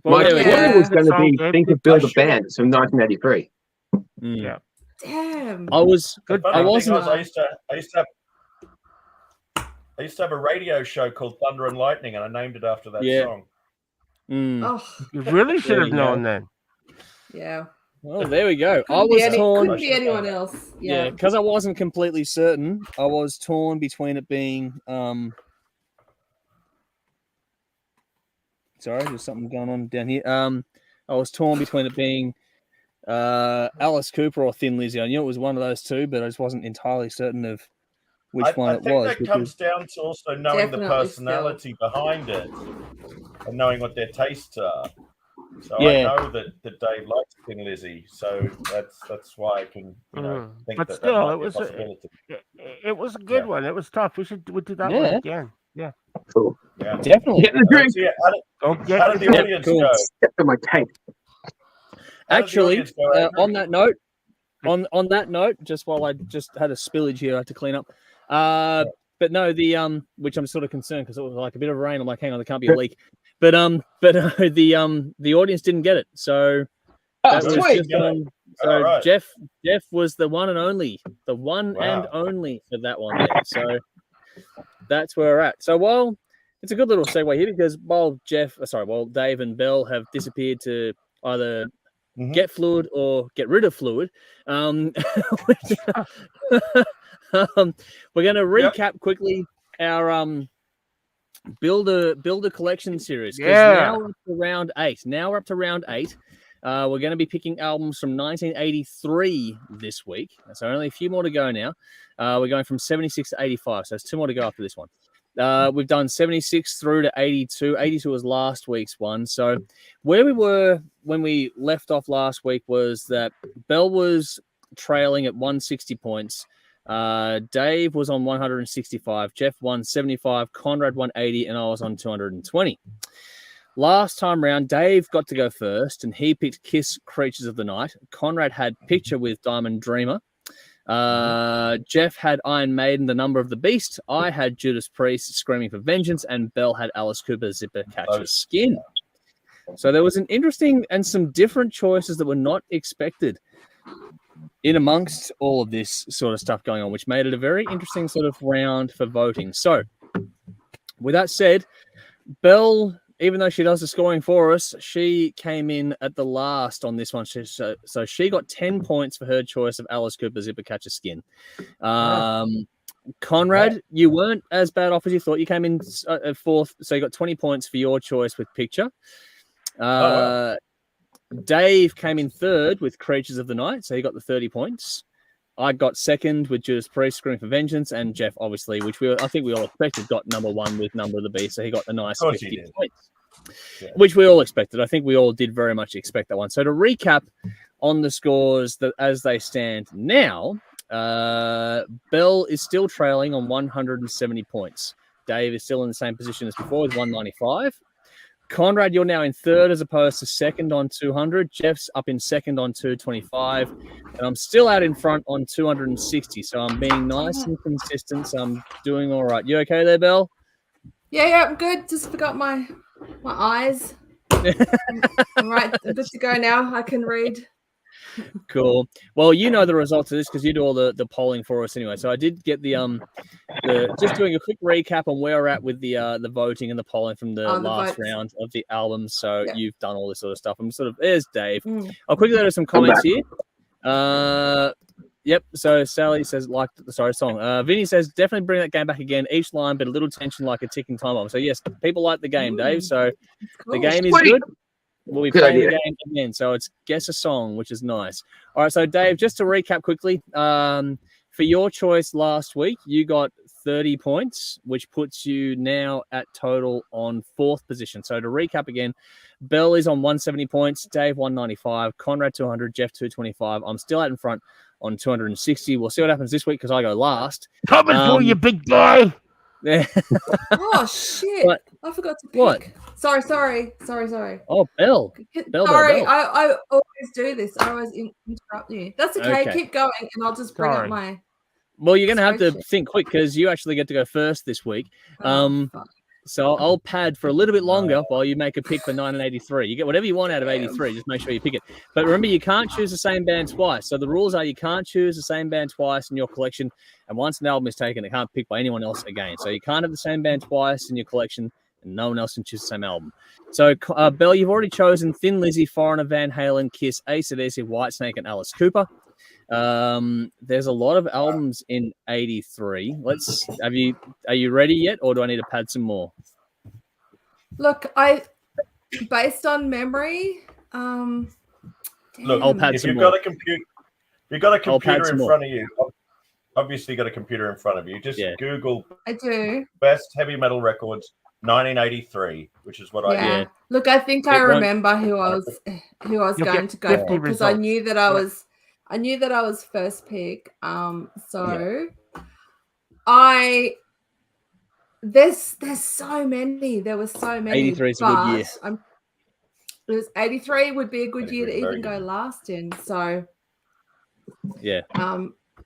My clue was going to be Think of Bill the Band. It's from 1983. Yeah. Damn. I was good. I wasn't. I used to have a radio show called Thunder and Lightning, and I named it after that song. Oh, You really should have known then. yeah. Well, there we go. I Couldn't be was any- torn. Couldn't be anyone else. Yeah, Yeah. because I wasn't completely certain. I was torn between it being sorry, there's something going on down here. I was torn between it being Alice Cooper or Thin Lizzy. I knew it was one of those two, but I just wasn't entirely certain of which one I it think was. that comes down to also knowing the Definitely personality behind it and knowing what their tastes are. So Yeah. I know that Dave likes Thin Lizzy, so that's why I can think But that still, might it be a was possibility. it was a good one. It was tough. We should do that one Yeah. again. Yeah. Cool. Yeah. Definitely. Get in the drink. So, yeah, how did the Yeah, audience cool. go? Step in my tank. How did the Actually, audience go, Andrew? on that note, just while I just had a spillage here, I had to clean up. But no, the which I'm sort of concerned because it was like a bit of rain. I'm like, hang on, there can't be a leak. But the audience didn't get it. So that was sweet. just so All right. Jeff was the one and only, and Wow. only for that one there. So that's where we're at. So while it's a good little segue here because while Dave and Belle have disappeared to either get fluid or get rid of fluid, we're going to recap quickly our build a collection series. Now we're up to round 8. We're going to be picking albums from 1983 this week. So only a few more to go now. We're going from 76 to 85. So there's 2 more to go after this one. We've done 76 through to 82. 82 was last week's one. So where we were when we left off last week was that Belle was trailing at 160 points. Dave was on 165. Jeff won 75. Conrad 180, and I was on 220. Last time round, Dave got to go first, and he picked Kiss, Creatures of the Night. Conrad had Picture with Diamond Dreamer. Jeff had Iron Maiden, The Number of the Beast. I had Judas Priest, Screaming for Vengeance, and Belle had Alice Cooper, Zipper Catches Skin. So there was an interesting and some different choices that were not expected in amongst all of this sort of stuff going on, which made it a very interesting sort of round for voting. So with that said, Belle, even though she does the scoring for us, she came in at the last on this one. So she got 10 points for her choice of Alice Cooper, Zipper Catcher Skin. Conrad, you weren't as bad off as you thought. You came in at 4th, so you got 20 points for your choice with Picture. Dave came in 3rd with Creatures of the Night, so he got the 30 points. I got 2nd with Judas Priest, Screaming for Vengeance, and Jeff, obviously, which I think we all expected, got number 1 with Number of the Beast, so he got a nice 50 points, which we all expected. I think we all did very much expect that one. So to recap on the scores as they stand now, Belle is still trailing on 170 points. Dave is still in the same position as before with 195. Conrad, you're now in 3rd as opposed to 2nd on 200. Jeff's up in 2nd on 225. And I'm still out in front on 260. So I'm being nice and consistent. So I'm doing all right. You okay there, Belle? Yeah, I'm good. Just forgot my eyes. I'm right. I'm good to go now. I can read. Cool. Well, you know the results of this because you do all the polling for us anyway. So I did get the just doing a quick recap on where we're at with the voting and the polling from the last round of the albums. So you've done all this sort of stuff. I'm sort of there's Dave. I'll quickly go to some comments here. Yep. So Sally says song. Vinny says definitely bring that game back again. Each line, but a little tension like a ticking time bomb. So yes, people like the game, Dave. So the game is good. We'll be playing the game again. So it's guess a song, which is nice. All right. So Dave, just to recap quickly, for your choice last week, you got 30 points, which puts you now at total on 4th position. So to recap again, Belle is on 170 points, Dave 195, Conrad 200, Jeff 225. I'm still out in front on 260. We'll see what happens this week because I go last. Coming for you, big boy. Oh shit! But, I forgot to pick. What? Sorry. Oh, Belle. Sorry, Belle. I always do this. I always interrupt you. That's okay. Keep going, and I'll just bring up my. Well, you're going to have to think quick because you actually get to go first this week. So I'll pad for a little bit longer while you make a pick for 1983. You get whatever you want out of 83. Just make sure you pick it. But remember, you can't choose the same band twice. So the rules are you can't choose the same band twice in your collection. And once an album is taken, it can't pick by anyone else again. So you can't have the same band twice in your collection. and no one else can choose the same album. So, Belle, you've already chosen Thin Lizzy, Foreigner, Van Halen, Kiss, AC/DC, Whitesnake, and Alice Cooper. There's a lot of albums in '83. Are you ready yet, or do I need to pad some more? Look, based on memory, look, I'll pad if some you've more. got a computer, in front of you. Obviously, got a computer in front of you. Just Google. I do. Best heavy metal records 1983, which is what I did. Look, I think I remember who I was going to go for, because I knew that I was first pick. There's so many. There were so many. 83 is a good year. It was 83 would be a good year to even go last in. So yeah.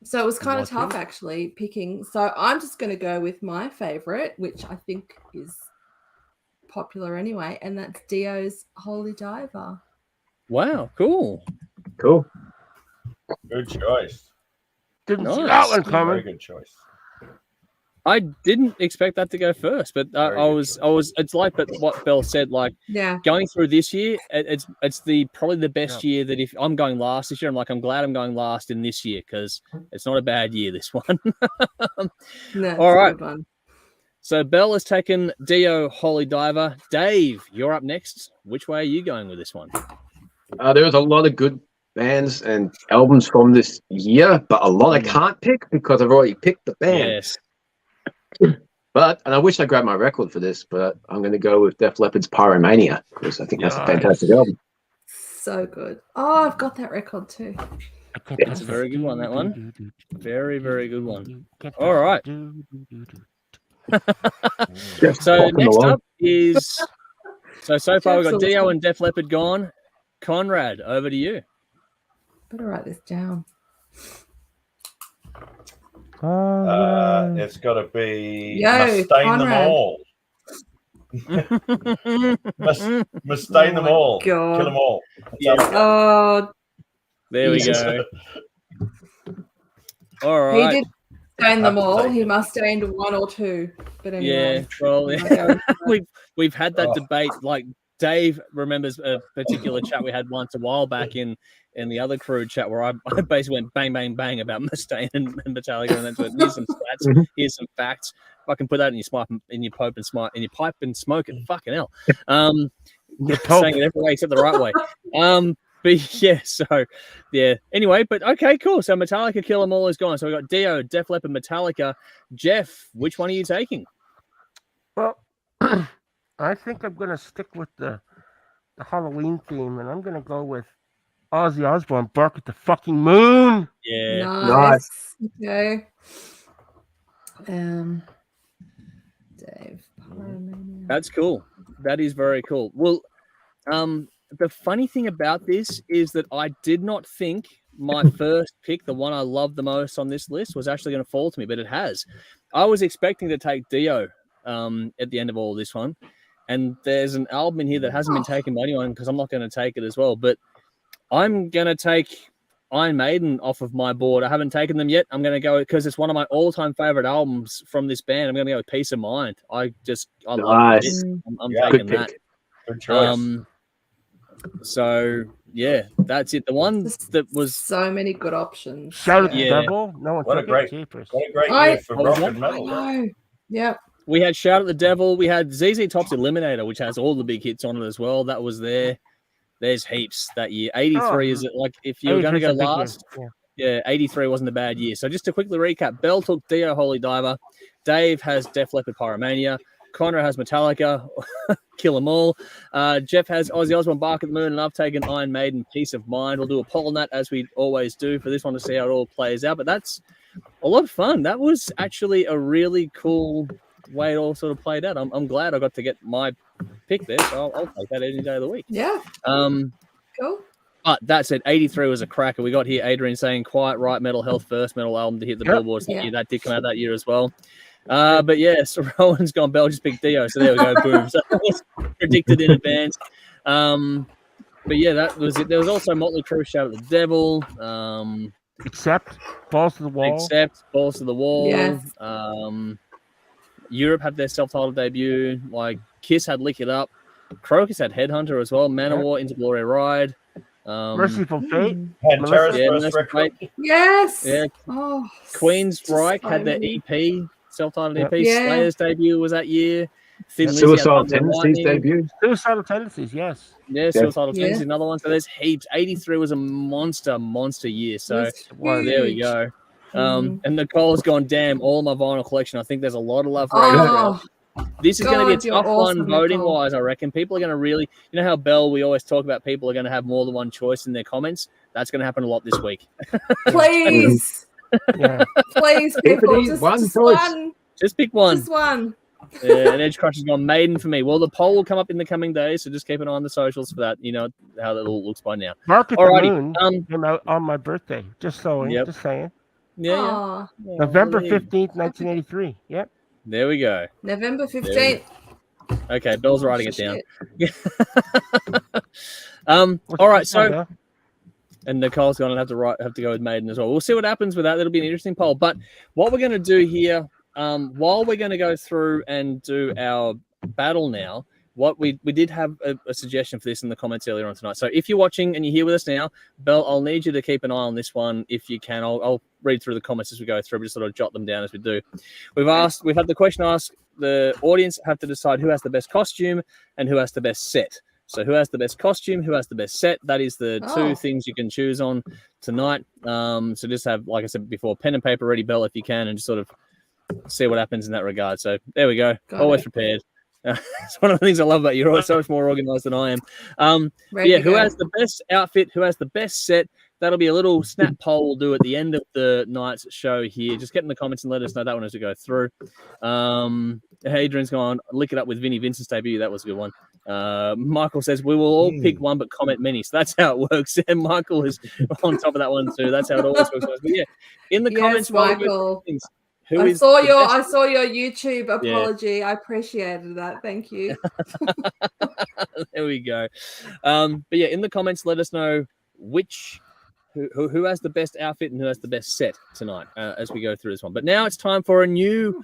So it was kind of tough actually picking. So I'm just going to go with my favorite, which I think is popular anyway, and that's Dio's Holy Diver. Wow, cool. Cool. Good choice. Didn't see that one coming. Very good choice. I didn't expect that to go first, but I was. It's like, but what Belle said, like, going through this year, it's probably the best year that if I'm going last this year, I'm glad I'm going last in this year because it's not a bad year, this one. No, all right. So Belle has taken Dio Holy Diver. Dave, you're up next. Which way are you going with this one? There was a lot of good bands and albums from this year, but a lot I can't pick because I've already picked the band. Yes. And I wish I grabbed my record for this, but I'm going to go with Def Leppard's Pyromania because I think that's a fantastic album. So good. Oh, I've got that record too. It's a very good one, that one. Very, very good one. All right. So next up is... So far we've got Dio and Def Leppard gone. Conrad, over to you. Better write this down. It's got to be Must Stain Them All. Must Stain Them All. God. Kill them all. Oh, there we go. All right. He did stain them all. He must stained one or two. But anyway. Yeah, well, we've had that debate. Like Dave remembers a particular chat we had once a while back in the other crew chat where I basically went bang, bang, bang about Mustaine and Metallica, and then here's some stats, here's some facts. If I can put that in your pipe and smoke it, fucking hell. Saying it every way except the right way. But yeah, so yeah. Anyway, but okay, cool. So Metallica Kill 'Em All is gone. So we got Dio, Def Leppard, Metallica. Jeff, which one are you taking? Well, I think I'm going to stick with the Halloween theme, and I'm going to go with Ozzy Osbourne, Bark at the Fucking Moon. Yeah. Nice. Okay. Dave. That's cool. That is very cool. Well, the funny thing about this is that I did not think my first pick, the one I love the most on this list, was actually going to fall to me, but it has. I was expecting to take Dio at the end of all this one, and there's an album in here that hasn't been taken by anyone because I'm not going to take it as well, but I'm going to take Iron Maiden off of my board. I haven't taken them yet. I'm going to go because it's one of my all-time favorite albums from this band. I'm going to go with Peace of Mind. I love it. I'm taking that. Good choice. So yeah, that's it. The one that was so many good options. Shout at the Devil. No one what a great year for rock and metal. Yeah. We had Shout at the Devil. We had ZZ Top's Eliminator, which has all the big hits on it as well. That was there. There's heaps that year. 83 is it like if you were going to go last? Yeah, 83 wasn't a bad year. So just to quickly recap, Belle took Dio Holy Diver. Dave has Def Leppard Pyromania. Connor has Metallica, Kill 'Em All. Jeff has Ozzy Osbourne, Bark at the Moon, and I've taken Iron Maiden, Peace of Mind. We'll do a poll on that as we always do for this one to see how it all plays out. But that's a lot of fun. That was actually a really cool way it all sort of played out. I'm glad I got to get my pick there, so I'll take that any day of the week. Yeah. Cool. But that said, 83 was a cracker. We got here Adrian saying Quiet Right, Mental Health, first metal album to hit the billboards that year. That did come out that year as well. But yeah, so Rowan's gone, Bell just picked Dio, so there we go, boom. So that was predicted in advance. But yeah, that was it. There was also Motley Crue, Shout at the Devil. Except Balls to the Wall. Yes. Europe had their self-titled debut. Like Kiss had Lick It Up. Crocus had Headhunter as well. Manowar, Into Glory Ride. Merciful Fate. Pantera's Yeah, first Merciful record. Fate. Yes. Yeah. Oh, Queen's just Reich so had their many. EP, self-titled EP. Yeah. Slayer's debut was that year. Thin Lizzy had Suicidal Thunder and Tendencies Lightning. debuted. Suicidal Tendencies, yes. Yeah, Suicidal Yeah. Tendencies, another one. So there's heaps. 83 was a monster year. So It was there we huge. go. Mhm. And Nicole's gone, damn, all my vinyl collection. I think there's a lot of love for 83. Oh, This is going to be a God, you're tough awesome, one voting Nicole. wise, I reckon. People are going to really, you know how Belle, we always talk about people are going to have more than one choice in their comments. That's going to happen a lot this week. please, Yeah. please, Keep it people, easy, just one just choice. one, Just pick one. just one. And Edge Crusher's gone Maiden for me. Well, the poll will come up in the coming days, so just keep an eye on the socials for that. You know how that all looks by now. Mark at Alrighty, the Moon came out on my birthday. Just saying. Yep. Just saying. Yeah. Aw, November there you- 15th, 1983. Yep. There we go. November 15th. Okay, Belle's Oh, writing it down. shit. All right, so Yeah. and Nicole's going to have to go with Maiden as well. We'll see what happens with that. That'll be an interesting poll. But what we're going to do here, while we're going to go through and do our battle now, what we did have a suggestion for this in the comments earlier on tonight. So if you're watching and you're here with us now, Belle, I'll need you to keep an eye on this one if you can. I'll read through the comments as we go through, but just sort of jot them down as we do. We've had the question asked. The audience have to decide who has the best costume and who has the best set. So who has the best costume, who has the best set? That is the two things you can choose on tonight. So just have, like I said before, pen and paper ready, Belle, if you can, and just sort of see what happens in that regard. So there we go. Got Always it. prepared. It's one of the things I love about you. You're always so much more organized than I am. Ready Yeah, to who go. has the best outfit? Who has the best set? That'll be a little snap poll we'll do at the end of the night's show here. Just get in the comments and let us know that one as we go through. Hadrian's gone, lick it up with Vinnie Vincent's debut. That was a good one. Michael says, we will all pick one but comment many. So that's how it works. And Michael is on top of that one too. That's how it always works. But yeah, in the Yes, comments, while we go Michael. through things, who I is saw the your best- YouTube apology. I appreciated that. Thank you. There we go. But yeah, in the comments, let us know who has the best outfit and who has the best set tonight as we go through this one. But now it's time for a new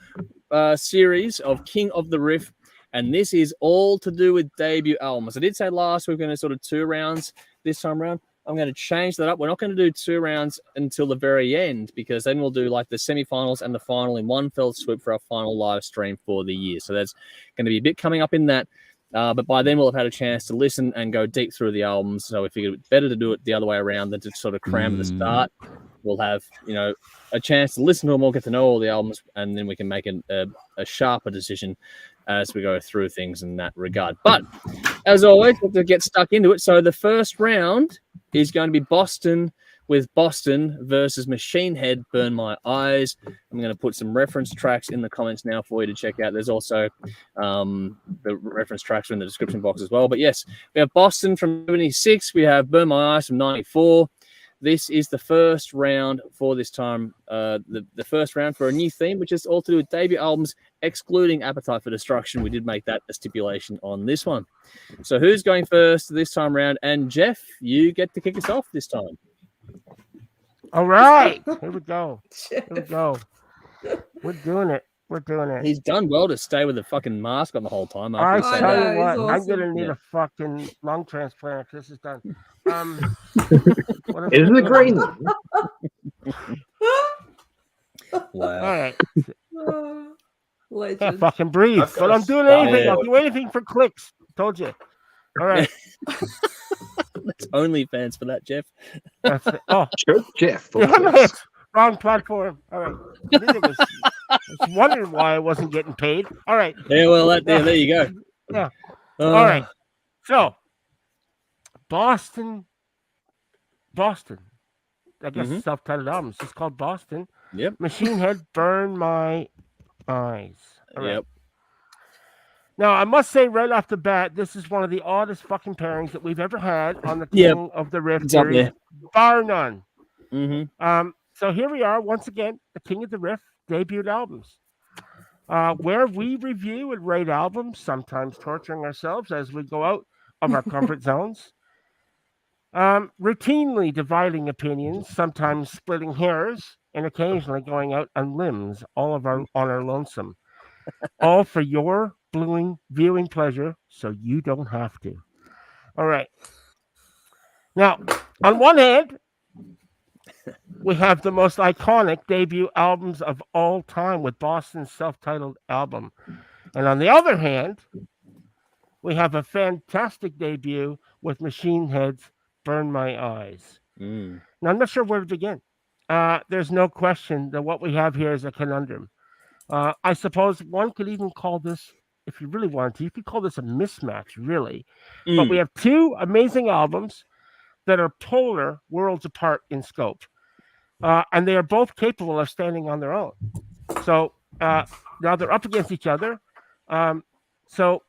series of King of the Riff, and this is all to do with debut albums. I did say last week we're going to sort of 2 rounds this time around. I'm going to change that up. We're not going to do 2 rounds until the very end, because then we'll do like the semifinals and the final in one fell swoop for our final live stream for the year. So there's going to be a bit coming up in that. But by then we'll have had a chance to listen and go deep through the albums. So we figured it's better to do it the other way around than to sort of cram at the start. We'll have, a chance to listen to them all, get to know all the albums, and then we can make a sharper decision as we go through things in that regard. But as always, we'll get stuck into it. So the first round is going to be Boston with Boston versus Machine Head, Burn My Eyes. I'm going to put some reference tracks in the comments now for you to check out. There's also the reference tracks are in the description box as well. But yes, we have Boston from 76. We have Burn My Eyes from 94. This is the first round for this time, the first round for a new theme, which is all to do with debut albums, excluding Appetite for Destruction. We did make that a stipulation on this one. So who's going first this time round? And Jeff, you get to kick us off this time. All right. Here we go. Here we go. We're doing it. We're doing it. He's done well to stay with a fucking mask on the whole time. I After tell that. you what, he's I'm awesome. gonna need Yeah. a fucking lung transplant if this is done. Is it a green? All Wow. right. Oh, I legend. fucking breathe. I've got But a I'm doing spot. anything. Yeah. I'll do anything for clicks. Told you. All right. That's OnlyFans for that, Jeff. That's it. Oh, Sure, Jeff. yeah, no, wrong platform. All right. I was wondering why I wasn't getting paid. All right. Yeah, well, there you go. Yeah. Oh, All right. So, Boston. I guess Mhm. self-titled album. It's just called Boston. Yep. Machine Head, Burn My Eyes. All right. Yep. Now, I must say right off the bat, this is one of the oddest fucking pairings that we've ever had on the Yep. King of the Riff It's up series, there. bar none. Mm-hmm. So here we are once again, the King of the Riff debut albums, where we review and rate albums, sometimes torturing ourselves as we go out of our comfort zones, routinely dividing opinions, sometimes splitting hairs, and occasionally going out on limbs, all of our on our lonesome. all for your viewing pleasure, so you don't have to. All right. Now, on one hand, we have the most iconic debut albums of all time with Boston's self-titled album. And on the other hand, we have a fantastic debut with Machine Head's Burn My Eyes. Now, I'm not sure where to begin. There's no question that what we have here is a conundrum. I suppose one could even call this, if you really wanted to, you could call this a mismatch, really. But we have two amazing albums that are polar worlds apart in scope. And they are both capable of standing on their own. So now they're up against each other. So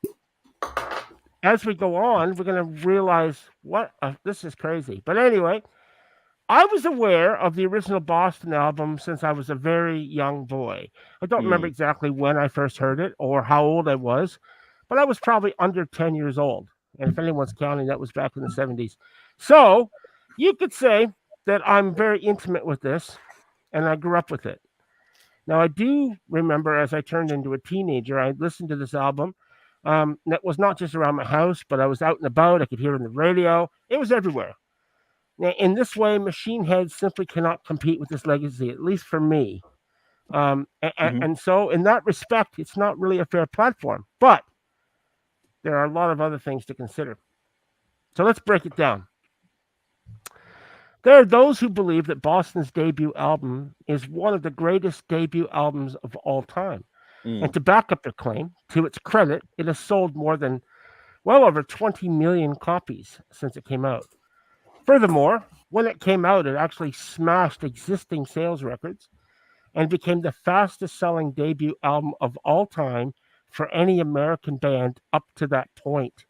as we go on, we're going to realize what this is crazy. But anyway, I was aware of the original Boston album since I was a very young boy. I don't remember exactly when I first heard it or how old I was, but I was probably under 10 years old. And if anyone's counting, that was back in the 70s. So you could say that I'm very intimate with this, and I grew up with it. Now, I do remember as I turned into a teenager, I listened to this album. That was not just around my house, but I was out and about. I could hear it on the radio. It was everywhere. Now, in this way, Machine Head simply cannot compete with this legacy, at least for me. And so in that respect, it's not really a fair platform. But there are a lot of other things to consider. So let's break it down. There are those who believe that Boston's debut album is one of the greatest debut albums of all time. And to back up their claim, to its credit, it has sold more than, well over 20 million copies since it came out. Furthermore, when it came out, it actually smashed existing sales records and became the fastest-selling debut album of all time for any American band up to that point.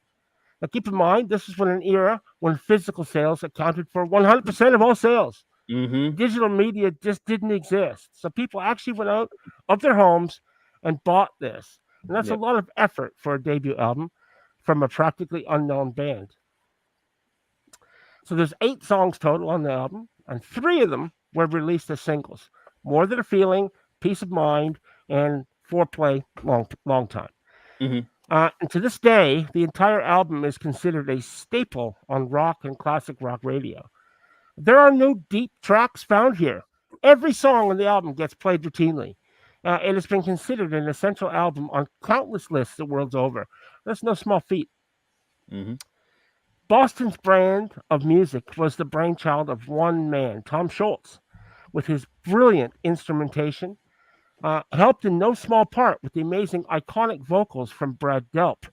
Now, keep in mind, this is an era when physical sales accounted for 100% of all sales. Digital media just didn't exist. So people actually went out of their homes and bought this. And that's a lot of effort for a debut album from a practically unknown band. So there's 8 songs total on the album, and 3 of them were released as singles. More Than a Feeling, Peace of Mind, and Foreplay, Long Time. And to this day, the entire album is considered a staple on rock and classic rock radio. There are no deep tracks found here. Every song on the album gets played routinely. It has been considered an essential album on countless lists the world over. That's no small feat. Boston's brand of music was the brainchild of one man, Tom Scholz, with his brilliant instrumentation, helped in no small part with the amazing iconic vocals from Brad Delp.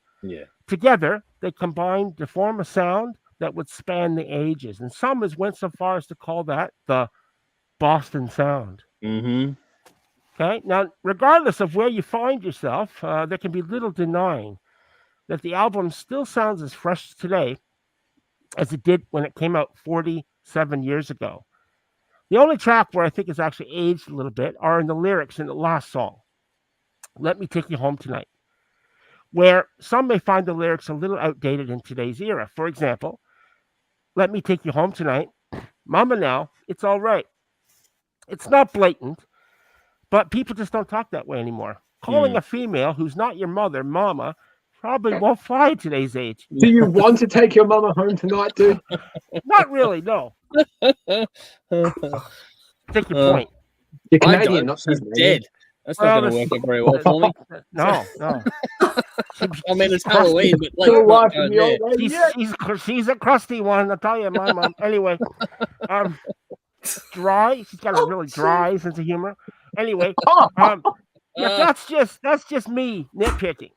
Together, they combined to form a sound that would span the ages, and some has went so far as to call that the Boston sound. Okay, now, regardless of where you find yourself, there can be little denying that the album still sounds as fresh today as it did when it came out 47 years ago. The only track where I think it's actually aged a little bit are in the lyrics in the last song, Let Me Take You Home Tonight, where some may find the lyrics a little outdated in today's era. For example, Let me take you home tonight. Mama, now, it's all right. It's not blatant, but people just don't talk that way anymore. Calling a female who's not your mother, mama, probably won't fly in today's age. Do you want to take your mama home tonight, dude? Not really, no. Take your point. You're Canadian, not she's Canadian. dead. That's not going to work out very well for me. No. I mean, it's Halloween, but like, Still not alive going from the there. old days, She's a crusty one, I tell you, my mom. Anyway, dry. She's got a really dry sense of humor. Anyway, that's just me nitpicking.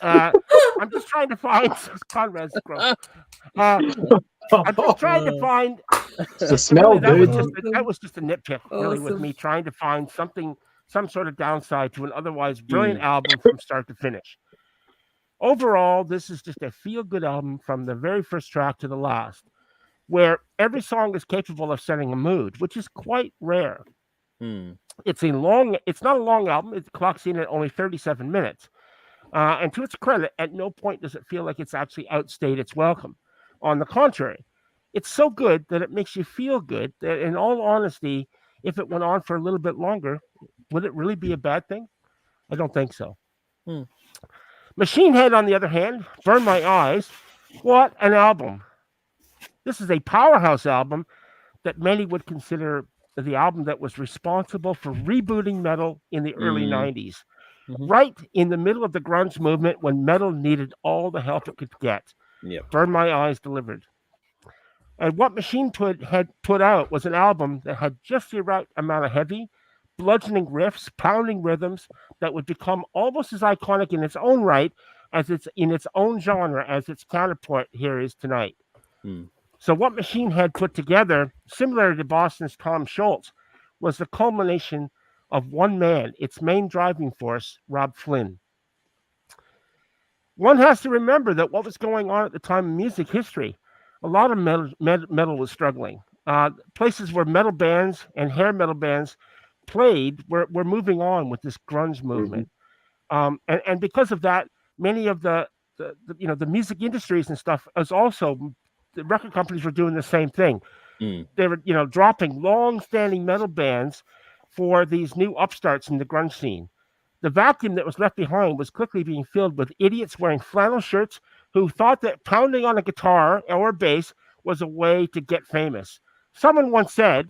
I'm just trying to find Conrad's gross. I'm just trying to find. The smell, really, dude. that was just a nitpick, really, with me trying to find some sort of downside to an otherwise brilliant album from start to finish. Overall, this is just a feel-good album from the very first track to the last, where every song is capable of setting a mood, which is quite rare. It's not a long album. It clocks in at only 37 minutes. And to its credit, at no point does it feel like it's actually outstayed its welcome. On the contrary, it's so good that it makes you feel good that, in all honesty, if it went on for a little bit longer, would it really be a bad thing? I don't think so. Machine Head, on the other hand, Burn My Eyes. What an album. This is a powerhouse album that many would consider the album that was responsible for rebooting metal in the early 90s. Right in the middle of the grunge movement when metal needed all the help it could get. Burn My Eyes delivered. And what Machine had put out was an album that had just the right amount of heavy, bludgeoning riffs, pounding rhythms that would become almost as iconic in its own right as it's in its own genre as its counterpart here is tonight. So what Machine had put together, similar to Boston's Tom Scholz, was the culmination of one man, its main driving force, Rob Flynn. One has to remember that what was going on at the time in music history, a lot of metal was struggling. Places where metal bands and hair metal bands played were moving on with this grunge movement. And because of that, many of the music industries and stuff as also, the record companies were doing the same thing. They were, dropping long-standing metal bands for these new upstarts in the grunge scene. The vacuum that was left behind was quickly being filled with idiots wearing flannel shirts who thought that pounding on a guitar or bass was a way to get famous. Someone once said,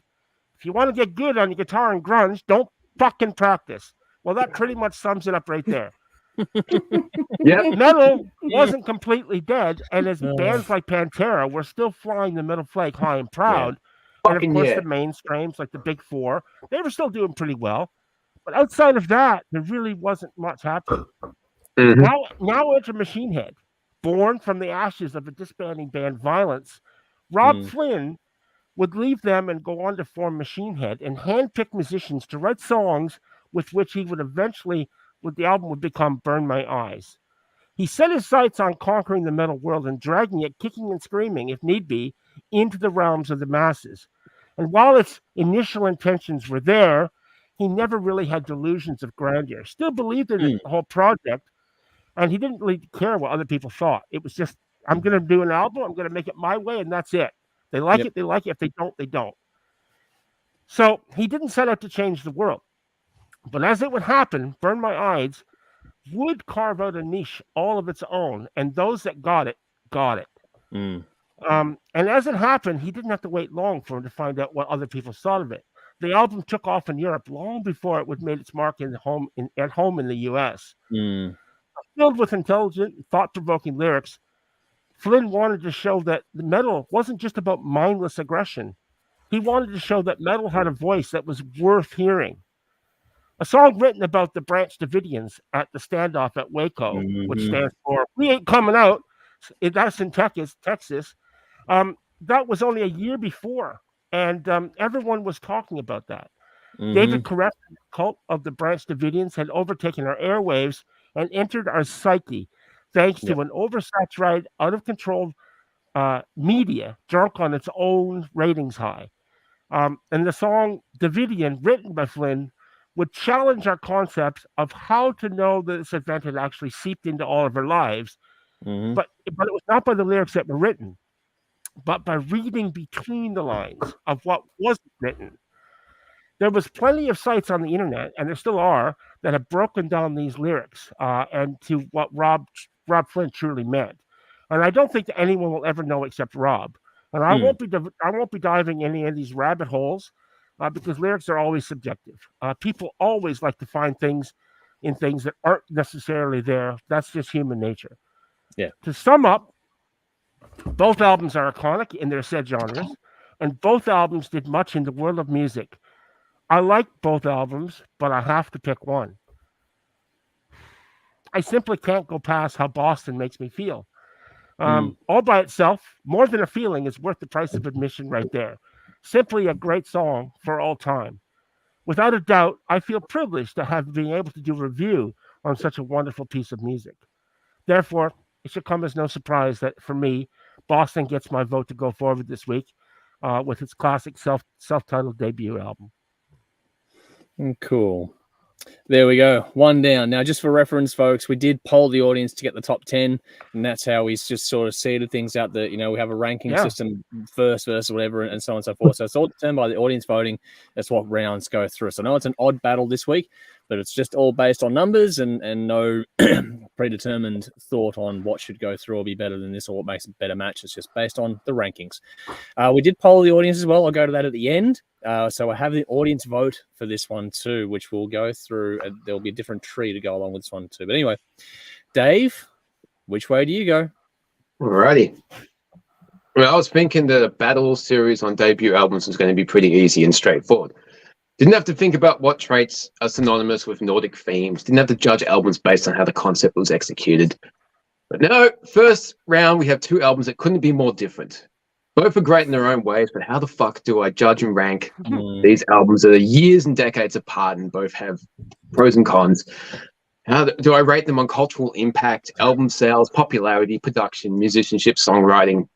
if you want to get good on your guitar and grunge, don't fucking practice. Well, that pretty much sums it up right there. Metal wasn't completely dead, and as bands like Pantera were still flying the metal flag high and proud, and of course the mainstreams like the Big Four, they were still doing pretty well. But outside of that, there really wasn't much happening. Now enter Machine Head, born from the ashes of a disbanding band Violence. Rob Flynn would leave them and go on to form Machine Head and handpick musicians to write songs with which he would eventually, the album would become Burn My Eyes. He set his sights on conquering the metal world and dragging it, kicking and screaming, if need be, into the realms of the masses. And while its initial intentions were there, he never really had delusions of grandeur. Still believed in the whole project, and he didn't really care what other people thought. It was just, I'm going to do an album, I'm going to make it my way, and that's it. They like it, they like it. If they don't, they don't. So he didn't set out to change the world. But as it would happen, Burn My Eyes would carve out a niche all of its own, and those that got it, got it. And as it happened, he didn't have to wait long for him to find out what other people thought of it. The album took off in Europe long before it would made its mark at home in the U.S. Filled with intelligent, thought-provoking lyrics, Flynn wanted to show that the metal wasn't just about mindless aggression. He wanted to show that metal had a voice that was worth hearing. A song written about the Branch Davidians at the standoff at Waco, which stands for "We Ain't Coming Out." That's in Texas. That was only a year before, and everyone was talking about that. David Koreff, the cult of the Branch Davidians, had overtaken our airwaves and entered our psyche, thanks to an oversaturated, out-of-control media, drunk on its own ratings high. And the song "Davidian," written by Flynn, would challenge our concepts of how to know that this event had actually seeped into all of our lives. But it was not by the lyrics that were written, but by reading between the lines of what wasn't written. There was plenty of sites on the internet, and there still are, that have broken down these lyrics and to what Rob Flynn truly meant. And I don't think that anyone will ever know except Rob. And I won't be diving any of these rabbit holes because lyrics are always subjective. People always like to find things in things that aren't necessarily there. That's just human nature. To sum up, both albums are iconic in their said genres, and both albums did much in the world of music. I like both albums, but I have to pick one. I simply can't go past how Boston makes me feel. All by itself, More Than a Feeling is worth the price of admission right there. Simply a great song for all time. Without a doubt, I feel privileged to have been able to do a review on such a wonderful piece of music. Therefore, it should come as no surprise that for me, Boston gets my vote to go forward this week with its classic self-titled debut album. Cool. There we go. One down. Now, just for reference, folks, we did poll the audience to get the top 10, and that's how we just sort of seeded things out that, we have a ranking system, first versus whatever, and so on and so forth. So it's all determined by the audience voting. That's what rounds go through. So I know it's an odd battle this week, but it's just all based on numbers and no predetermined thought on what should go through or be better than this or what makes a better match. It's just based on the rankings. We did poll the audience as well. I'll go to that at the end. So I have the audience vote for this one too, which we'll go through. There'll be a different tree to go along with this one too. But anyway, Dave, which way do you go? Alrighty. Well, I was thinking the battle series on debut albums was going to be pretty easy and straightforward. Didn't have to think about what traits are synonymous with Nordic themes. Didn't have to judge albums based on how the concept was executed. But no, first round, we have 2 albums that couldn't be more different. Both are great in their own ways, but how the fuck do I judge and rank these albums that are years and decades apart and both have pros and cons? How do I rate them on cultural impact, album sales, popularity, production, musicianship, songwriting?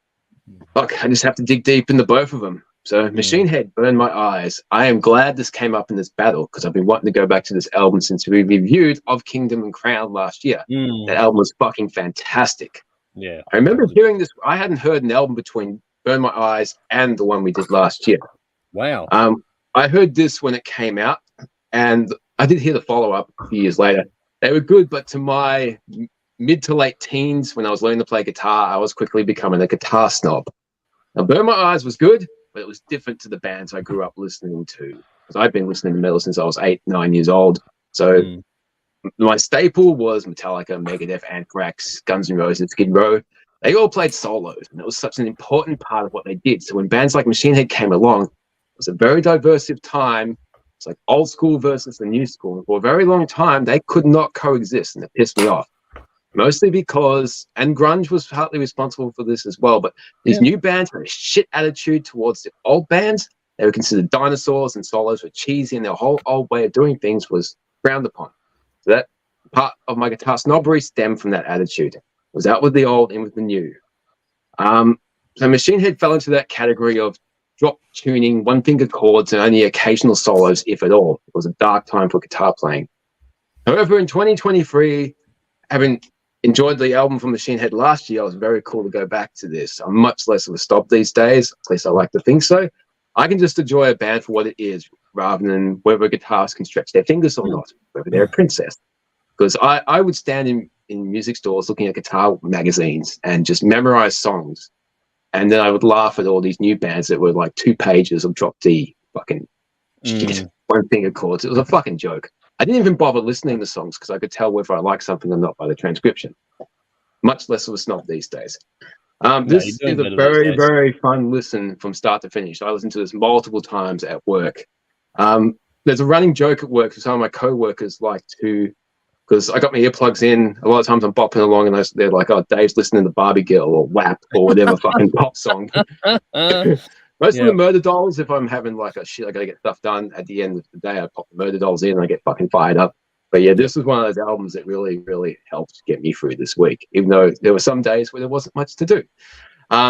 Fuck, I just have to dig deep into both of them. So Machine Head burned my eyes. I am glad this came up in this battle because I've been wanting to go back to this album since we reviewed Of Kingdom and Crown last year. That album was fucking fantastic. Yeah. I remember hearing this. I hadn't heard an album between Burn My Eyes and the one we did last year. Wow. I heard this when it came out, and I did hear the follow-up a few years later. They were good, but to my mid to late teens, when I was learning to play guitar, I was quickly becoming a guitar snob. Now, Burn My Eyes was good, but it was different to the bands I grew up listening to. Because I've been listening to metal since I was 8, 9 years old. So my staple was Metallica, Megadeth, Anthrax, Guns N' Roses, Skid Row. They all played solos, and it was such an important part of what they did. So when bands like Machine Head came along, it was a very diverse time. It's like old school versus the new school. And for a very long time, they could not coexist, and it pissed me off. Mostly because, and grunge was partly responsible for this as well, but these new bands had a shit attitude towards the old bands. They were considered dinosaurs, and solos were cheesy, and their whole old way of doing things was frowned upon. So that part of my guitar snobbery stemmed from that attitude. It was out with the old, in with the new. So Machine Head fell into that category of drop tuning, one-finger chords, and only occasional solos, if at all. It was a dark time for guitar playing. However, in 2023, having enjoyed the album from Machine Head last year, it was very cool to go back to this. I'm much less of a snob these days, at least I like to think so. I can just enjoy a band for what it is, rather than whether a guitarist can stretch their fingers or not, whether they're a princess. Because I would stand in music stores looking at guitar magazines and just memorize songs. And then I would laugh at all these new bands that were like 2 pages of drop D fucking shit, one-finger chords. It was a fucking joke. I didn't even bother listening to songs because I could tell whether I like something or not by the transcription. Much less of a snob these days. This is a very, very fun listen from start to finish. I listened to this multiple times at work. There's a running joke at work. Some of my co-workers like to, because I got my earplugs in. A lot of times I'm bopping along and they're like, oh, Dave's listening to Barbie Girl or WAP or whatever fucking pop song. Most of the Murder Dolls, if I'm having like a shit, I gotta get stuff done at the end of the day, I pop the Murder Dolls in and I get fucking fired up. But yeah, this was one of those albums that really, really helped get me through this week, even though there were some days where there wasn't much to do.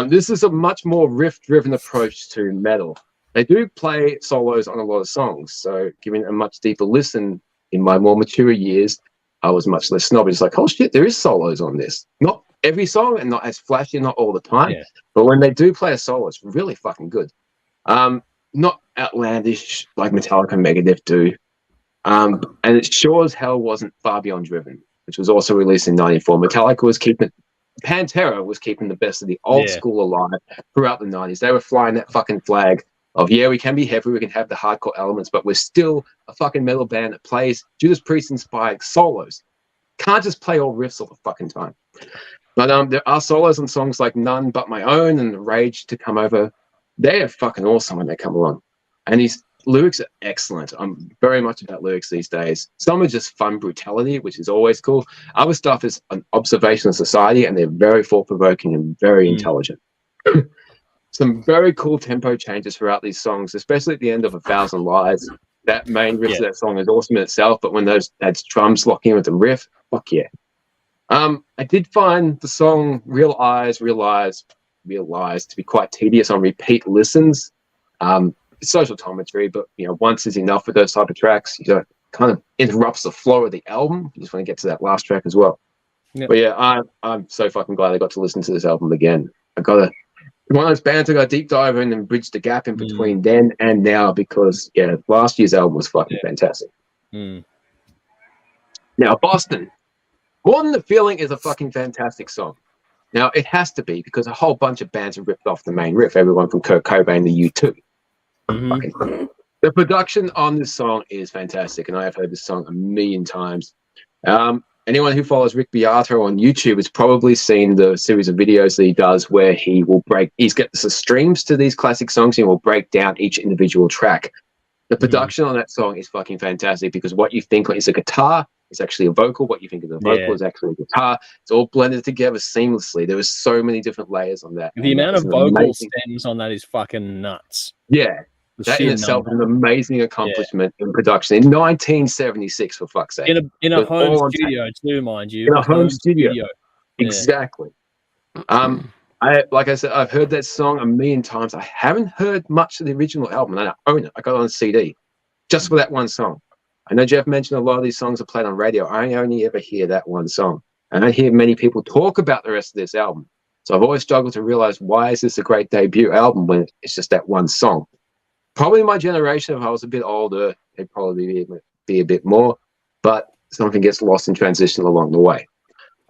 This is a much more riff-driven approach to metal. They do play solos on a lot of songs, so giving a much deeper listen in my more mature years, I was much less snobby. It's like, oh shit, there is solos on this. Not every song and not as flashy, not all the time. Yeah. But when they do play a solo, it's really fucking good. Not outlandish like Metallica and Megadeth do. And it sure as hell wasn't Far Beyond Driven, which was also released in 94. Metallica was keeping, Pantera was keeping the best of the old school alive throughout the 90s. They were flying that fucking flag of, yeah, we can be heavy, we can have the hardcore elements, but we're still a fucking metal band that plays Judas Priest-inspired solos. Can't just play all riffs all the fucking time. But there are solos on songs like None But My Own and Rage to Come Over. They are fucking awesome when they come along. And these lyrics are excellent. I'm very much about lyrics these days. Some are just fun brutality, which is always cool. Other stuff is an observation of society, and they're very thought-provoking and very intelligent. Some very cool tempo changes throughout these songs, especially at the end of 1,000 Lies. That main riff of that song is awesome in itself, but when those drums lock in with the riff, fuck yeah. I did find the song Real Eyes to be quite tedious on repeat listens. It's social commentary, but you know, once is enough for those type of tracks. You don't kind of interrupts the flow of the album. You just want to get to that last track as well. Yep. But yeah, I'm so fucking glad I got to listen to this album again. One of those bands I got a deep dive in and bridge the gap in between then and now, because yeah, last year's album was fucking fantastic. Now, Boston, More Than the Feeling is a fucking fantastic song. Now, it has to be because a whole bunch of bands have ripped off the main riff, everyone from Kurt Cobain to U2. Mm-hmm. The production on this song is fantastic, and I have heard this song a million times. Anyone who follows Rick Beato on YouTube has probably seen the series of videos that he does where he's got the streams to these classic songs and he will break down each individual track. The production on that song is fucking fantastic because what you think is a guitar is actually a vocal. What you think is a vocal is actually a guitar. It's all blended together seamlessly. There was so many different layers on that. The amount of vocal stems on that is fucking nuts. Yeah. That in itself is an amazing accomplishment in production in 1976, for fuck's sake. In a home studio too, mind you. In a home studio. Exactly. Like I said, I've heard that song a million times. I haven't heard much of the original album, and I own it. I got it on CD just for that one song. I know Jeff mentioned a lot of these songs are played on radio. I only ever hear that one song. I don't hear many people talk about the rest of this album. So I've always struggled to realize, why is this a great debut album when it's just that one song? Probably my generation, if I was a bit older, it'd probably be a bit more, but something gets lost in transition along the way.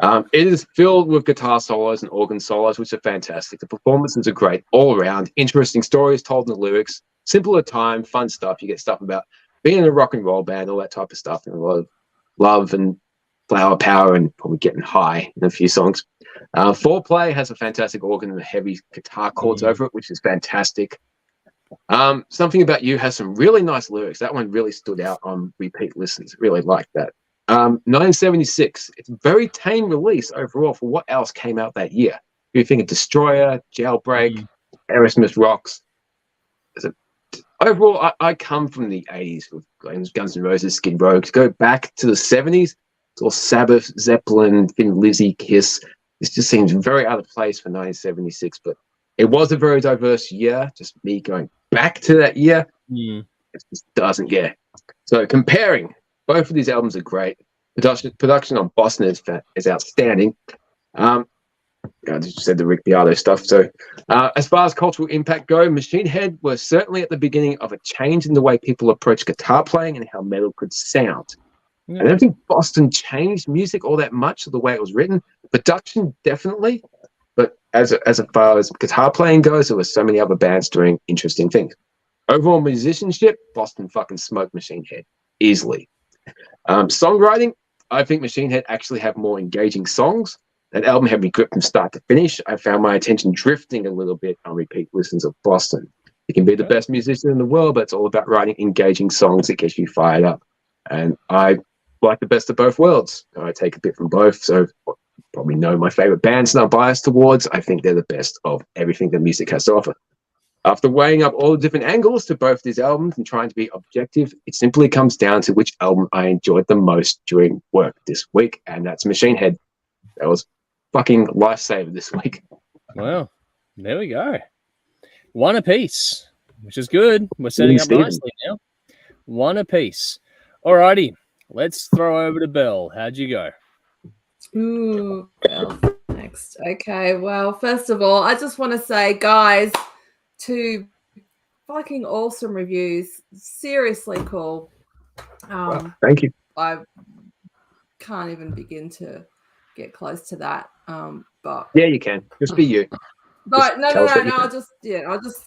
It is filled with guitar solos and organ solos, which are fantastic. The performances are great all around. Interesting stories told in the lyrics. Simple at time, fun stuff. You get stuff about being in a rock and roll band, all that type of stuff, and a lot of love and flower power and probably getting high in a few songs. Foreplay has a fantastic organ and heavy guitar chords over it, which is fantastic. Something About You has some really nice lyrics. That one really stood out on repeat listens. Really liked that. 1976. It's a very tame release overall for what else came out that year. You think of Destroyer, Jailbreak, Aerosmith Rocks. Overall, I come from the 80s with Guns N' Roses, Skid Row. To go back to the 70s, it's all Sabbath, Zeppelin, Thin Lizzy, Kiss. This just seems very out of place for 1976, but it was a very diverse year. Just me going back to that year, it just doesn't get. So comparing, both of these albums are great. Production on Boston is outstanding. I just said the Rick Beato stuff. So as far as cultural impact go, Machine Head was certainly at the beginning of a change in the way people approach guitar playing and how metal could sound. I don't think Boston changed music all that much, the way it was written. Production, definitely. But as far as guitar playing goes, there were so many other bands doing interesting things. Overall musicianship, Boston fucking smoked Machine Head easily. Songwriting, I think Machine Head actually have more engaging songs. That album had me gripped from start to finish. I found my attention drifting a little bit on repeat listens of Boston. You can be the best musician in the world, but it's all about writing engaging songs that get you fired up. And I like the best of both worlds. I take a bit from both. So probably know my favorite bands and I'm biased towards. I think they're the best of everything that music has to offer. After weighing up all the different angles to both these albums and trying to be objective, it simply comes down to which album I enjoyed the most during work this week, and that's Machine Head. That was fucking lifesaver this week. Well, there we go. One apiece, which is good. We're setting up nicely now. One apiece. Alrighty, let's throw over to Belle. How'd you go? Ooh, Belle next. Okay, well, first of all, I just want to say, guys, 2 fucking awesome reviews. Seriously cool. Wow, thank you. I can't even begin to get close to that. But yeah, you can. Just be you. But no.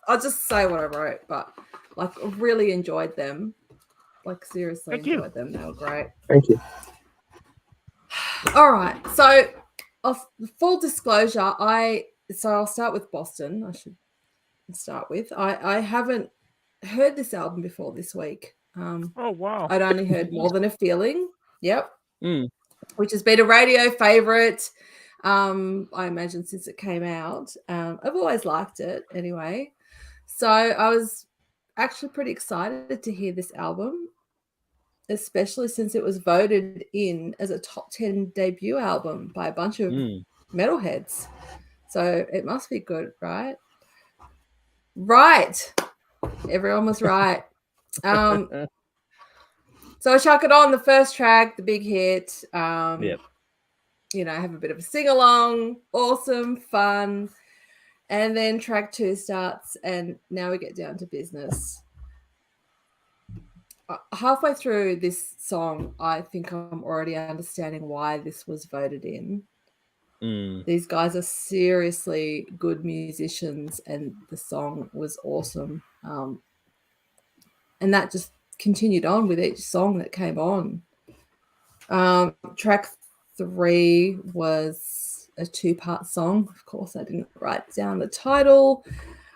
I'll just say what I wrote. But like, really enjoyed them. Like, seriously enjoyed them. They were great. Thank you. All right. So, full disclosure, I'll start with Boston. I should start with. I haven't heard this album before this week. Oh wow! I'd only heard More Than a Feeling. Yep. Which has been a radio favorite. I imagine since it came out. I've always liked it anyway. So I was actually pretty excited to hear this album, especially since it was voted in as a top 10 debut album by a bunch of metalheads. So it must be good, right? Right. Everyone was right. So I chuck it on, the first track, the big hit. Yep. You know, have a bit of a sing-along. Awesome, fun. And then track 2 starts, and now we get down to business. halfway through this song, I think I'm already understanding why this was voted in. These guys are seriously good musicians, and the song was awesome. And that just continued on with each song that came on. Track 3 was a 2-part song. Of course, I didn't write down the title.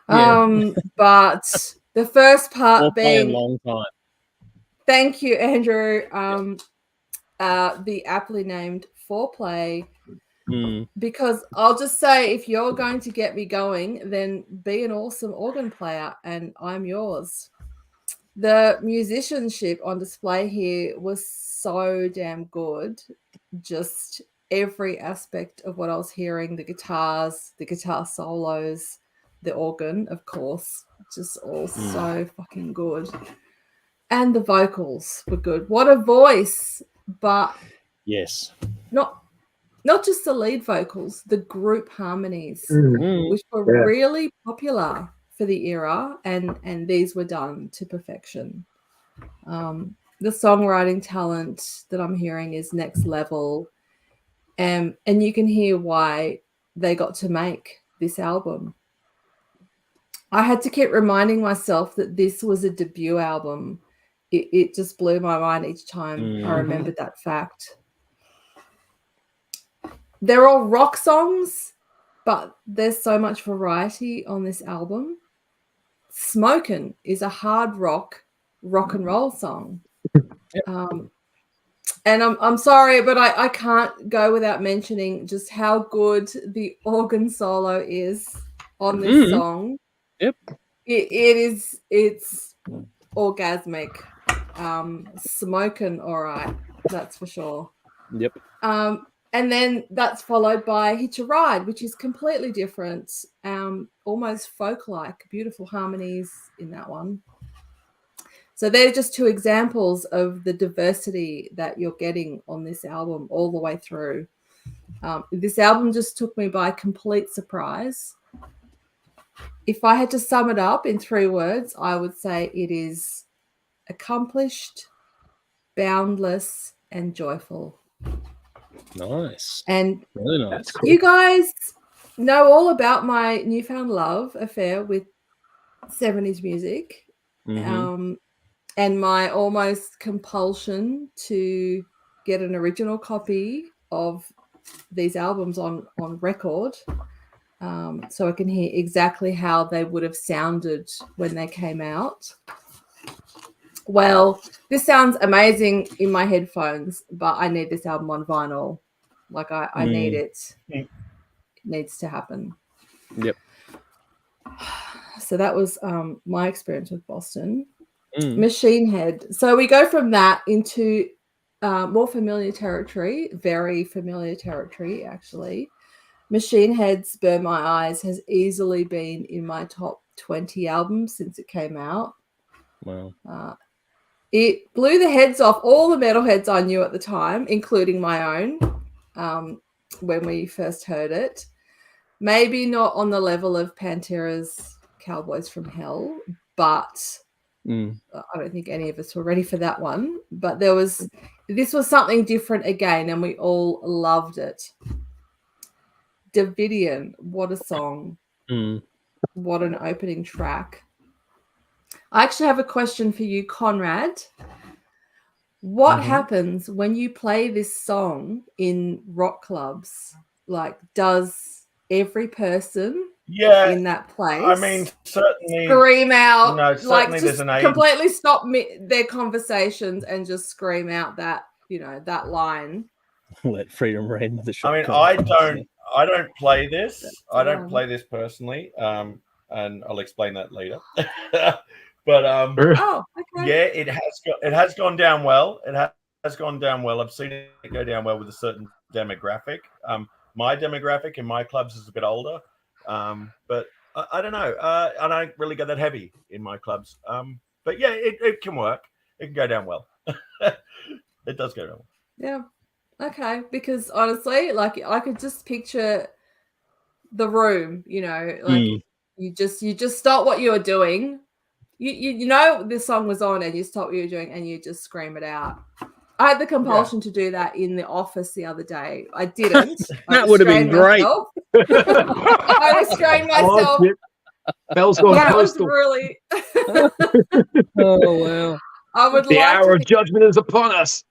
But the first part being a long time. Thank you, Andrew. The aptly named Foreplay. Because I'll just say, if you're going to get me going, then be an awesome organ player, and I'm yours. The musicianship on display here was so damn good. Just every aspect of what I was hearing, the guitars, the guitar solos, the organ, of course, just all so fucking good. And the vocals were good. What a voice. But yes, not just the lead vocals, the group harmonies, which were really popular for the era, and these were done to perfection. The songwriting talent that I'm hearing is next level, and you can hear why they got to make this album. I had to keep reminding myself that this was a debut album. It just blew my mind each time I remembered that fact. They're all rock songs, but there's so much variety on this album. Smokin' is a hard rock and roll song. And I'm sorry, but I can't go without mentioning just how good the organ solo is on this song. Yep. It's orgasmic. Smokin', all right, that's for sure. Yep. And then that's followed by Hitch a Ride, which is completely different, almost folk-like, beautiful harmonies in that one. So they're just 2 examples of the diversity that you're getting on this album all the way through. This album just took me by complete surprise. If I had to sum it up in 3 words, I would say it is accomplished, boundless, and joyful. Nice. And really nice. Cool. You guys know all about my newfound love affair with 70s music, and my almost compulsion to get an original copy of these albums on record, so I can hear exactly how they would have sounded when they came out. Well, this sounds amazing in my headphones, but I need this album on vinyl. Like, I need it. It needs to happen. Yep. So that was my experience with Boston. Machine Head. So we go from that into more familiar territory, very familiar territory, actually. Machine Head's Burn My Eyes has easily been in my top 20 albums since it came out. Wow. It blew the heads off all the metalheads I knew at the time, including my own, when we first heard it. Maybe not on the level of Pantera's Cowboys from Hell, but I don't think any of us were ready for that one. But this was something different again, and we all loved it. Davidian, what a song. What an opening track. I actually have a question for you, Conrad. What happens when you play this song in rock clubs? Like, does every person in that place, I mean, certainly scream out, no, certainly just there's an age. completely stop their conversations and just scream out that, that line? Let freedom reign with the shot. I mean, I don't play this. I don't play this personally, and I'll explain that later. But yeah, it has gone down well. It has gone down well. I've seen it go down well with a certain demographic. My demographic in my clubs is a bit older, but I don't know. I don't really go that heavy in my clubs. But yeah, it can work. It can go down well. It does go down well. Yeah. Okay. Because honestly, like, I could just picture the room. Like you just stop what you were doing. you know this song was on and you stop what you're doing and you just scream it out. I had the compulsion to do that in the office the other day. I didn't. That would have been great. I restrained myself. Bell's going That was postal. really. Oh wow! I would The like hour of judgment is upon us.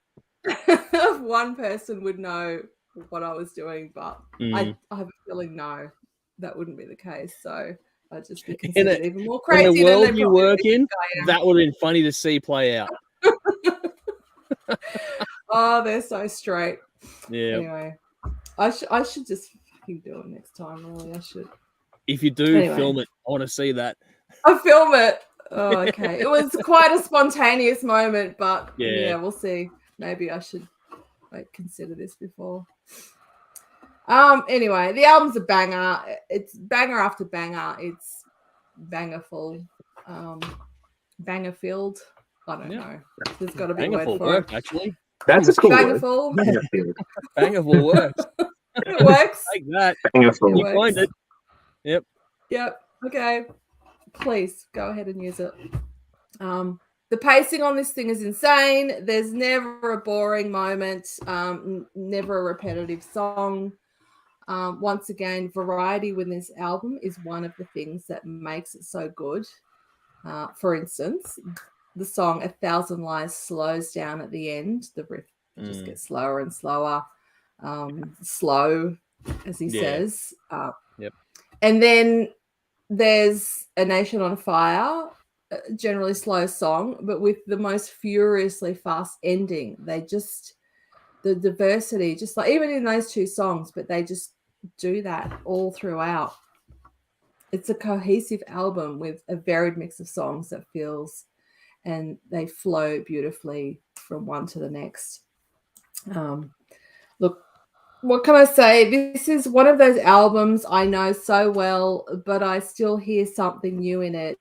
if one person would know what I was doing, but I have a feeling no, that wouldn't be the case. So I'd just be considered even more crazy. In the than world they you probably work think in, I am. that would have been funny to see play out. Oh, they're so straight. Yeah. Anyway, I should just fucking do it next time. Really, I should. If you do film it, I want to see that. I film it. Oh, okay. It was quite a spontaneous moment, but yeah, we'll see. Maybe I should consider this before. Anyway, the album's a banger. It's banger after banger. It's bangerful. Banger filled. I don't know. There's got to be a word for it. Actually. That's a cool bangerful. word. Bangerful works. It works. Like that. Bangerful. You find it. Yep. Yep. Okay. Please go ahead and use it. The pacing on this thing is insane. There's never a boring moment. Never a repetitive song. Once again, variety with this album is one of the things that makes it so good. For instance, the song 1,000 Lies slows down at the end. The riff just gets slower and slower. Slow, as he says. Yep. And then there's A Nation on Fire, a generally slow song, but with the most furiously fast ending. They just, the diversity, just like even in those two songs, but they just do that all throughout. It's a cohesive album with a varied mix of songs that feels, and they flow beautifully from one to the next. Look, what can I say? This is one of those albums I know so well, but I still hear something new in it.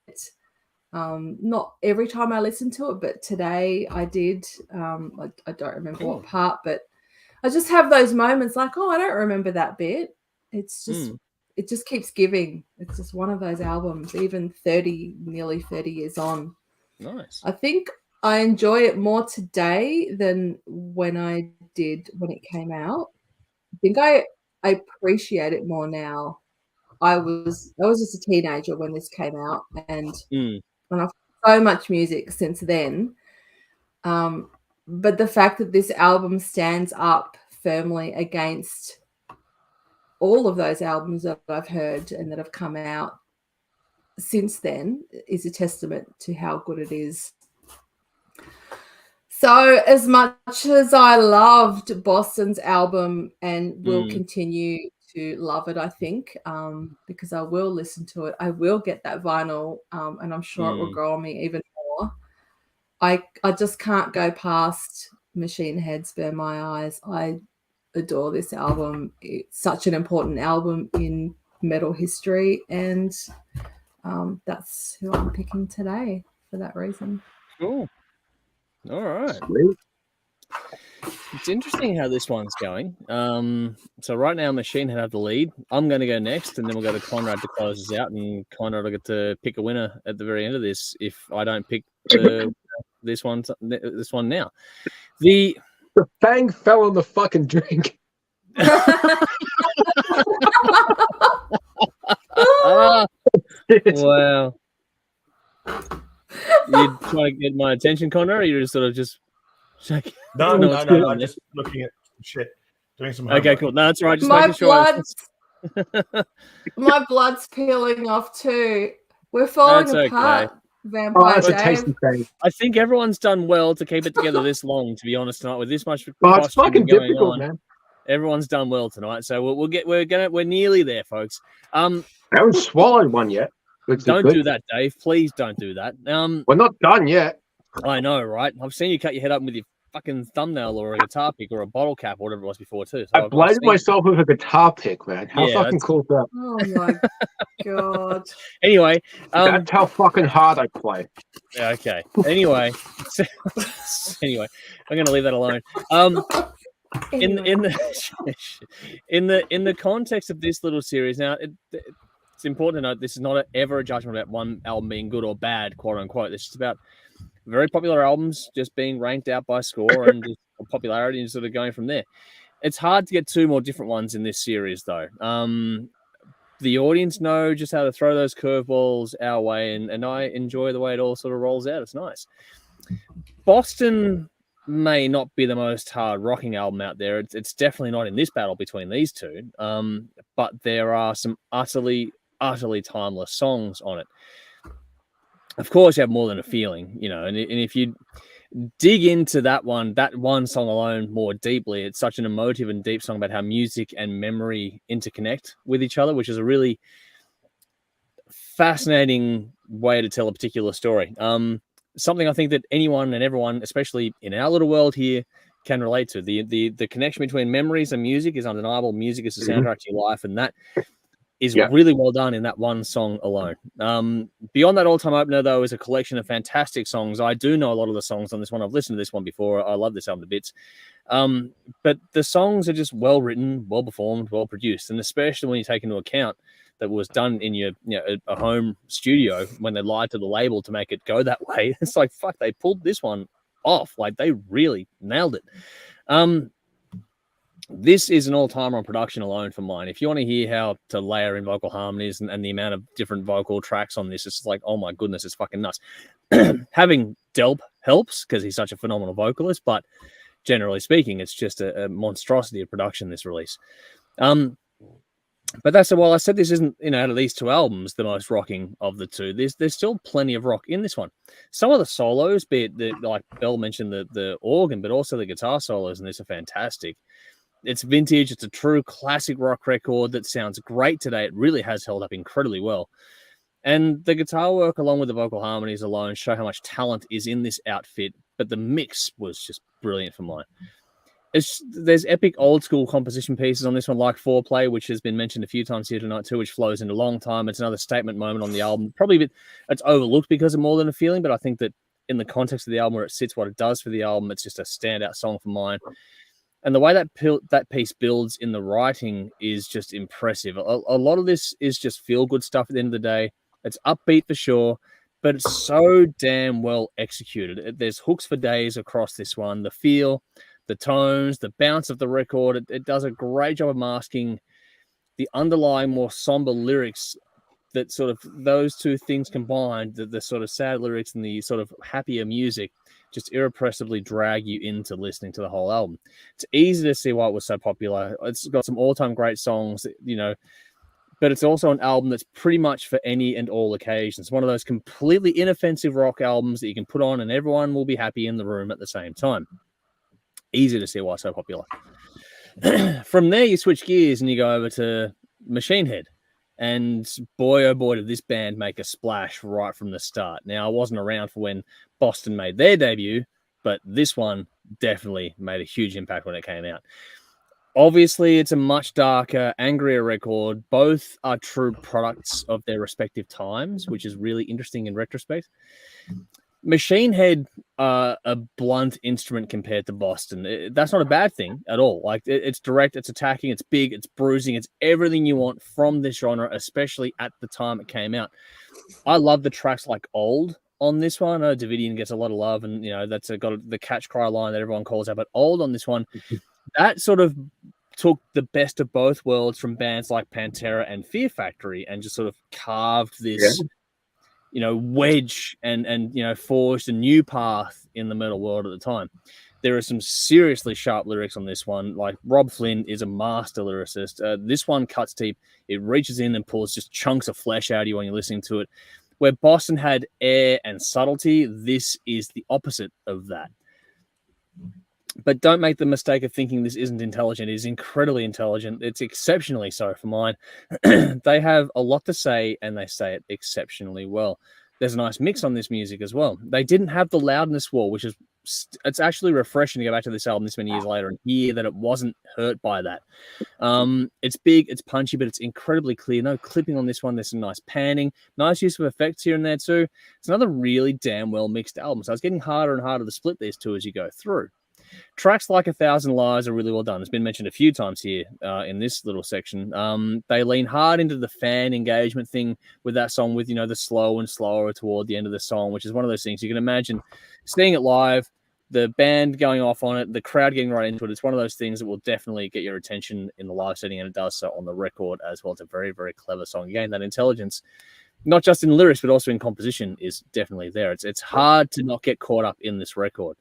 Not every time I listen to it, but today I did. I don't remember what part, but I just have those moments like, oh, I don't remember that bit. It's just, it just keeps giving. It's just one of those albums, even nearly 30 years on. Nice. I think I enjoy it more today than when I did when it came out. I think I appreciate it more now. I was just a teenager when this came out, and I've heard so much music since then. But the fact that this album stands up firmly against all of those albums that I've heard and that have come out since then is a testament to how good it is. So as much as I loved Boston's album and will continue to love it, I think, because I will listen to it, I will get that vinyl, and I'm sure it will grow on me even more. I just can't go past Machine Head's Burn My Eyes. I adore this album. It's such an important album in metal history, and that's who I'm picking today for that reason. Cool. All right. Sweet. It's interesting how this one's going. So right now, Machine Head have the lead. I'm going to go next, and then we'll go to Conrad to close us out, and Conrad will get to pick a winner at the very end of this if I don't pick this one now. The fang fell on the fucking drink. Wow. You trying to get my attention, Conrad, or you're just sort of just shaking? No. I'm just looking at shit, doing some homework. Okay, cool. No, that's right. Just making sure. My blood's peeling off too. We're falling apart. Okay. Vampire that's Dave. a tasty thing. I think everyone's done well to keep it together this long. To be honest, tonight with this much It's fucking going difficult, on, man. everyone's done well tonight. So we're nearly there, folks. I haven't swallowed one yet. Don't do that, Dave. Please don't do that. We're not done yet. I know, right? I've seen you cut your head up with your fucking thumbnail or a guitar pick or a bottle cap or whatever it was before too. So I bladed myself with a guitar pick, man. How fucking cool is that? Oh my god. Anyway, that's how fucking hard I play. Okay. Anyway, anyway, I'm gonna leave that alone. In the context of this little series, now it's important to note this is not ever a judgment about one album being good or bad, quote unquote. This is about very popular albums just being ranked out by score and just popularity and sort of going from there. It's hard to get two more different ones in this series, though. The audience know just how to throw those curveballs our way, and I enjoy the way it all sort of rolls out. It's nice. Boston may not be the most hard rocking album out there. It's definitely not in this battle between these two. But there are some utterly timeless songs on it. Of course, you have More Than a Feeling, you know, and if you dig into that one song alone more deeply, it's such an emotive and deep song about how music and memory interconnect with each other, which is a really fascinating way to tell a particular story. Something I think that anyone and everyone, especially in our little world here, can relate to. The connection between memories and music is undeniable. Music is the soundtrack to your life, and that is really well done in that one song alone. Beyond that all-time opener, though, is a collection of fantastic songs. I do know a lot of the songs on this one. I've listened to this one before. I love this album to bits. But the songs are just well-written, well-performed, well-produced, and especially when you take into account that was done in a home studio when they lied to the label to make it go that way. It's like, fuck, they pulled this one off. Like, they really nailed it. This is an all-timer on production alone for mine. If you want to hear how to layer in vocal harmonies and the amount of different vocal tracks on this, it's like, oh my goodness, it's fucking nuts. Having Delp helps because he's such a phenomenal vocalist, but generally speaking, it's just a monstrosity of production, this release. But that's while I said this isn't, out of these two albums, the most rocking of the two, there's still plenty of rock in this one. Some of the solos, be it like Bell mentioned, the organ, but also the guitar solos in this are fantastic. It's vintage. It's a true classic rock record that sounds great today. It really has held up incredibly well. And the guitar work, along with the vocal harmonies alone, show how much talent is in this outfit. But the mix was just brilliant for mine. There's epic old school composition pieces on this one, like Foreplay, which has been mentioned a few times here tonight too, which flows into Long Time. It's another statement moment on the album. Probably it's overlooked because of More Than a Feeling, but I think that in the context of the album, where it sits, what it does for the album, it's just a standout song for mine. And the way that piece builds in the writing is just impressive. A lot of this is just feel-good stuff at the end of the day. It's upbeat for sure, but it's so damn well executed. There's hooks for days across this one. The feel, the tones, the bounce of the record. It does a great job of masking the underlying more somber lyrics that sort of those two things combined, the sort of sad lyrics and the sort of happier music, just irrepressibly drag you into listening to the whole album. It's easy to see why it was so popular. It's got some all-time great songs, but it's also an album that's pretty much for any and all occasions. One of those completely inoffensive rock albums that you can put on and everyone will be happy in the room at the same time. Easy to see why it's so popular. From there, you switch gears and you go over to Machine Head. And boy, oh boy, did this band make a splash right from the start. Now, I wasn't around for when Boston made their debut, but this one definitely made a huge impact when it came out. Obviously, it's a much darker, angrier record. Both are true products of their respective times, which is really interesting in retrospect. Machine Head are a blunt instrument compared to Boston. That's not a bad thing at all. Like, it's direct, it's attacking, it's big, it's bruising, it's everything you want from this genre, especially at the time it came out. I love the tracks like Old on this one. Davidian gets a lot of love, and that's got the catch cry line that everyone calls out. But Old on this one, that sort of took the best of both worlds from bands like Pantera and Fear Factory and just sort of carved this. Yeah. Wedge and forged a new path in the metal world at the time. There are some seriously sharp lyrics on this one. Like, Rob Flynn is a master lyricist. This one cuts deep. It reaches in and pulls just chunks of flesh out of you when you're listening to it. Where Boston had air and subtlety, this is the opposite of that. But don't make the mistake of thinking this isn't intelligent. It is incredibly intelligent. It's exceptionally so for mine. They have a lot to say, and they say it exceptionally well. There's a nice mix on this music as well. They didn't have the loudness wall, which is it's actually refreshing to go back to this album this many years later and hear that it wasn't hurt by that. It's big, it's punchy, but it's incredibly clear. No clipping on this one. There's some nice panning, nice use of effects here and there too. It's another really damn well mixed album. So it's getting harder and harder to split these two as you go through. Tracks like 1,000 Lies are really well done. It's been mentioned a few times here in this little section. They lean hard into the fan engagement thing with that song, with, the slow and slower toward the end of the song, which is one of those things you can imagine seeing it live, the band going off on it, the crowd getting right into it. It's one of those things that will definitely get your attention in the live setting, and it does so on the record as well. It's a very, very clever song. Again, that intelligence, not just in lyrics, but also in composition, is definitely there. It's hard to not get caught up in this record.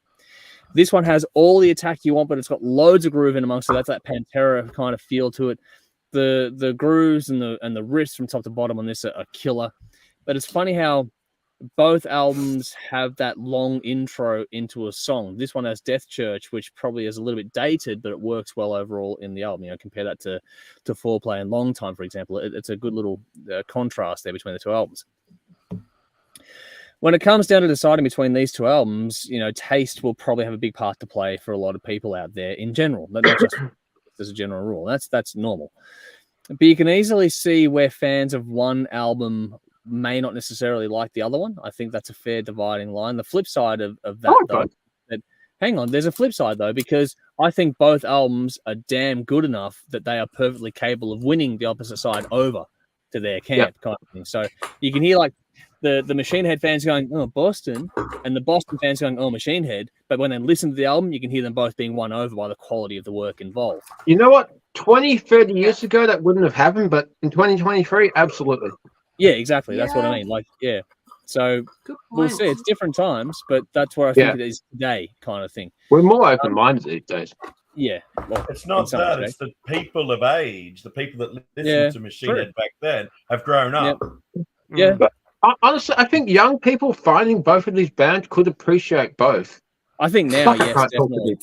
This one has all the attack you want, but it's got loads of groove in amongst it. That's that Pantera kind of feel to it. The grooves and the riffs from top to bottom on this are killer. But it's funny how both albums have that long intro into a song. This one has Death Church, which probably is a little bit dated, but it works well overall in the album. Compare that to Foreplay and Long Time, for example. It's a good little contrast there between the two albums. When it comes down to deciding between these two albums, taste will probably have a big part to play for a lot of people out there in general, not just as a general rule. That's normal. But you can easily see where fans of one though may not necessarily like the other one. I think that's a fair dividing line. The flip side of that, hang on, there's a flip side, though, because I think both albums are damn good enough that they are perfectly capable of winning the opposite side over to their camp kind of thing. So you can hear the Machine Head fans going, oh, Boston, and the Boston fans going, oh, Machine Head. But when they listen to the album, you can hear them both being won over by the quality of the work involved. You know what? 20, 30 years ago, that wouldn't have happened, but in 2023, absolutely. Yeah, exactly. That's what I mean. So we'll see. It's different times, but that's where I think it is today kind of thing. We're more open-minded these days. Yeah. Well, it's not that. It's the people of age, the people that listened to Machine Head back then have grown up. Yeah. But honestly, I think young people finding both of these bands could appreciate both. I think now, yes, definitely.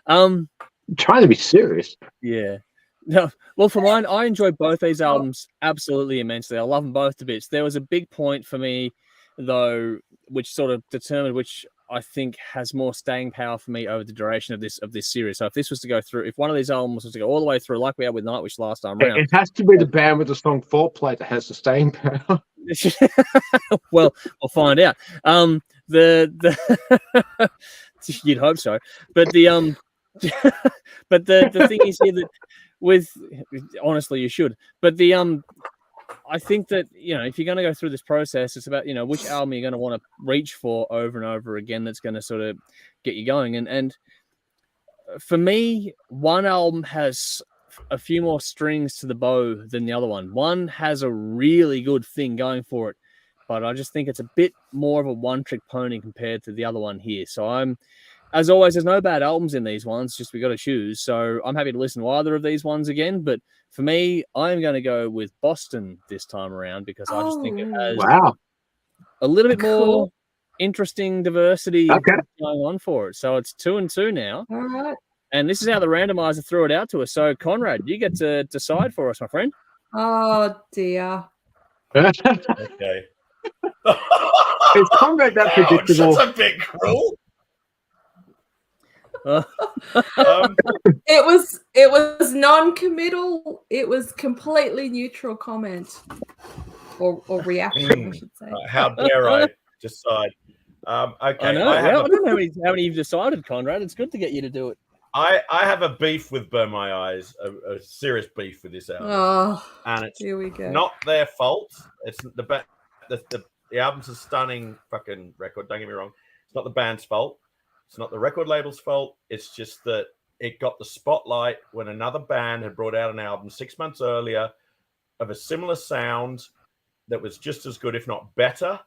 I'm trying to be serious. Yeah. No, well, for mine, I enjoyed both these albums absolutely immensely. I love them both to bits. There was a big point for me, though, which sort of determined which I think has more staying power for me over the duration of this series. So if this was to go through, if one of these albums was to go all the way through, like we had with Nightwish last time round, it has to be the band with the song Foreplay that has the staying power. Well, we'll find out. You'd hope so, but the but the thing is here that honestly, you should. But I think that, if you're going to go through this process, it's about, which album you're going to want to reach for over and over again that's going to sort of get you going. And for me, one album has a few more strings to the bow than the other one. One has a really good thing going for it, but I just think it's a bit more of a one-trick pony compared to the other one here. So as always, there's no bad albums in these ones, just we got to choose. So I'm happy to listen to either of these ones again. But for me, I'm going to go with Boston this time around because I just think it has a little bit more interesting diversity going on for it. So it's 2-2 now. All right. And this is how the randomizer threw it out to us. So, Conrad, you get to decide for us, my friend. Oh, dear. Okay. Is Conrad that predictable? That's a bit cruel. It was non-committal. It was completely neutral comment or reaction, I should say. How dare I decide? Okay. I know. I don't know how many you've decided, Conrad. It's good to get you to do it. I have a beef with Burn My Eyes, a serious beef with this album. Oh, and it's here we go. Not their fault. It's the album's a stunning fucking record. Don't get me wrong. It's not the band's fault. It's not the record label's fault. It's just that it got the spotlight when another band had brought out an album 6 months earlier of a similar sound that was just as good, if not better.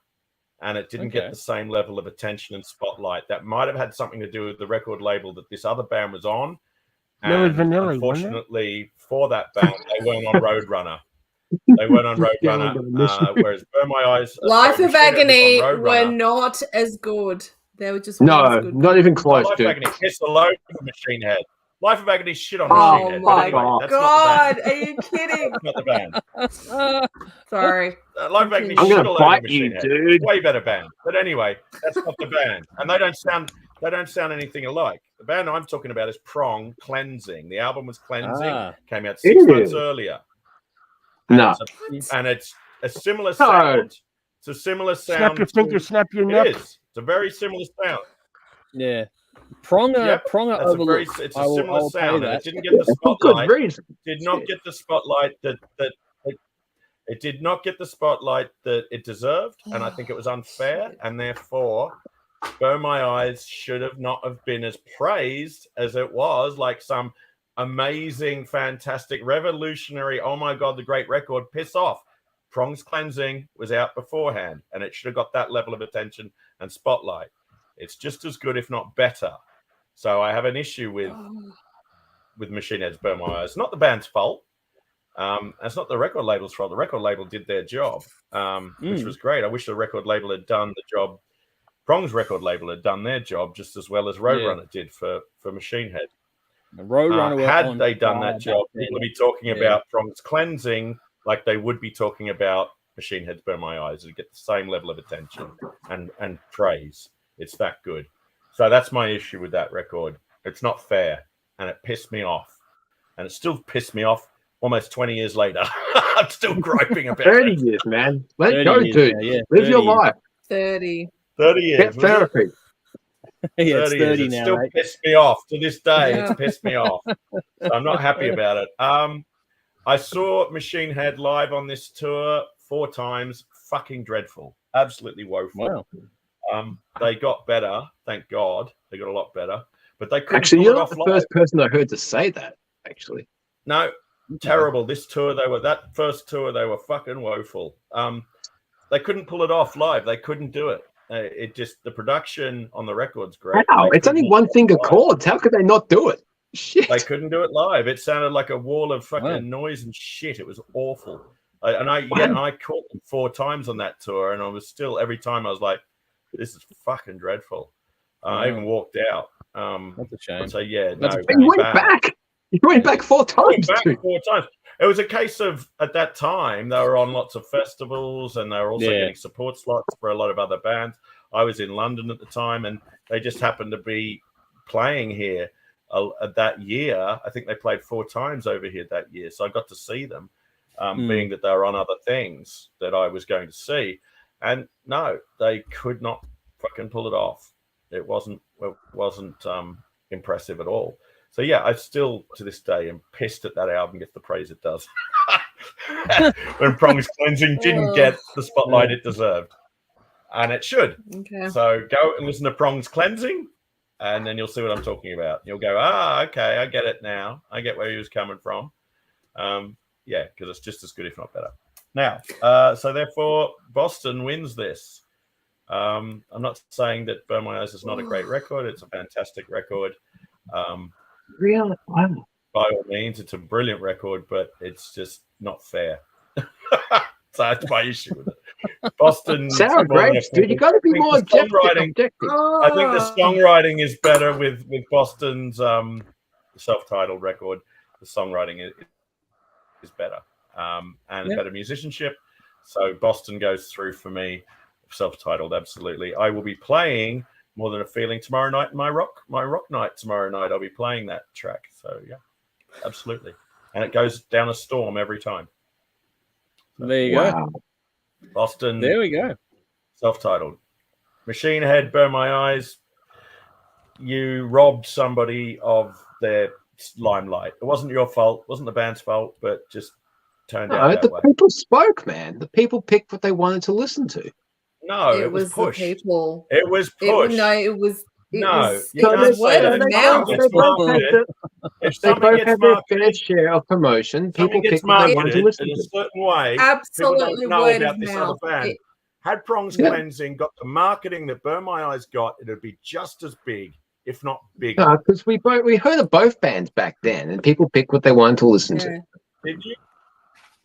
And it didn't get the same level of attention and spotlight. That might have had something to do with the record label that this other band was on. And Vanilli, unfortunately for that band, they weren't on Roadrunner. They weren't on Roadrunner. Whereas Burn My Eyes, Life of Agony were not as good. They were just not even close. Life of Agony pissed all over Machine Head. Life of Agony shit on Machine Head. Oh my God! Are you kidding? That's not the band. Sorry. Life of Agony I'm shit gonna all fight over you, Machine Head. dude. Way better band. But anyway, that's not the band, and they don't sound anything alike. The band I'm talking about is Prong Cleansing. The album was Cleansing. Came out 6 months earlier. No. And it's a similar sound. It's a similar sound. Snap your finger, snap your It neck. is. It's a very similar sound. Yeah. Pronger Yep, Pronger overlooked. It's a similar sound. And it didn't get the For good spotlight. reason. Did not get the spotlight that it did not get the spotlight that it deserved, and I think it was unfair, and therefore Burn My Eyes should have not have been as praised as it was, like some amazing, fantastic, revolutionary, oh my god, the great record. Piss off. Prongs Cleansing was out beforehand, and it should have got that level of attention and spotlight. It's just as good, if not better. So I have an issue with Machine Head's Burn My Eyes. Not the band's fault. It's not the record label's fault. The record label did their job, which was great. I wish the record label had done the job. Prong's record label had done their job just as well as Roadrunner did for Machine Head. Had they done that job, people would be talking about Prong's Cleansing like they would be talking about Machine Head's Burn My Eyes. It'd get the same level of attention and praise. It's that good. So that's my issue with that record. It's not fair, and it pissed me off. And it still pissed me off almost 20 years later. I'm still griping about 30 it. years, man. Let it go, dude. Live your life. 30 years. Get therapy. Yeah, it's 30 It now. still Right? pissed me off to this day. It's pissed me off. So I'm not happy about it. I saw Machine Head live on this tour 4 times. Fucking dreadful. Absolutely woeful. Wow. They got better. Thank God. They got a lot better. But they couldn't Actually, pull you're it not off the live. first person I heard to say that, actually. No, terrible. This tour, that first tour, they were fucking woeful. They couldn't pull it off live. They couldn't do it. The production on the record's great. Wow, it's only one finger chords. How could they not do it? Shit. They couldn't do it live. It sounded like a wall of fucking noise and shit. It was awful. I caught them 4 times on that tour, and I was still, every time I was like, this is fucking dreadful. I even walked out. That's a shame. So yeah, You went back. You went back 4 times. Back 4 times. It was a case of, at that time, they were on lots of festivals, and they were also getting support slots for a lot of other bands. I was in London at the time, and they just happened to be playing here that year. I think they played 4 times over here that year, so I got to see them, being that they were on other things that I was going to see. And no, they could not fucking pull it off. It wasn't impressive at all. So yeah, I still to this day am pissed that album gets the praise it does. When Prongs Cleansing didn't get the spotlight it deserved, and it should. Okay. So go and listen to Prongs Cleansing, and then you'll see what I'm talking about. You'll go, okay, I get it now. I get where he was coming from. Yeah, because it's just as good, if not better. Now, so therefore, Boston wins this. I'm not saying that Burn My Eyes is not a great record. It's a fantastic record. Really? Wow. By all means, it's a brilliant record, but it's just not fair. So that's my issue with it. Boston. Sound great, dude. You got to be more objective. I think the songwriting is better with Boston's self-titled record. The songwriting is better, and better musicianship. So Boston goes through for me. Self-titled, absolutely. I will be playing More Than a Feeling tomorrow night. My rock night tomorrow night. I'll be playing that track. So yeah, absolutely. And it goes down a storm every time. So, there you go. Boston. There we go. Self-titled. Machine Head, Burn My Eyes. You robbed somebody of their limelight. It wasn't your fault. It wasn't the band's fault, but just turned out that way. The people spoke, man. The people picked what they wanted to listen to. No, it was pushed. The people. It was pushed. It was word of mouth. They both have their fair share of promotion. People pick what they want to listen in a to. certain way. Absolutely, word of mouth. Had Prongs Cleansing got the marketing that Burn My Eyes got, it'd be just as big, if not bigger. No, because we heard of both bands back then, and people picked what they wanted to listen to. Did you?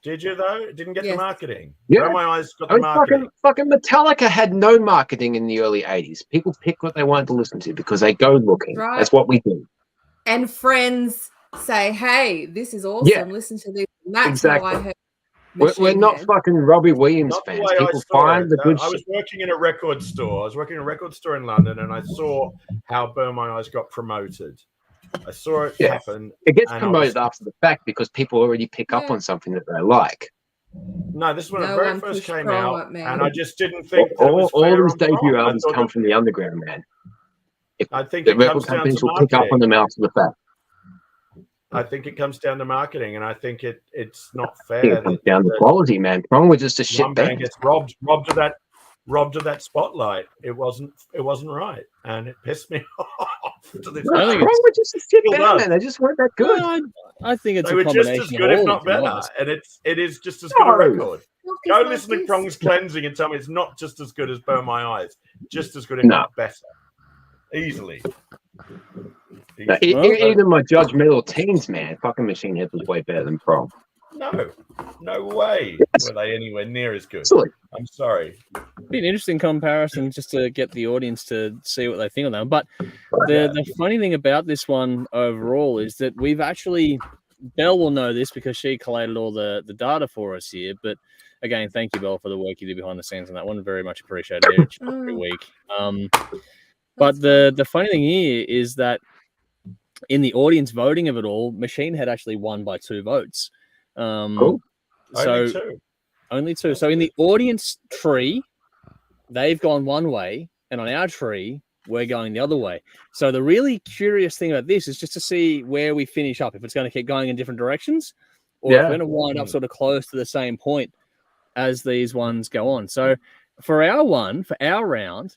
Did you though? It didn't get the marketing. Yeah. Burn My Eyes got the marketing. Fucking Metallica had no marketing in the early 80s. People pick what they wanted to listen to because they go looking. Right. That's what we do. And friends say, "Hey, this is awesome. Yeah. Listen to this." And that's how I heard. We're not fucking Robbie Williams fans. People find the good shit. I was working in a record store. I was working in a record store in London, and I saw how Burn My Eyes got promoted. I saw it happen. It gets promoted after the fact because people already pick up on something that they like. No, this is when it No very one first pushed came Prong out, at me. and I just didn't think that it was All fair these on debut Prong. I albums thought come that- from the underground, man. I think The it record comes down companies to will pick up on marketing. them after the fact. I think it comes down to marketing, and I think it's not I fair think it comes that, down to quality, man. Prong were just a shit one band band. gets robbed of that spotlight. It wasn't right, and it pissed me off to this No, I think day. Prong were just a shit Still band, does. man. They just weren't that good. No, I think it's They a were just combination as of good, if all, not to be better, honest. and it is just as good a No. record. Fuck Go is listen to like Prong's this? Cleansing and tell me it's not just as good as Burn My Eyes. Just as good, if No. not better. Easily. No, Well, even my judgmental teens, man, fucking Machine Head was way better than Prong. No way were they anywhere near as good. Silly. I'm sorry. be an interesting comparison just to get the audience to see what they think of them. But the funny thing about this one overall is that we've actually, Belle will know this because she collated all the data for us here. But again, thank you, Belle, for the work you do behind the scenes on that one. Very much appreciated every week. But the funny thing here is that in the audience voting of it all, Machine Head actually won by 2 votes. Cool. So only 2. So in the audience tree, they've gone one way, and on our tree, we're going the other way. So the really curious thing about this is just to see where we finish up, if it's going to keep going in different directions, or if we're going to wind up sort of close to the same point as these ones go on. So for our round,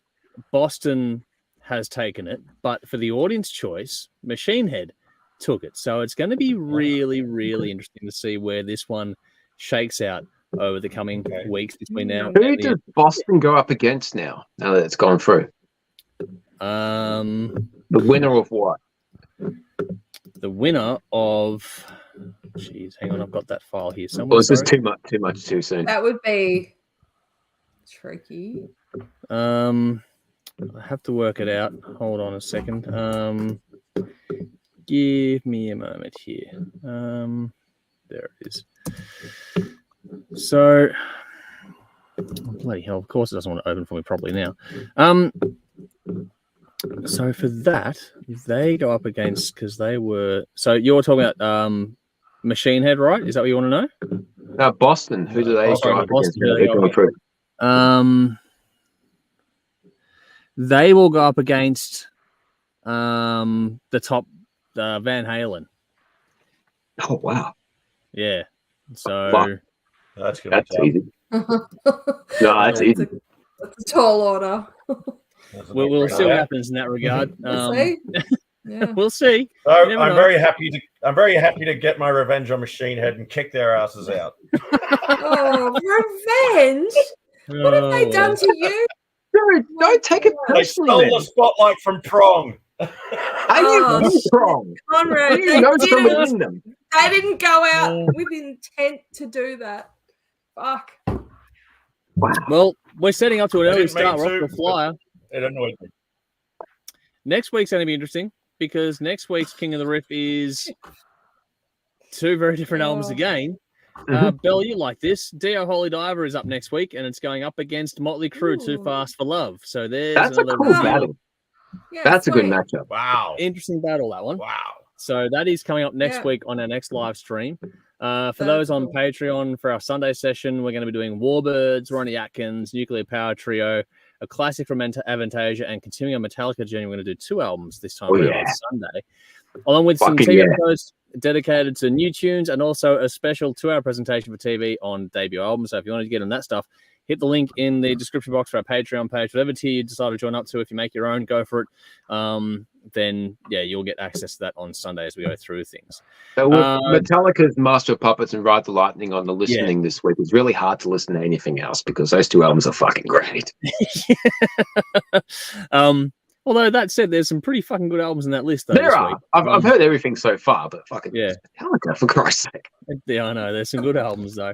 Boston has taken it, but for the audience choice, Machine Head took it. So it's going to be really, really interesting to see where this one shakes out over the coming weeks between now Who and the does Boston go up against now that it's gone through? end. The winner of what? The winner of... Jeez, hang on, I've got that file here somewhere. Or is this sorry. too much too soon? That would be tricky. I have to work it out. Hold on a second. Give me a moment here. There it is. So, bloody hell, of course it doesn't want to open for me properly now. So for that, they go up against, because they were... So you're talking about Machine Head, right? Is that what you want to know? No, Boston. Who do they go up against? Now they've gone through? They will go up against the top Van Halen. Oh, wow. Yeah. So Fuck. That's easy. No, that's easy. That's a tall order. we'll see what happens in that regard. We'll see. Yeah. We'll see. So You never I'm know. very happy to get my revenge on Machine Head and kick their asses out. Oh, revenge? What have they done to you? Dude, don't take it They personally. stole man. the spotlight from Prong. Are you Oh, really wrong? Conrad, You know they somebody in them. didn't go out with intent to do that. Fuck. Wow. Well, we're setting up to an I early didn't start. mean We're off to, the flyer. It annoyed me. Next week's going to be interesting because next week's King of the Riff is 2 very different albums again. Belle, you like this. Dio Holy Diver is up next week, and it's going up against Motley Crue, Too Fast for Love. So there's That's a another cool really battle. Yeah, That's a good sweet. matchup. Wow. interesting battle, that one. Wow. So that is coming up next week on our next live stream. For those on cool. Patreon, for our Sunday session, we're going to be doing Warbirds, Ronnie Atkins, Nuclear Power Trio, a classic from Avantasia, and continuing on Metallica journey. We're going to do 2 albums this time around on Sunday, along with some TV episodes dedicated to new tunes and also a special 2-hour presentation for TV on debut albums. So if you wanted to get on that stuff, hit the link in the description box for our Patreon page. Whatever tier you decide to join up to, if you make your own, go for it. Then, yeah, you'll get access to that on Sunday as we go through things. With Metallica's Master of Puppets and Ride the Lightning on the listening this week, it's really hard to listen to anything else because those 2 albums are fucking great. Although that said, there's some pretty fucking good albums in that list. Though, There are. I've heard everything so far, but fucking Metallica, for Christ's sake. Yeah, I know. There's some good albums, though.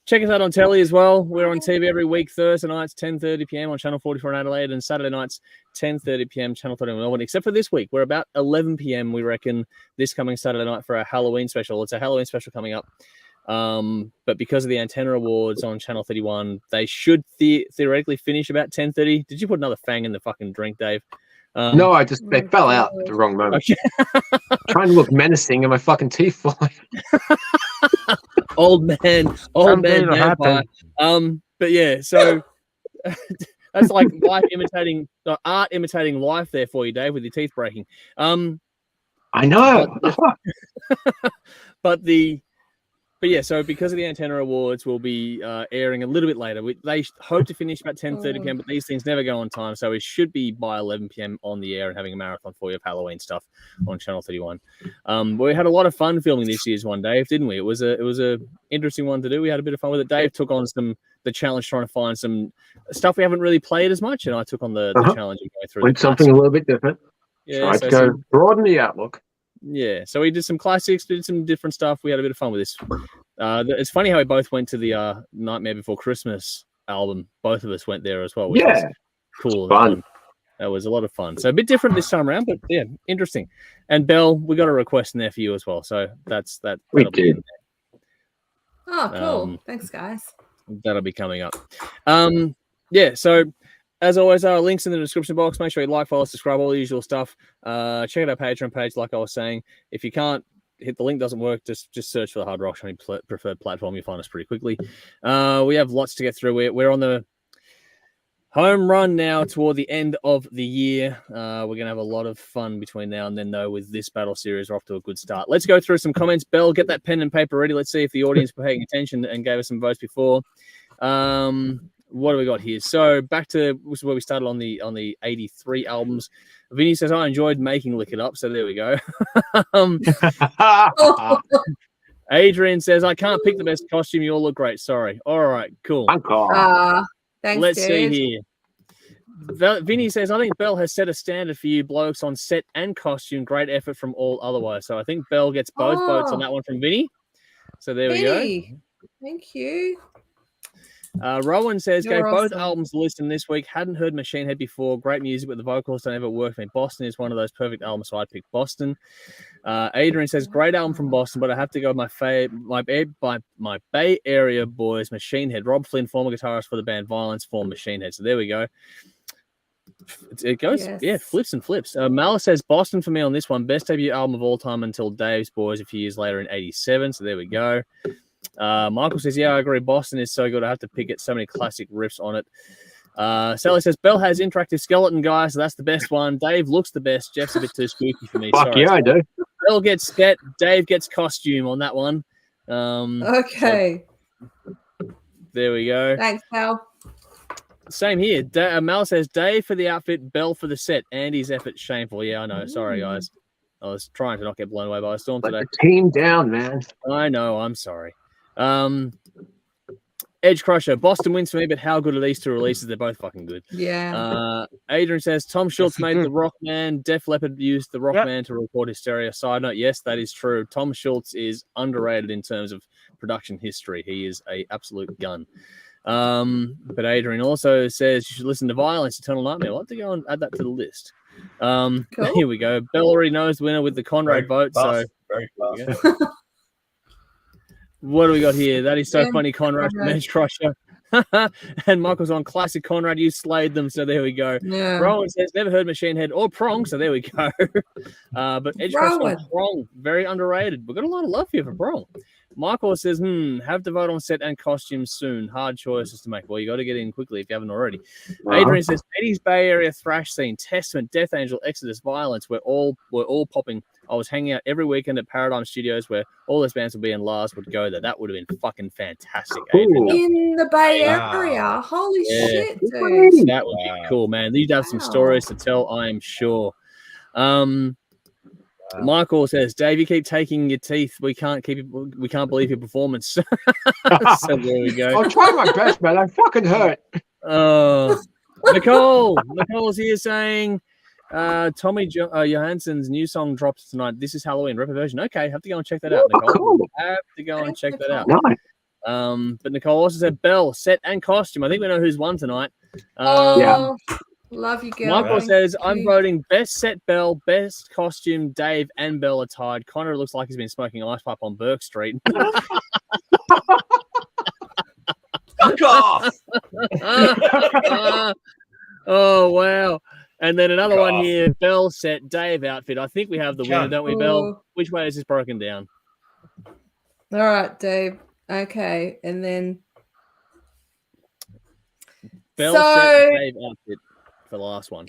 Check us out on telly as well. We're on TV every week, Thursday nights, 10:30 p.m. on Channel 44 in Adelaide, and Saturday nights, 10:30 p.m. Channel 30 in Melbourne, except for this week. We're about 11 p.m., we reckon, this coming Saturday night for our Halloween special. It's a Halloween special coming up. But because of the Antenna Awards on Channel 31, they should theoretically finish about 10:30. Did you put another fang in the fucking drink, Dave? No, they fell out at the wrong moment. Okay. Trying to look menacing and my fucking teeth fly. Old man Someday it'll vampire. happen. But yeah, so that's like art imitating life there for you, Dave, with your teeth breaking. I know. But yeah, so because of the Antenna Awards, we'll be airing a little bit later. They hope to finish about 10:30 p.m., but these things never go on time, so we should be by 11 p.m. on the air and having a marathon for you of Halloween stuff on Channel 31. We had a lot of fun filming this year's one, Dave, didn't we? It was a interesting one to do. We had a bit of fun with it. Dave took on the challenge trying to find some stuff we haven't really played as much, and I took on the challenge of going through. Went something a little bit different. Yeah, tried to go broaden the outlook. Yeah, so we did some classics, did some different stuff. We had a bit of fun with this. It's funny how we both went to the Nightmare Before Christmas album. Both of us went there as well, which was cool. Fun. That was a lot of fun. So a bit different this time around, but yeah, interesting. And Belle, we got a request in there for you as well. So that's that. We did. Oh, cool. Thanks, guys. That'll be coming up. Yeah, so as always, links in the description box. Make sure you like, follow, subscribe, all the usual stuff. Check out our Patreon page, like I was saying. If you can't hit the link, doesn't work, just search for the Hard Rock on your preferred platform. You'll find us pretty quickly. We have lots to get through. We're on the home run now toward the end of the year. We're going to have a lot of fun between now and then, though, with this battle series. We're off to a good start. Let's go through some comments. Belle, get that pen and paper ready. Let's see if the audience were paying attention and gave us some votes before. What do we got here? So back to this is where we started on the 83 albums. Vinny says, I enjoyed making Lick It Up. So there we go. Adrian says, I can't pick the best costume. You all look great. Sorry. All right, cool. Thanks, Let's dude. see here. Vinny says, I think Belle has set a standard for you blokes on set and costume. Great effort from all otherwise. So I think Belle gets both votes on that one from Vinny. So there we go. Thank you. Rowan says, You're gave both awesome. albums a listen this week. Hadn't heard Machine Head before. Great music, but the vocals don't ever work for me. Boston is one of those perfect albums, so I'd pick Boston. Adrian says, great album from Boston, but I have to go with my Bay Area boys, Machine Head. Rob Flynn, former guitarist for the band Violence, formed Machine Head. So there we go. It goes, flips and flips. Malice says, Boston for me on this one. Best debut album of all time until Dave's Boys a few years later in 87. So there we go. Michael says, yeah, I agree. Boston is so good. I have to pick it. So many classic riffs on it. Sally says, Belle has interactive skeleton, guys. So that's the best one. Dave looks the best. Jeff's a bit too spooky for me. Fuck yeah, I do. Belle gets set. Dave gets costume on that one. Okay. So there we go. Thanks, Mel. Same here. Mel says, Dave for the outfit, Belle for the set. Andy's effort shameful. Yeah, I know. Sorry, guys. I was trying to not get blown away by a storm today. Let the team down, man. I know. I'm sorry. Edge Crusher. Boston wins for me, but how good are these two releases? They're both fucking good. Yeah. Adrian says, Tom Schultz made the Rockman. Def Leppard used the Rockman to record Hysteria. Side note, yes, that is true. Tom Schultz is underrated in terms of production history. He is an absolute gun. But Adrian also says you should listen to Violence, Eternal Nightmare. I'll have to go and add that to the list. Cool. Here we go. Belle already knows the winner with the Conrad vote. So very fast. What do we got here? That is so funny, Conrad from Edge Crusher. And Michael's on classic Conrad. You slayed them, so there we go. Yeah. Rowan says never heard Machine Head or Prong, so there we go. But Edge Crusher on Prong, very underrated. We've got a lot of love here for Prong. Michael says, have to vote on set and costumes soon. Hard choices to make. Well, you got to get in quickly if you haven't already. Adrian says, 80s Bay Area thrash scene, Testament, Death Angel, Exodus, Violence. We're all popping. I was hanging out every weekend at Paradigm Studios where all those bands would be and Lars would go there. That would have been fucking fantastic. In the Bay Area. Holy shit, dude. That would be cool, man. You'd have some stories to tell, I'm sure. Michael says, Dave, you keep taking your teeth. We can't believe your performance. So there we go. I'll try my best, man. I fucking hurt. Nicole's here saying Tommy Johansson's new song drops tonight. This is Halloween rap version. Okay, have to go and check that out, Nicole. Cool. Have to go and check that out. Nice. But Nicole also said Belle, set and costume. I think we know who's won tonight. Love you, girl. Michael says, I'm voting best set Belle, best costume Dave, and Belle are tied. Connor looks like he's been smoking ice pipe on Burke Street. Fuck off! Oh, wow. And then another one here, Bell set Dave outfit. I think we have the winner, don't we, Bell? Which way is this broken down? All right, Dave. Okay, and then Bell set Dave outfit for the last one.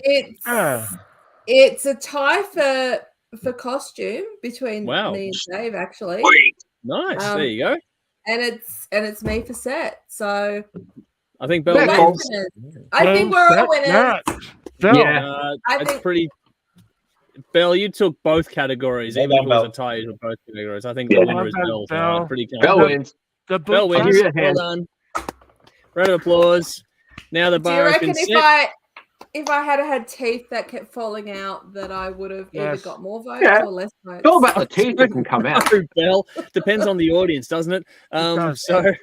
It's a tie for costume between me and Dave, actually. Nice. There you go. And it's me for set. So I think Bell wins. I think we're all winners. Yeah, it's pretty. Bell, you took both categories. Even if it was a tie, you took both categories. I think the winner is Bell. So pretty Bell wins. Bell wins. Well done. Round of applause. Now the bar has been set. If I had had teeth that kept falling out, that I would have either got more votes or less votes. It's all about the teeth that can come out. Bell. Depends on the audience, doesn't it? So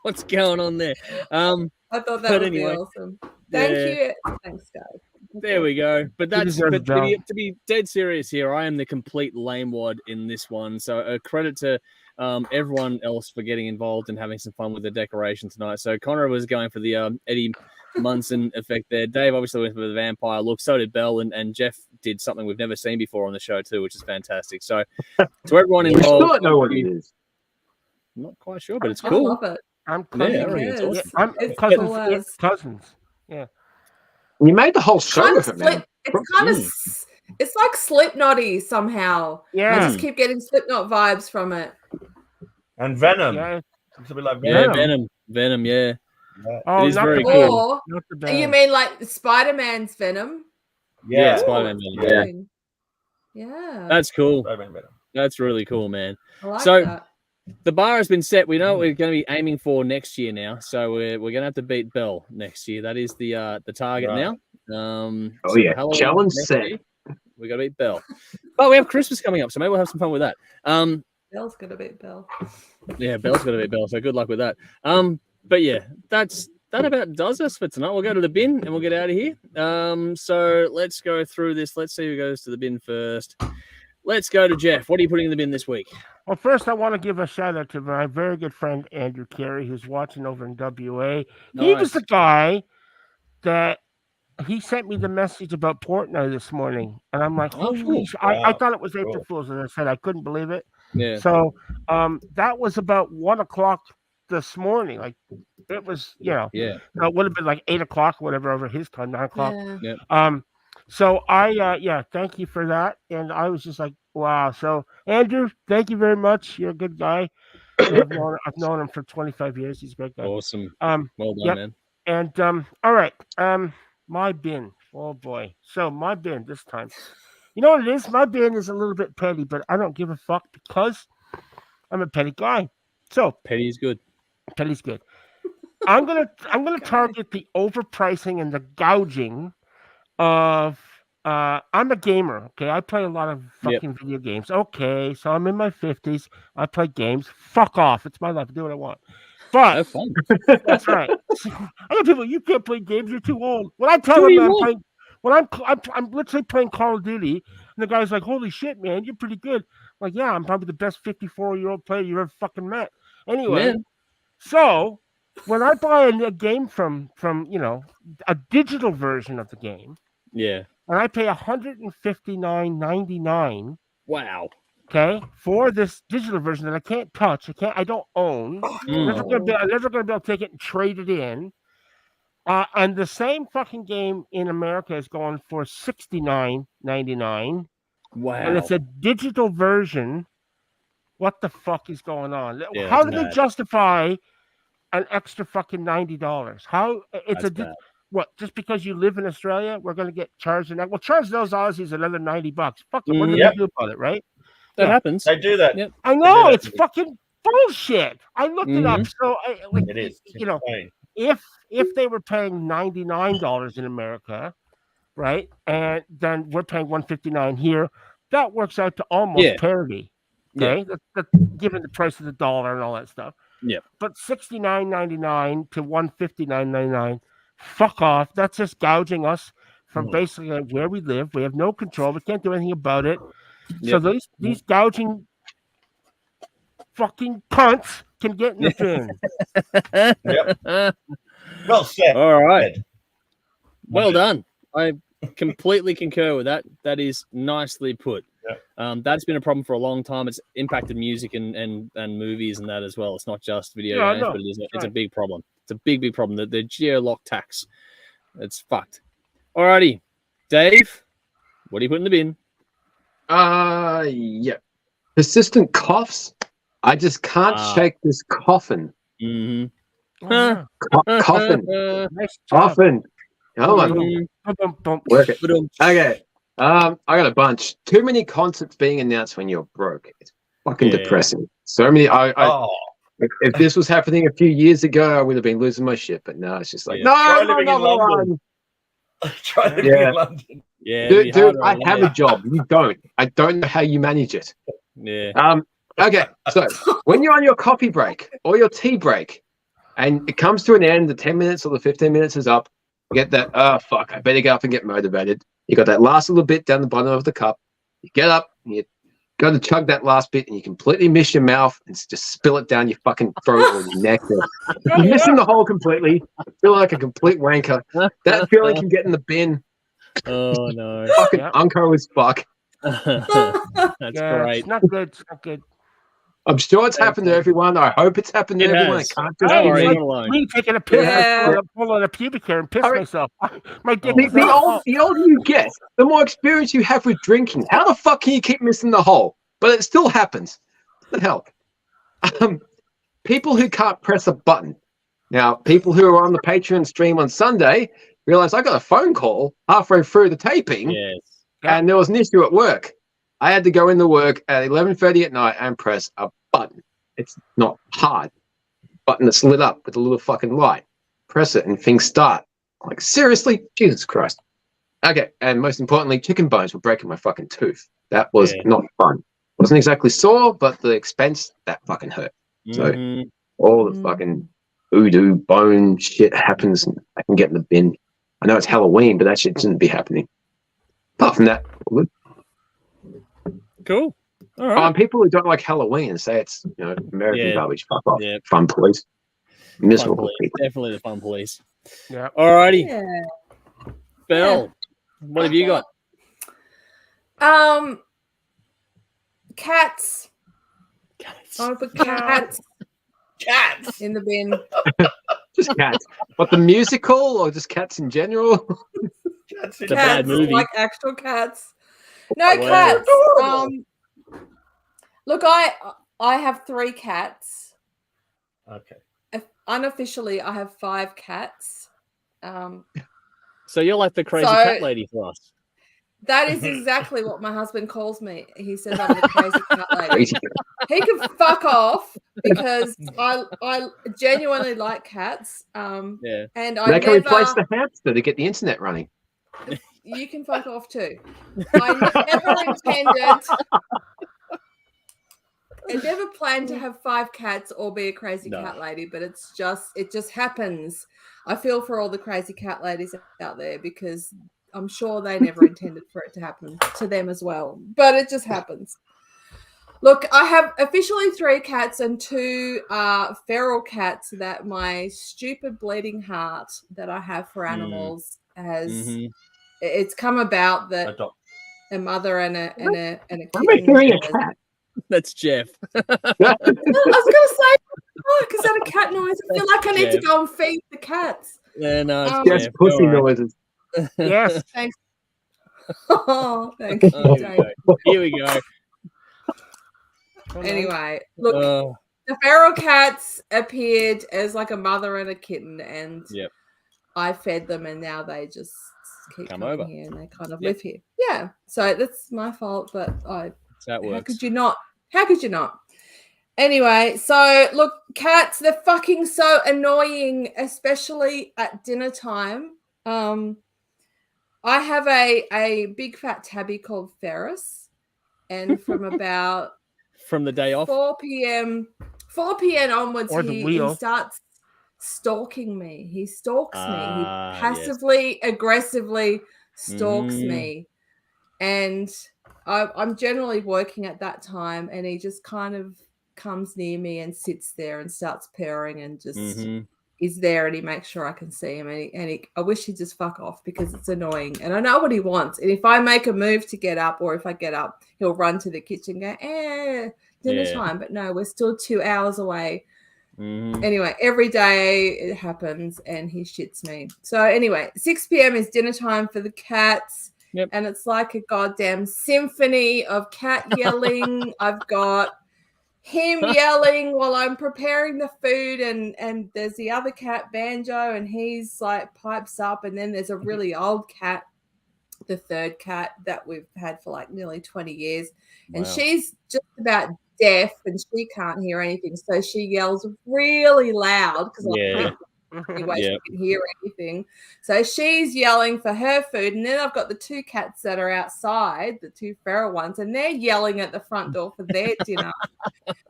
what's going on there? I thought that would be awesome. Thank you. Thanks, guys. There we go. But to be dead serious here, I am the complete lame wad in this one. So a credit to everyone else for getting involved and having some fun with the decoration tonight. So Connor was going for the Eddie Munson effect there. Dave obviously went for the vampire look. So did Bell, and Jeff did something we've never seen before on the show too, which is fantastic. So to everyone involved, I still don't know what it is. I'm not quite sure, but it's cool. I love it. I'm cousins. Yeah. You made the whole show of it, man. It's kind of it's like Slipknotty somehow. Yeah. I just keep getting Slipknot vibes from it. And Venom. Yeah. It's a bit like Venom. Venom, yeah. Oh, it is very cool. Or, you mean like Spider-Man's Venom? Yeah, Spider-Man Venom. Yeah. That's cool. Spider-Man Venom. That's really cool, man. I like that. The bar has been set. We know what we're going to be aiming for next year now. So we're going to have to beat Bell next year. That is the target now. Challenge set. We got to beat Bell. But we have Christmas coming up, so maybe we'll have some fun with that. Bell's going to beat Bell. Yeah, Bell's going to beat Bell, so good luck with that. But yeah, that about does us for tonight. We'll go to the bin and we'll get out of here. So let's go through this. Let's see who goes to the bin first. Let's go to Jeff. What are you putting in the bin this week? Well, first, I want to give a shout out to my very good friend, Andrew Carey, who's watching over in WA. He was the guy that he sent me the message about Portnoy this morning. And I'm like, holy shit. I thought it was April Fool's. And I said, I couldn't believe it. Yeah. So that was about 1 o'clock this morning. Like, it was, it would have been like 8 o'clock, whatever, over his time, 9 o'clock. Yeah. So thank you for that. And I was just like, wow. So Andrew, thank you very much. You're a good guy. I've known him for 25 years. He's a great guy. Awesome. Well done, man. And all right. My bin. Oh boy. So my bin this time. You know what it is? My bin is a little bit petty, but I don't give a fuck because I'm a petty guy. So petty's good. Petty's good. I'm gonna target the overpricing and the gouging of I'm a gamer, okay? I play a lot of fucking video games. Okay, so I'm in my 50s. I play games. Fuck off. It's my life. I do what I want. But have fun. That's right. I got people, you can't play games, you're too old. When I tell them I'm literally playing Call of Duty, and the guy's like, holy shit, man, you're pretty good. I'm like, yeah, I'm probably the best 54-year-old player you ever fucking met. Anyway, so when I buy a game from a digital version of the game, and I pay $159.99. Wow. Okay, for this digital version that I can't touch, I don't own. I'm never gonna be able to take it and trade it in. And the same fucking game in America is going for $69.99. Wow. And it's a digital version. What the fuck is going on? Yeah, how do they justify an extra fucking $90? How what? Just because you live in Australia, we're going to get charged in that? Well, charge those Aussies another $90. Fuck it. What do they do about it, right? That happens. They do that. Yep. I know it's fucking bullshit. I looked it up. So it is. If they were paying $99 in America, right, and then we're paying $159 here, that works out to almost parity. Okay, that's given the price of the dollar and all that stuff. Yeah. But $69.99 to $159.99, fuck off. That's just gouging us from basically where we live. We have no control. We can't do anything about it. So these gouging fucking cunts can get in the bin. Well said. All right. Well done. I completely concur with that. That is nicely put. Yeah. That's been a problem for a long time. It's impacted music and movies and that as well. It's not just video games, but it's a big problem. It's a big problem. The geolock tax. It's fucked. Alrighty. Dave, what do you put in the bin? Yeah. Persistent coughs. I just can't shake this coffin. Mm-hmm. Coffin. Nice job. Coffin. Come on. Work it. Okay. I got a bunch. Too many concerts being announced when you're broke. It's fucking depressing. So many. If this was happening a few years ago, I would have been losing my shit. But now it's just like, Try living in London. Try living in London. Yeah, dude, I have a job. You don't. I don't know how you manage it. Yeah. Okay. So when you're on your coffee break or your tea break, and it comes to an end, the 10 minutes or the 15 minutes is up. You get that. Oh fuck! I better get up and get motivated. You got that last little bit down the bottom of the cup. You get up and you got to chug that last bit, and you completely miss your mouth and just spill it down your fucking throat or your neck. You're missing the hole completely. I feel like a complete wanker. That feeling can get in the bin. Oh no! Fucking unco as fuck. That's great. It's not good. It's not good. I'm sure it's happened to everyone. I hope it's happened to everyone. Has. I can't Don't just worry, Like alone. me taking a piss. Yeah. Pull on a pubic hair and piss myself. My dick is the older you get, the more experience you have with drinking. How the fuck can you keep missing the hole? But it still happens. Doesn't help. People who can't press a button. Now, people who are on the Patreon stream on Sunday realize I got a phone call halfway through the taping, and there was an issue at work. I had to go into work at 11:30 at night and press a button. It's not hard. Button that's lit up with a little fucking light. Press it and things start. I'm like, seriously? Jesus Christ. Okay, and most importantly, chicken bones were breaking my fucking tooth. That was not fun. Wasn't exactly sore, but the expense, that fucking hurt. So all the fucking voodoo bone shit happens, and I can get in the bin. I know it's Halloween, but that shit shouldn't be happening. Apart from that, good. Cool. All right. People who don't like Halloween and say it's American garbage, fuck off. Yeah. Fun police. Miserable people. Definitely the fun police. Yeah. All righty. Yeah. Belle, what have you got? Cats. I want to put cats in the bin. Just cats. What, the musical or just cats in general? It's a bad movie. Like actual cats. No, cats. Look, I have 3 cats. Okay. Unofficially, I have 5 cats. So you're like the crazy cat lady for us. That is exactly what my husband calls me. He says I'm the crazy cat lady. He can fuck off because I genuinely like cats. And they can replace the hamster to get the internet running. You can fuck off too. I never planned to have 5 cats or be a crazy cat lady, but it just happens. I feel for all the crazy cat ladies out there because I'm sure they never intended for it to happen to them as well, but it just happens. Look, I have officially 3 cats and 2 feral cats that my stupid bleeding heart that I have for animals has. It's come about that a mother and a kitten. I'm hearing a cat. That's Jeff. I was going to say, is that a cat noise? I feel like I need to go and feed the cats. Yeah, no, it's Jeff's pussy noises. Yes. Thanks. Oh, thank you. Here we go. Anyway, look, the feral cats appeared as like a mother and a kitten, and I fed them, and now they just keep coming over here, and they kind of live here. Yeah, so that's my fault, but that works. How could you not? How could you not? Anyway, so look, cats, they're fucking so annoying, especially at dinner time. I have a big fat tabby called Ferris, and from about the day off 4 p.m. onwards, he starts stalking me. He stalks me. He passively, aggressively stalks me, and I'm generally working at that time, and he just kind of comes near me and sits there and starts purring and just is there and he makes sure I can see him. And I wish he'd just fuck off because it's annoying. And I know what he wants. And if I make a move to get up, or if I get up, he'll run to the kitchen and go, dinner time. But no, we're still 2 hours away. Anyway, every day it happens and he shits me. So anyway, 6 p.m. is dinner time for the cats. Yep. And it's like a goddamn symphony of cat yelling. I've got him yelling while I'm preparing the food, and there's the other cat, Banjo, and he's like pipes up, and then there's a really old cat, the third cat that we've had for like nearly 20 years, and she's just about deaf and she can't hear anything, so she yells really loud because anyway, she can hear anything. So she's yelling for her food, and then I've got the two cats that are outside, the two feral ones, and they're yelling at the front door for their dinner.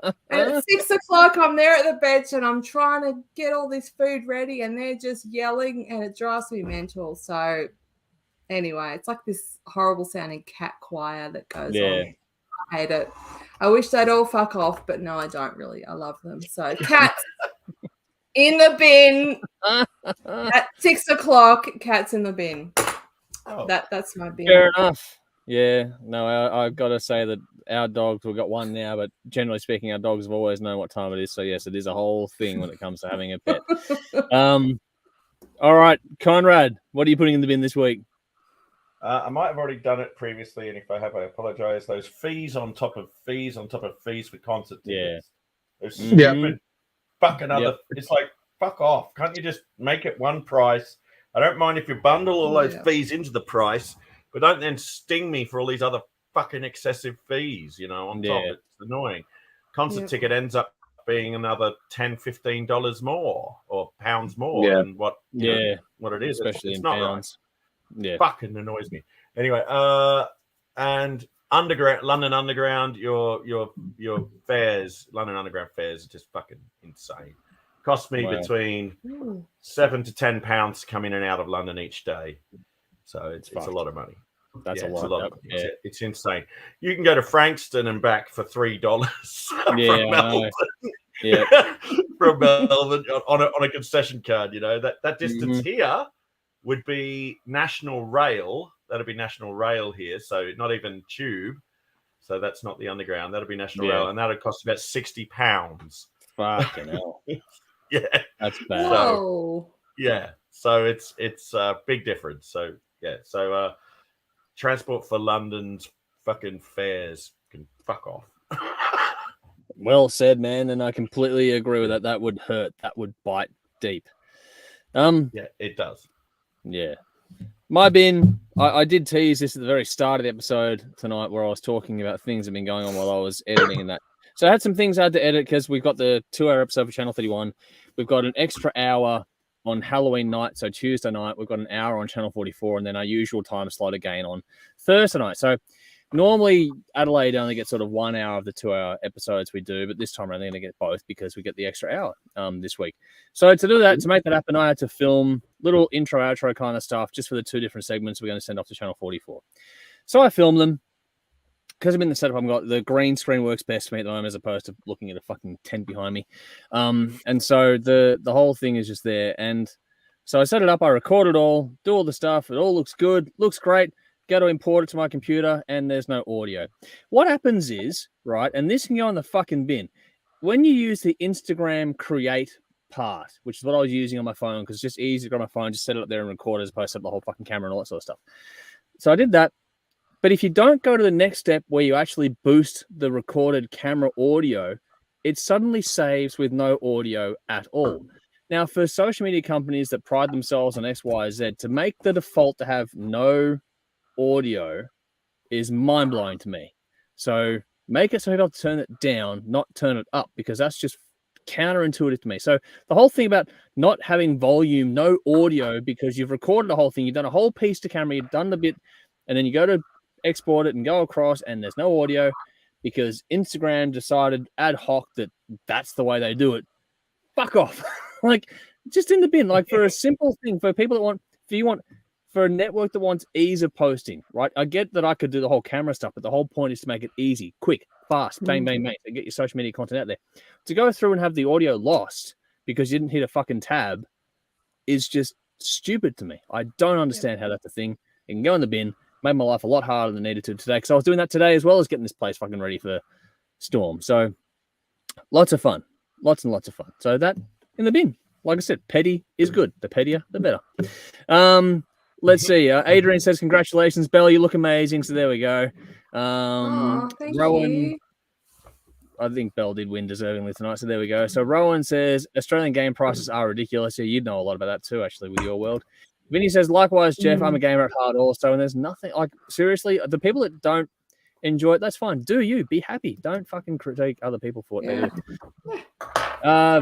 And at 6 o'clock, I'm there at the bench and I'm trying to get all this food ready, and they're just yelling, and it drives me mental. So anyway, it's like this horrible sounding cat choir that goes on. I hate it. I wish they'd all fuck off, but no, I don't really. I love them. So cats in the bin at 6 o'clock. Cats in the bin. That's my bin. Fair enough. Yeah. No, I've got to say that our dogs, we've got one now, but generally speaking, our dogs have always known what time it is. So yes, it is a whole thing when it comes to having a pet. All right, Conrad, what are you putting in the bin this week? I might have already done it previously, and if I have, I apologize. Those fees on top of fees on top of fees for concert tickets. Those stupid fucking other. It's like, fuck off. Can't you just make it one price? I don't mind if you bundle all those fees into the price, but don't then sting me for all these other fucking excessive fees, on top. It's annoying. Concert ticket ends up being another $10, $15 more or pounds more than what it is. Especially it's in not pounds. Right. Yeah, fucking annoys me. Anyway, and London Underground, your fares, London Underground fares are just fucking insane. Cost me between £7 to £10 to come in and out of London each day, so it's a lot of money. That's a lot. It's a lot of money. It's insane. You can go to Frankston and back for $3 from Melbourne. From Melbourne on a concession card. That distance here would be National Rail. That'd be National Rail here, so not even tube. So that's not the Underground. That'd be National Rail, and that'd cost about £60. Fucking hell. That's bad. Whoa. So it's a big difference. So Transport for London's fucking fares can fuck off. Well said, man, and I completely agree with that. That would hurt. That would bite deep. It does. Yeah. My bin, I did tease this at the very start of the episode tonight where I was talking about things that have been going on while I was editing and that. So I had some things I had to edit because we've got the 2-hour episode for Channel 31. We've got an extra hour on Halloween night, so Tuesday night. We've got an hour on Channel 44 and then our usual time slot again on Thursday night. So normally Adelaide only gets sort of 1 hour of the 2-hour episodes we do, but this time we're only going to get both because we get the extra hour this week. So to do that, to make that happen, I had to film little intro, outro kind of stuff just for the two different segments we're going to send off to Channel 44. So I filmed them. Because I'm in the setup, I've got the green screen works best for me at the moment as opposed to looking at a fucking tent behind me. And so the whole thing is just there. And so I set it up, I record it all, do all the stuff. It all looks good, looks great. Go to import it to my computer and there's no audio. What happens is, right, and this can go in the fucking bin. When you use the Instagram create part, which is what I was using on my phone because it's just easy to grab my phone, just set it up there and record as opposed to set up the whole fucking camera and all that sort of stuff. So I did that. But if you don't go to the next step where you actually boost the recorded camera audio, it suddenly saves with no audio at all. Now, for social media companies that pride themselves on X, Y, Z, to make the default to have no audio is mind-blowing to me. So make it so you don't turn it down, not turn it up, because that's just counterintuitive to me. So the whole thing about not having volume, no audio, because you've recorded the whole thing, you've done a whole piece to camera, you've done the bit, and then you go to export it and go across and there's no audio because Instagram decided ad hoc that that's the way they do it. Fuck off. Like, just in the bin. Like, for a simple thing, for people that for a network that wants ease of posting, right? I get that I could do the whole camera stuff, but the whole point is to make it easy, quick, fast, bang, bang, bang, and get your social media content out there. To go through and have the audio lost because you didn't hit a fucking tab is just stupid to me. I don't understand how that's a thing. It can go in the bin. Made my life a lot harder than it needed to today because I was doing that today as well as getting this place fucking ready for Storm. So lots of fun. Lots and lots of fun. So that in the bin. Like I said, petty is good. The pettier, the better. Let's see. Adrian says, congratulations, Bella. You look amazing. So there we go. Thank Rowan, you. I think Belle did win deservingly tonight. So there we go. So Rowan says, Australian game prices are ridiculous. Yeah, you'd know a lot about that too, actually, with your world. Vinny says, likewise, Jeff, I'm a gamer at heart also. And there's nothing like, seriously, the people that don't enjoy it, that's fine. Do you. Be happy. Don't fucking critique other people for what they do.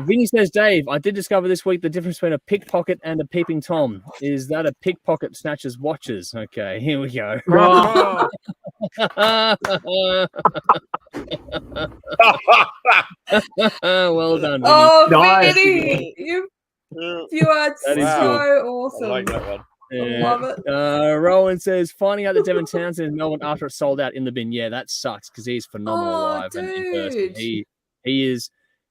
Vinny says, Dave, I did discover this week the difference between a pickpocket and a peeping Tom. Is that a pickpocket snatches watches? Okay, here we go. Oh. Well done, Vinny. Oh, Nice. Vinny, you are so awesome. I like that one. Yeah. Love it. Rowan says, finding out that Devin Townsend in Melbourne after it sold out in the bin. Yeah, that sucks because he's phenomenal live and in person. He is.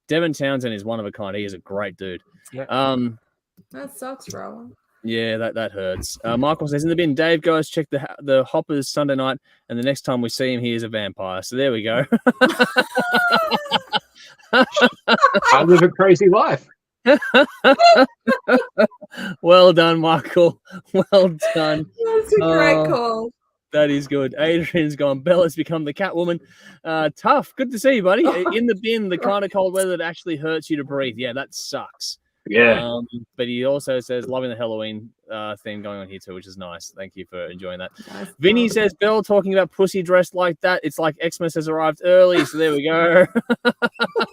Devin Townsend is one of a kind. He is a great dude. Yeah. That sucks, Rowan. Yeah, that hurts. Michael says, in the bin, Dave goes check the Hoppers Sunday night, and the next time we see him, he is a vampire. So there we go. I live a crazy life. Well done, Michael. Well done. That's a great call. That is good. Adrian's gone. Bella's become the Catwoman. Tough. Good to see you, buddy. In the bin, the kind of cold weather that actually hurts you to breathe. Yeah, that sucks. Yeah. But he also says, loving the Halloween theme going on here too, which is nice. Thank you for enjoying that. Nice. Vinny says, Belle talking about pussy dressed like that. It's like Xmas has arrived early. So there we go. Oh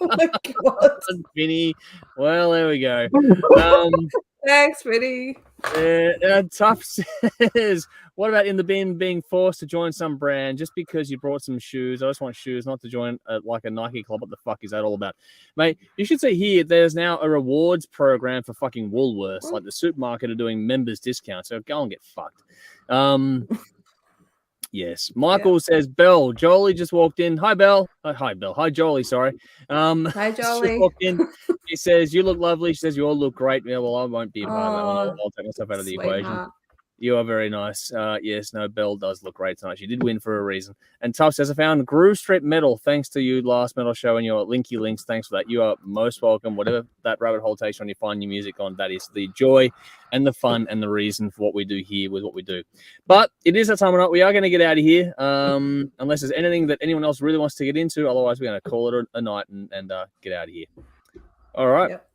my God. Vinny. Well, there we go. Thanks, Vinny. Tough says, what about in the bin being forced to join some brand just because you brought some shoes? I just want shoes, not to join like a Nike club. What the fuck is that all about? Mate, you should see here, there's now a rewards program for fucking Woolworths. Like the supermarket are doing members discounts. So go and get fucked. Yes. Michael says, Belle, Jolie just walked in. Hi, Belle. Hi, Belle. Hi, Jolie. Sorry. Hi, Jolie. Walked in. He says, you look lovely. She says, you all look great. Yeah, well, I won't be a part of that one. I'll take myself out of the equation. You are very nice. Yes, no, Belle does look great tonight. She did win for a reason. And Tough says, I found Groove Street Metal. Thanks to you last metal show and your linky links. Thanks for that. You are most welcome. Whatever that rabbit hole takes you on, you find your music on. That is the joy and the fun and the reason for what we do here with what we do. But it is that time of night. We are going to get out of here unless there's anything that anyone else really wants to get into. Otherwise, we're going to call it a night and get out of here. All right. Yep.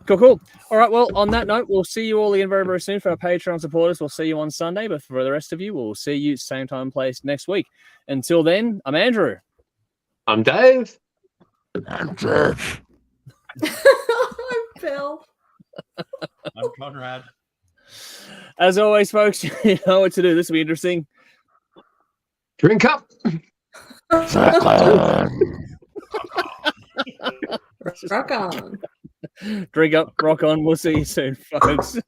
Cool. All right. Well, on that note, we'll see you all again very, very soon. For our Patreon supporters, we'll see you on Sunday. But for the rest of you, we'll see you same time, place next week. Until then, I'm Andrew. I'm Dave. I'm Jeff. I'm Bill. I'm Conrad. As always, folks, you know what to do. This will be interesting. Drink up. Rock on. Drink up, rock on. We'll see you soon, folks.